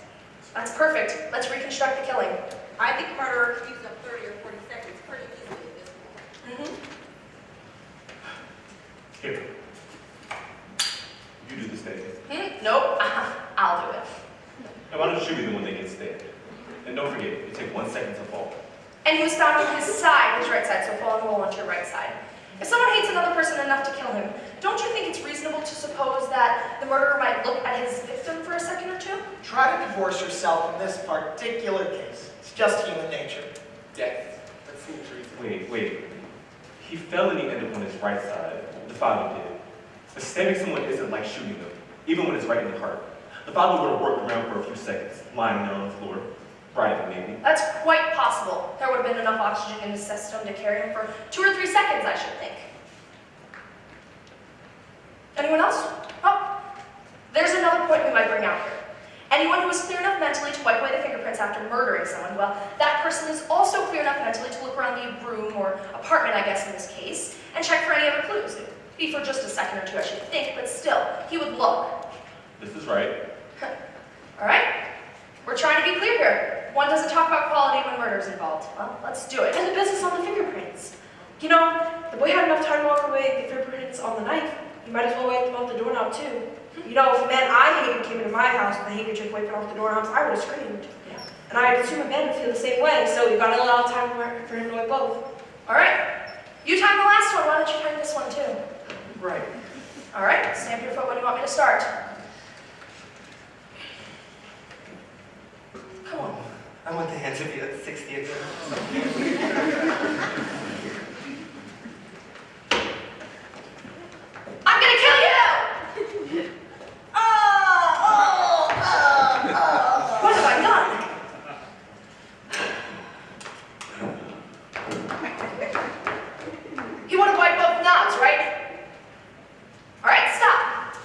that's perfect. Let's reconstruct the killing. I think murderer could use up 30 or 40 seconds pretty easily at this point. Here. You do the statement. Nope, I'll do it. And why don't you be the one that gets stabbed? And don't forget, you take 1 second to fall. And he was found on his side, his right side, so fall and roll onto your right side. If someone hates another person enough to kill him, don't you think it's reasonable to suppose that the murderer might look at his victim for a second or two? Try to divorce yourself in this particular case. It's just human nature. Yes. That seems reasonable. Wait. He fell and he ended up on his right side. The father did. But stabbing someone isn't like shooting them, even when it's right in the heart. The father would have worked around for a few seconds, lying there on the floor, breathing maybe. That's quite possible. There would have been enough oxygen in his system to carry him for 2 or 3 seconds, I should think. Anyone else? Oh, there's another point we might bring out here. Anyone who is clear enough mentally to wipe away the fingerprints after murdering someone, well, that person is also clear enough mentally to look around the room, or apartment, I guess in this case, and check for any other clues. It'd be for just a second or two, I should think, but still, he would look. This is right. All right? We're trying to be clear here. One doesn't talk about quality when murder's involved. Well, let's do it. And the business on the fingerprints. You know, the boy had enough time to walk away the fingerprints on the knife. You might as well wipe them off the doorknob too. You know, if a man I hated came into my house with a handkerchief wiping off the doorknobs, I would have screamed. Yeah. And I assume a man would feel the same way, so you gotta allow time for him to wipe both. All right. You timed the last one. Why don't you time this one too? Right. All right. Stamp your foot when you want me to start. Come on. I want the hand to be at 60 again. I'm gonna kill you! What have I done? You want to wipe both knobs, right? All right, stop.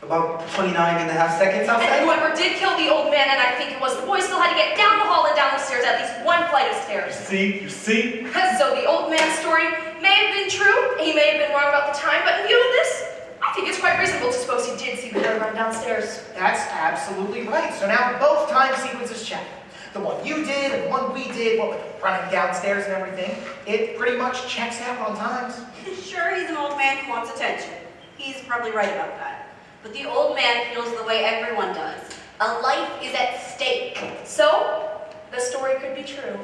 About 29 and a half seconds, I'll And say. whoever did kill the old man, and I think it was the boy, still had to get down the hall and down the stairs, at least one flight of stairs. You see? So the old man's story may have been true, he may have been wrong about the time, but in view of this, I think it's quite reasonable to suppose he did see the boy run downstairs. That's absolutely right. So now both time sequences check. The one you did and the one we did, what with running downstairs and everything, it pretty much checks out on times. Sure, he's an old man who wants attention. He's probably right about that. But the old man feels the way everyone does. A life is at stake. So, the story could be true.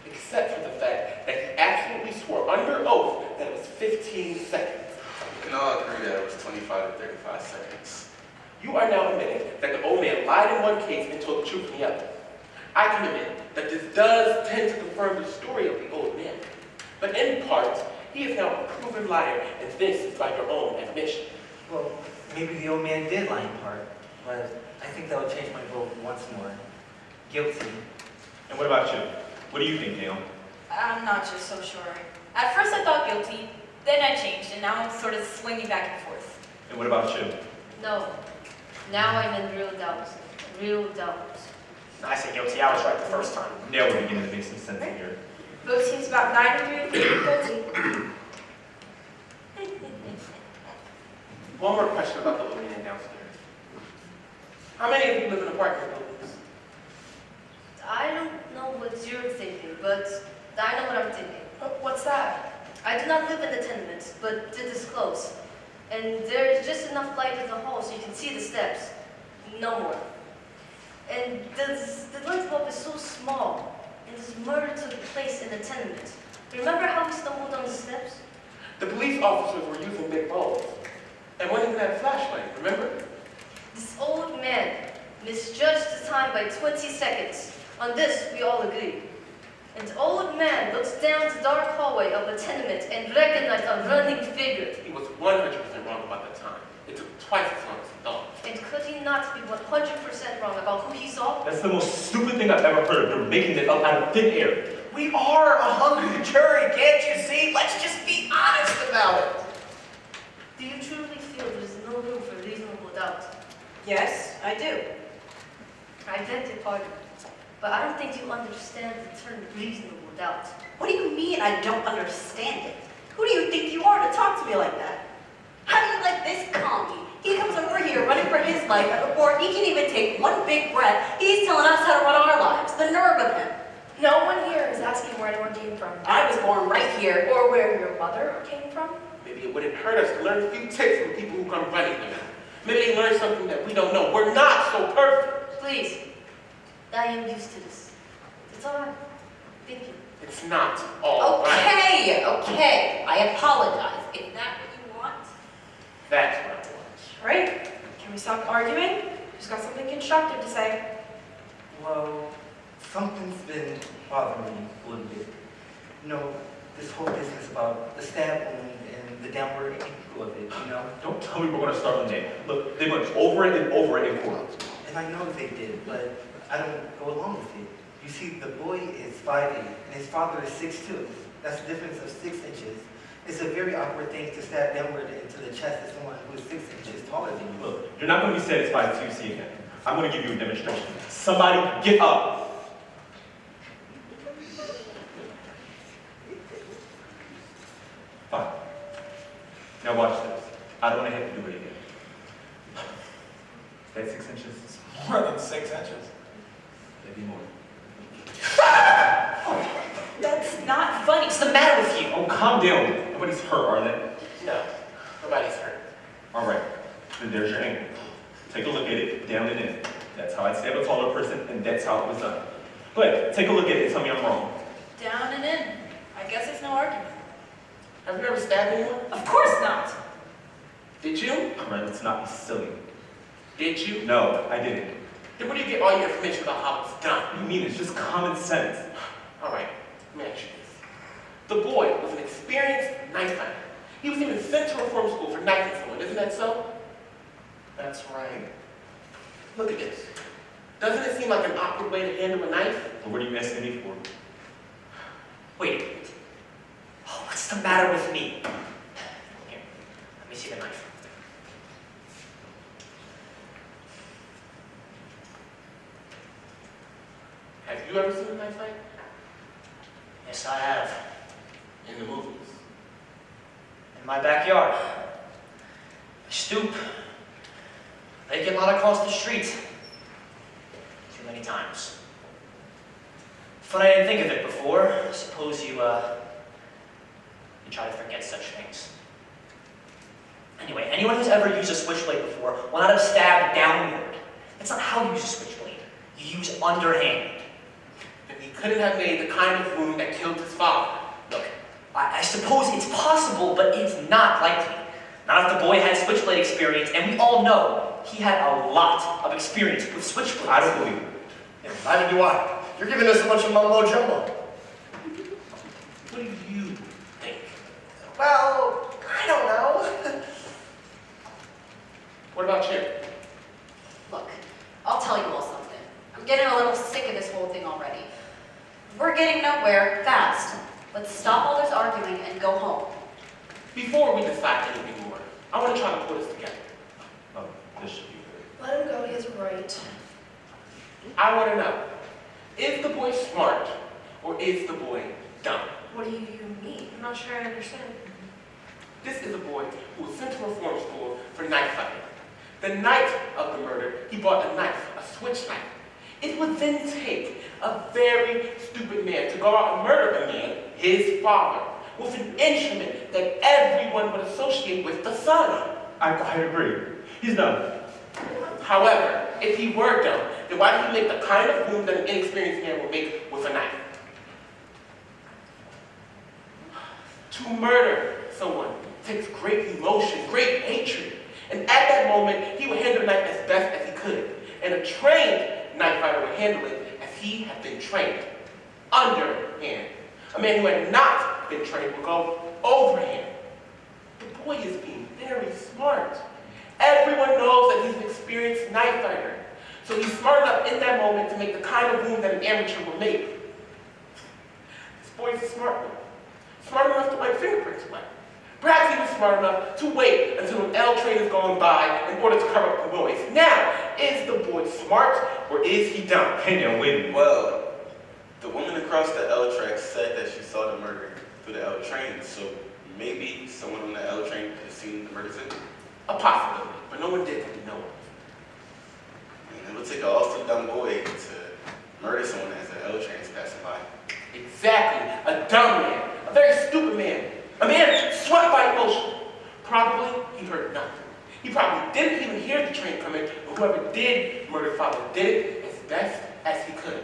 Except for the fact that he absolutely swore under oath that it was 15 seconds. We can all agree that it was 25 to 35 seconds. You are now admitting that the old man lied in one case and told the truth in the other. I can admit that this does tend to confirm the story of the old man. But in part, he is now a proven liar, and this is by your own admission. Well, maybe the old man did lie in part, but I think that would change my vote once more. Guilty. And what about you? What do you think, Neil? I'm not just so sure. At first I thought guilty, then I changed, and now I'm sort of swinging back and forth. And what about you? No. Now I'm in real doubt. Real doubt. I say guilty. I was right the first time. Now we're beginning to make some sense in here. Vote seems about 9 guilty. One more question about the old man downstairs. How many of you live in apartment buildings? I don't know what you're thinking, but I know what I'm thinking. What's that? I do not live in the tenements, but it is close. And there is just enough light in the hall so you can see the steps. No more. And the light bulb is so small, and this murder took place in the tenement. Remember how we stumbled on the steps? The police officers were using big bulbs. And one even had a flashlight, remember? This old man misjudged the time by 20 seconds. On this, we all agree. And the old man looks down the dark hallway of the tenement and recognized a running figure. He was 100% wrong about the time. It took twice as long as he thought. And could he not be 100% wrong about who he saw? That's the most stupid thing I've ever heard. They're making it up out of thin air. We are a hungry jury, can't you see? Let's just be honest about it. Do you truly feel there is no room for reasonable doubt? Yes, I do. I beg your pardon, but I don't think you understand the term reasonable doubt. What do you mean I don't understand it? Who do you think you are to talk to me like that? How do you let this calm me? He comes over here running for his life, and before he can even take one big breath, he's telling us how to run our lives. The nerve of him. No one here is asking where anyone came from. I was born right here. Or where your mother came from. Maybe it wouldn't hurt us to learn a few tips from people who come running here. Maybe they learn something that we don't know. We're not so perfect. Please, I am used to this. It's all right. Thank you. It's not all right. Okay. I apologize. Is that what you want? That's what I want. Right? Can we stop arguing? Who's got something constructive to say? Well, something's been bothering me a little bit. You know, this whole business about the stab wound and the downward ankle of it, you know? Don't tell me we're going to start on that. Look, they went over it and over it in court. And I know they did, but I don't go along with it. You see, the boy is 5'8", and his father is 6'2". That's a difference of 6 inches. It's a very awkward thing to stab downward into the chest of someone who is 6 inches taller than you. Look, you're not going to be satisfied until you see again. I'm going to give you a demonstration. Somebody get up. Fine. Now watch this. I don't want to have to do it again. Is that 6 inches? More than 6 inches. Maybe more. That's not funny. What's the matter with you? Oh, calm down. Nobody's hurt, are they? No, nobody's hurt. All right. Then there's your ankle. Take a look at it, down and in. That's how I'd stab a taller person, and that's how it was done. Go ahead, take a look at it and tell me I'm wrong. Down and in. I guess it's no argument. Have you ever stabbed anyone? Of course not. Did you? All right, let's not be silly. Did you? No, I didn't. Then where do you get all your information about how it's done? What do you mean? It's just common sense. All right, let me ask you this. The boy was an experienced knife fighter. He was even sent to reform school for knifing someone, isn't that so? That's right. Look at this. Doesn't it seem like an awkward way to handle a knife? But what are you asking me for? Wait a minute. Oh, what's the matter with me? Here, let me see the knife. Have you ever seen a knife fight? Yes, I have. In the movies. In my backyard. I stoop. They get a lot across the street. Too many times. But I didn't think of it before. Suppose you try to forget such things. Anyway, anyone who's ever used a switchblade before will not have stabbed downward. That's not how you use a switchblade. You use underhand. Then he couldn't have made the kind of wound that killed his father. Look, I suppose it's possible, but it's not likely. Not if the boy had switchblade experience, and we all know he had a lot of experience with switchblades. I don't believe it. Yeah, neither do I. You're giving us a bunch of mumbo jumbo. What do you think? Well, I don't know. What about you? Look, I'll tell you all something. I'm getting a little sick of this whole thing already. We're getting nowhere fast. Let's stop all this arguing and go home. Before we decide anything more, I want to try to put us together. Oh, this should be good. Let him go, he has a right. I want to know, is the boy smart or is the boy dumb? What do you mean? I'm not sure I understand. This is a boy who was sent to reform school for knife fighting. The night of the murder, he bought a knife, a switch knife. It would then take a very stupid man to go out and murder a man, his father, with an instrument that everyone would associate with the son. I agree. He's dumb. However, if he were dumb, then why did he make the kind of wound that an inexperienced man would make with a knife? To murder someone takes great emotion, great hatred. And at that moment, he would handle the knife as best as he could. And a trained knife fighter would handle it as he had been trained. Underhand. A man who had not been trained would go overhand. The boy is being very smart. Everyone knows that he's an experienced knife fighter. So he's smart enough in that moment to make the kind of wound that an amateur would make. This boy is a smart one. Smart enough to wipe fingerprints away. Perhaps he was smart enough to wait until an L train is going by in order to cover up the noise. Now, is the boy smart or is he dumb? Hey, now, wait a minute. Well, the woman across the L track said that she saw the murder through the L train, so maybe someone on the L train could have seen the murder too. A possibility, but no one did know it. And it would take an awfully dumb boy to murder someone as an L train is passing by. Exactly, a dumb man, a very stupid man, a man swept by emotion. Probably he heard nothing. He probably didn't even hear the train coming, but whoever did murder father did it as best as he could.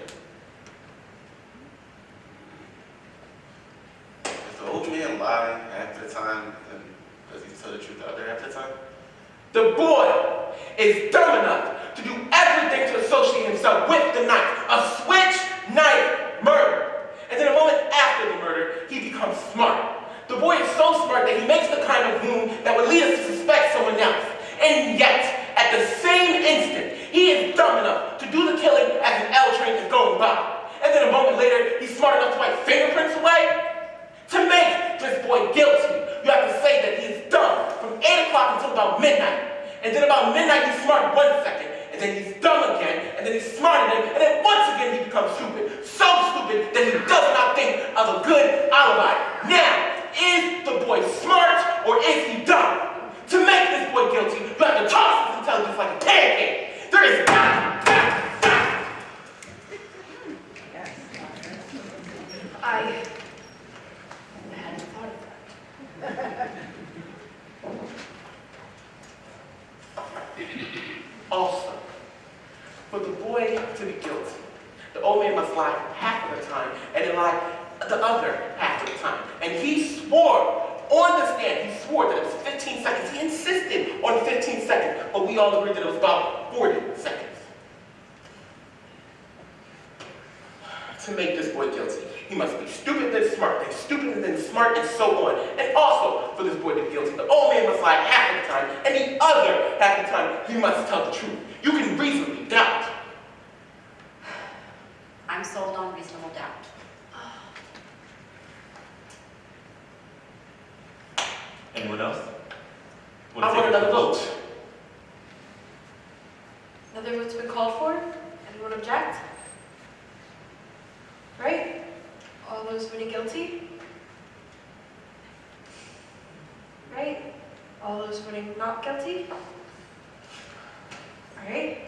If the old man lied after the time, then does he tell the truth out there after the time? The boy is dumb enough to do everything to associate himself with the knife, a switch knife murder. And then a moment after the murder, he becomes smart. The boy is so smart that he makes the kind of wound that would lead us to suspect someone else. And yet, at the same instant, he is dumb enough to do the killing as an L train is going by. And then a moment later, he's smart enough to wipe fingerprints away. To make this boy guilty, you have to say that he is dumb from 8 o'clock until about midnight. And then about midnight, he's smart 1 second. And then he's dumb again, and then he's smart again, and then once again he becomes stupid. So stupid that he does not think of a good alibi. Now, is the boy smart or is he dumb? To make this boy guilty, you have to toss his intelligence like a pancake. There is I hadn't thought of that. Also, for the boy to be guilty, the old man must lie half of the time and then lie the other half of the time. And he swore on the stand, he swore that it was 15 seconds. He insisted on 15 seconds, but we all agreed that it was about 40 seconds. To make this boy guilty, he must be stupid then smart, then stupid then smart, and so on. And also, for this boy to be guilty, the old man must lie half the time, and the other half the time, he must tell the truth. You can reasonably doubt. I'm sold on reasonable doubt. Anyone else? I want another vote. Another vote's been called for. Anyone object? Right? All those voting guilty? Right? All those voting not guilty? Alright.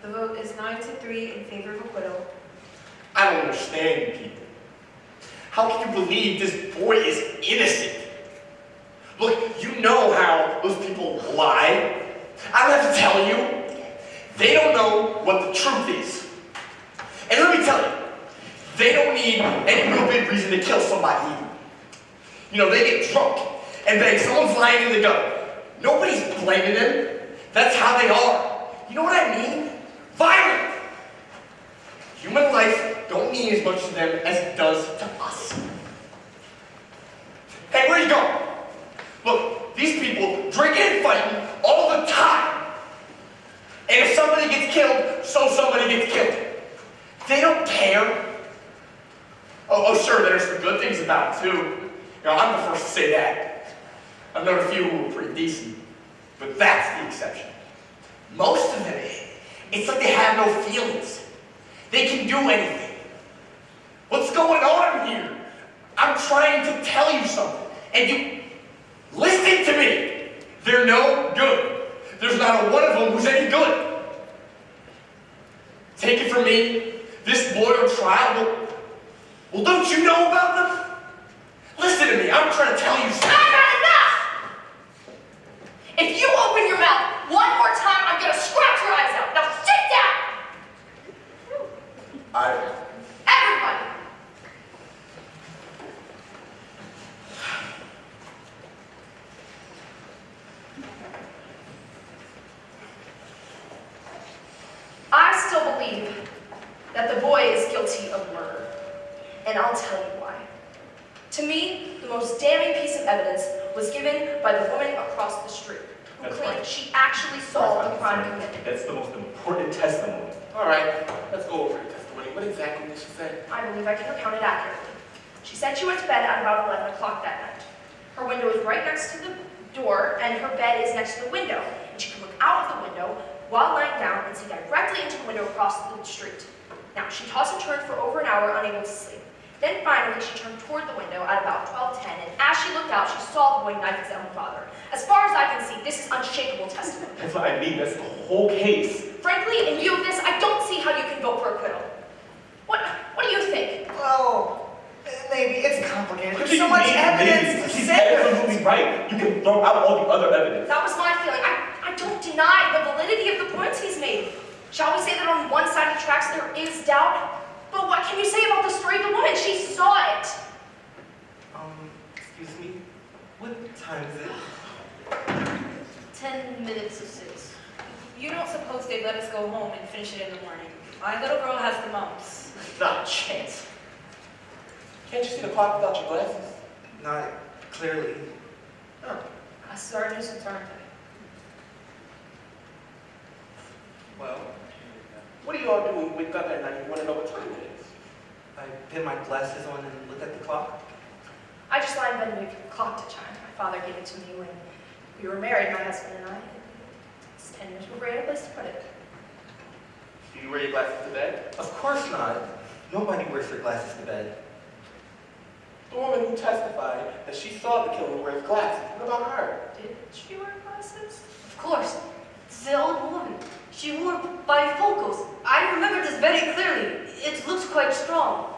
The vote is 9-3 in favor of acquittal. I don't understand you people. How can you believe this boy is innocent? Look, you know how those people lie. I don't have to tell you. They don't know what the truth is. And let me tell you, they don't need any real big reason to kill somebody either. You know, they get drunk and bang, someone's lying in the gutter. Nobody's blaming them. That's how they are. You know what I mean? Violent. Human life don't mean as much to them as it does to us. Hey, where are you going? Look, these people drinking and fighting all the time. And if somebody gets killed, so somebody gets killed. They don't care. Oh, sure, there's some good things about it, too. You know, I'm the first to say that. I've known a few who were pretty decent, but that's the exception. Most of them, it's like they have no feelings. They can do anything. What's going on here? I'm trying to tell you something, and you listen to me. They're no good. There's not a one of them who's any good. Take it from me, this boy on trial, well, don't you know about them? Listen to me, I'm trying to tell you something. I've had enough! If you open your mouth one more time, I'm gonna scratch your eyes out. Now sit down! Everybody! I still believe that the boy is guilty of murder, and I'll tell you why. To me, the most damning piece of evidence was given by the woman across the street, who That's claimed right. she actually saw the crime committed. That's the most important testimony. All right, let's go over the testimony. What exactly did she say? I believe I can recount it accurately. She said she went to bed at about 11 o'clock that night. Her window is right next to the door, and her bed is next to the window, and she can look out of the window while lying down and see directly into the window across the street. Now, she tossed and turned for over an hour, unable to sleep. Then finally, she turned toward the window at about 12:10, and as she looked out, she saw the boy knife his own father. As far as I can see, this is unshakable testimony. That's what I mean. That's the whole case. Frankly, in view of this, I don't see how you can vote for acquittal. What do you think? Well, maybe it's complicated. What There's do so you much mean, evidence maybe? to She's say. absolutely right. You can throw out all the other evidence. That was my feeling. I don't deny the validity of the points he's made. Shall we say that on one side of the tracks there is doubt? But what can you say about the story of the woman? She saw it. Excuse me, what time is it? 10 minutes of 6. You don't suppose they'd let us go home and finish it in the morning. My little girl has the mumps. Not a chance. Can't you see the clock without your glasses? Not clearly. Oh. Us are nuisance, aren't they? Well, What do you all do when you wake up at night and you want to know what time it is? I put my glasses on and look at the clock. I just lie in bed and wait for the clock to chime. My father gave it to me when we were married, my husband and I. It's 10 years before I had a place to put it. Do you wear your glasses to bed? Of course not. Nobody wears their glasses to bed. The woman who testified that she saw the killer wears glasses. What about her? Did she wear glasses? Of course. It's the old woman. She wore bifocals. I remember this very clearly. It looks quite strong.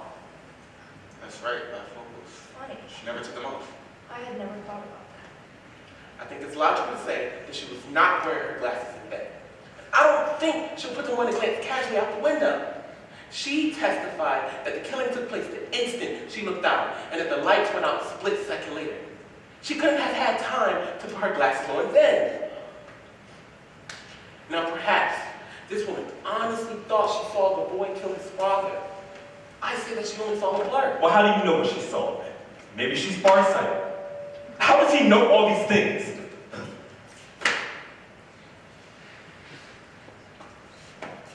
That's right, bifocals. Funny. She never took them off. I had never thought about that. I think it's logical to say that she was not wearing her glasses in bed. I don't think she'll put them on and glance casually out the window. She testified that the killing took place the instant she looked out, and that the lights went out a split second later. She couldn't have had time to put her glasses on then. Now perhaps this woman honestly thought she saw the boy kill his father. I say that she only saw a blur. Well, how do you know what she saw? Maybe she's farsighted. How does he know all these things?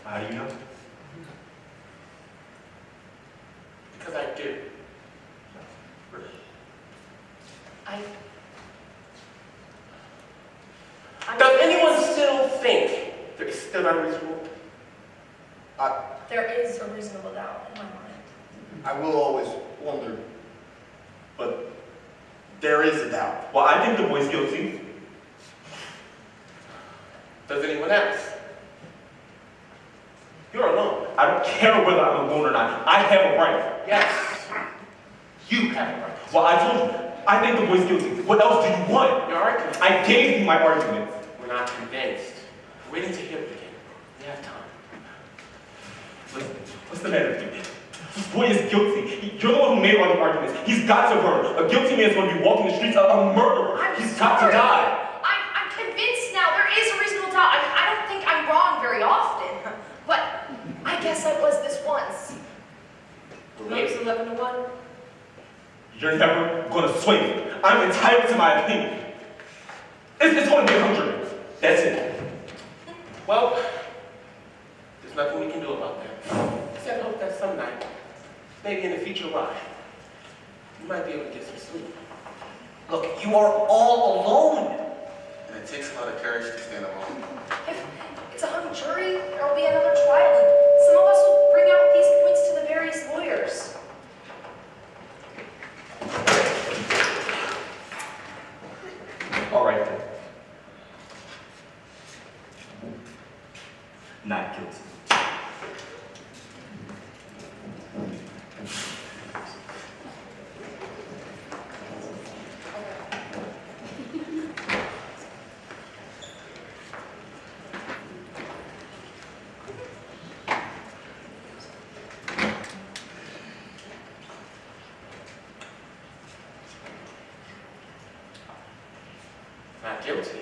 How do you know? Because I do. Does anyone still think there is still not a reasonable? There is a reasonable doubt in my mind. I will always wonder, but there is a doubt. Well, I think the boy's guilty. Does anyone else? You're alone. I don't care whether I'm alone or not. I have a right. Yes. You have a right. Well, I told you, I think the boy's guilty. What else do you want? Your argument. I gave you my argument. We're not convinced. We're waiting to hear it again. We have time. Listen, what's the matter with you? This boy is guilty. You're the one who made all the arguments. He's got to burn. A guilty man's going to be walking the streets of a murderer. He's got to die. I'm convinced now there is a reasonable doubt. I don't think I'm wrong very often, but I guess I was this once. Makes 11 to 1. You're never going to sway me. I'm entitled to my opinion. It's going to be 100. That's it. Well, there's nothing we can do about that. Except hope that some night, maybe in a future ride, you might be able to get some sleep. Look, you are all alone. And it takes a lot of courage to stand alone. If it's a hung jury, there will be another trial, and some of us will bring out these points to the various lawyers. All right, then. Not guilty. Not guilty.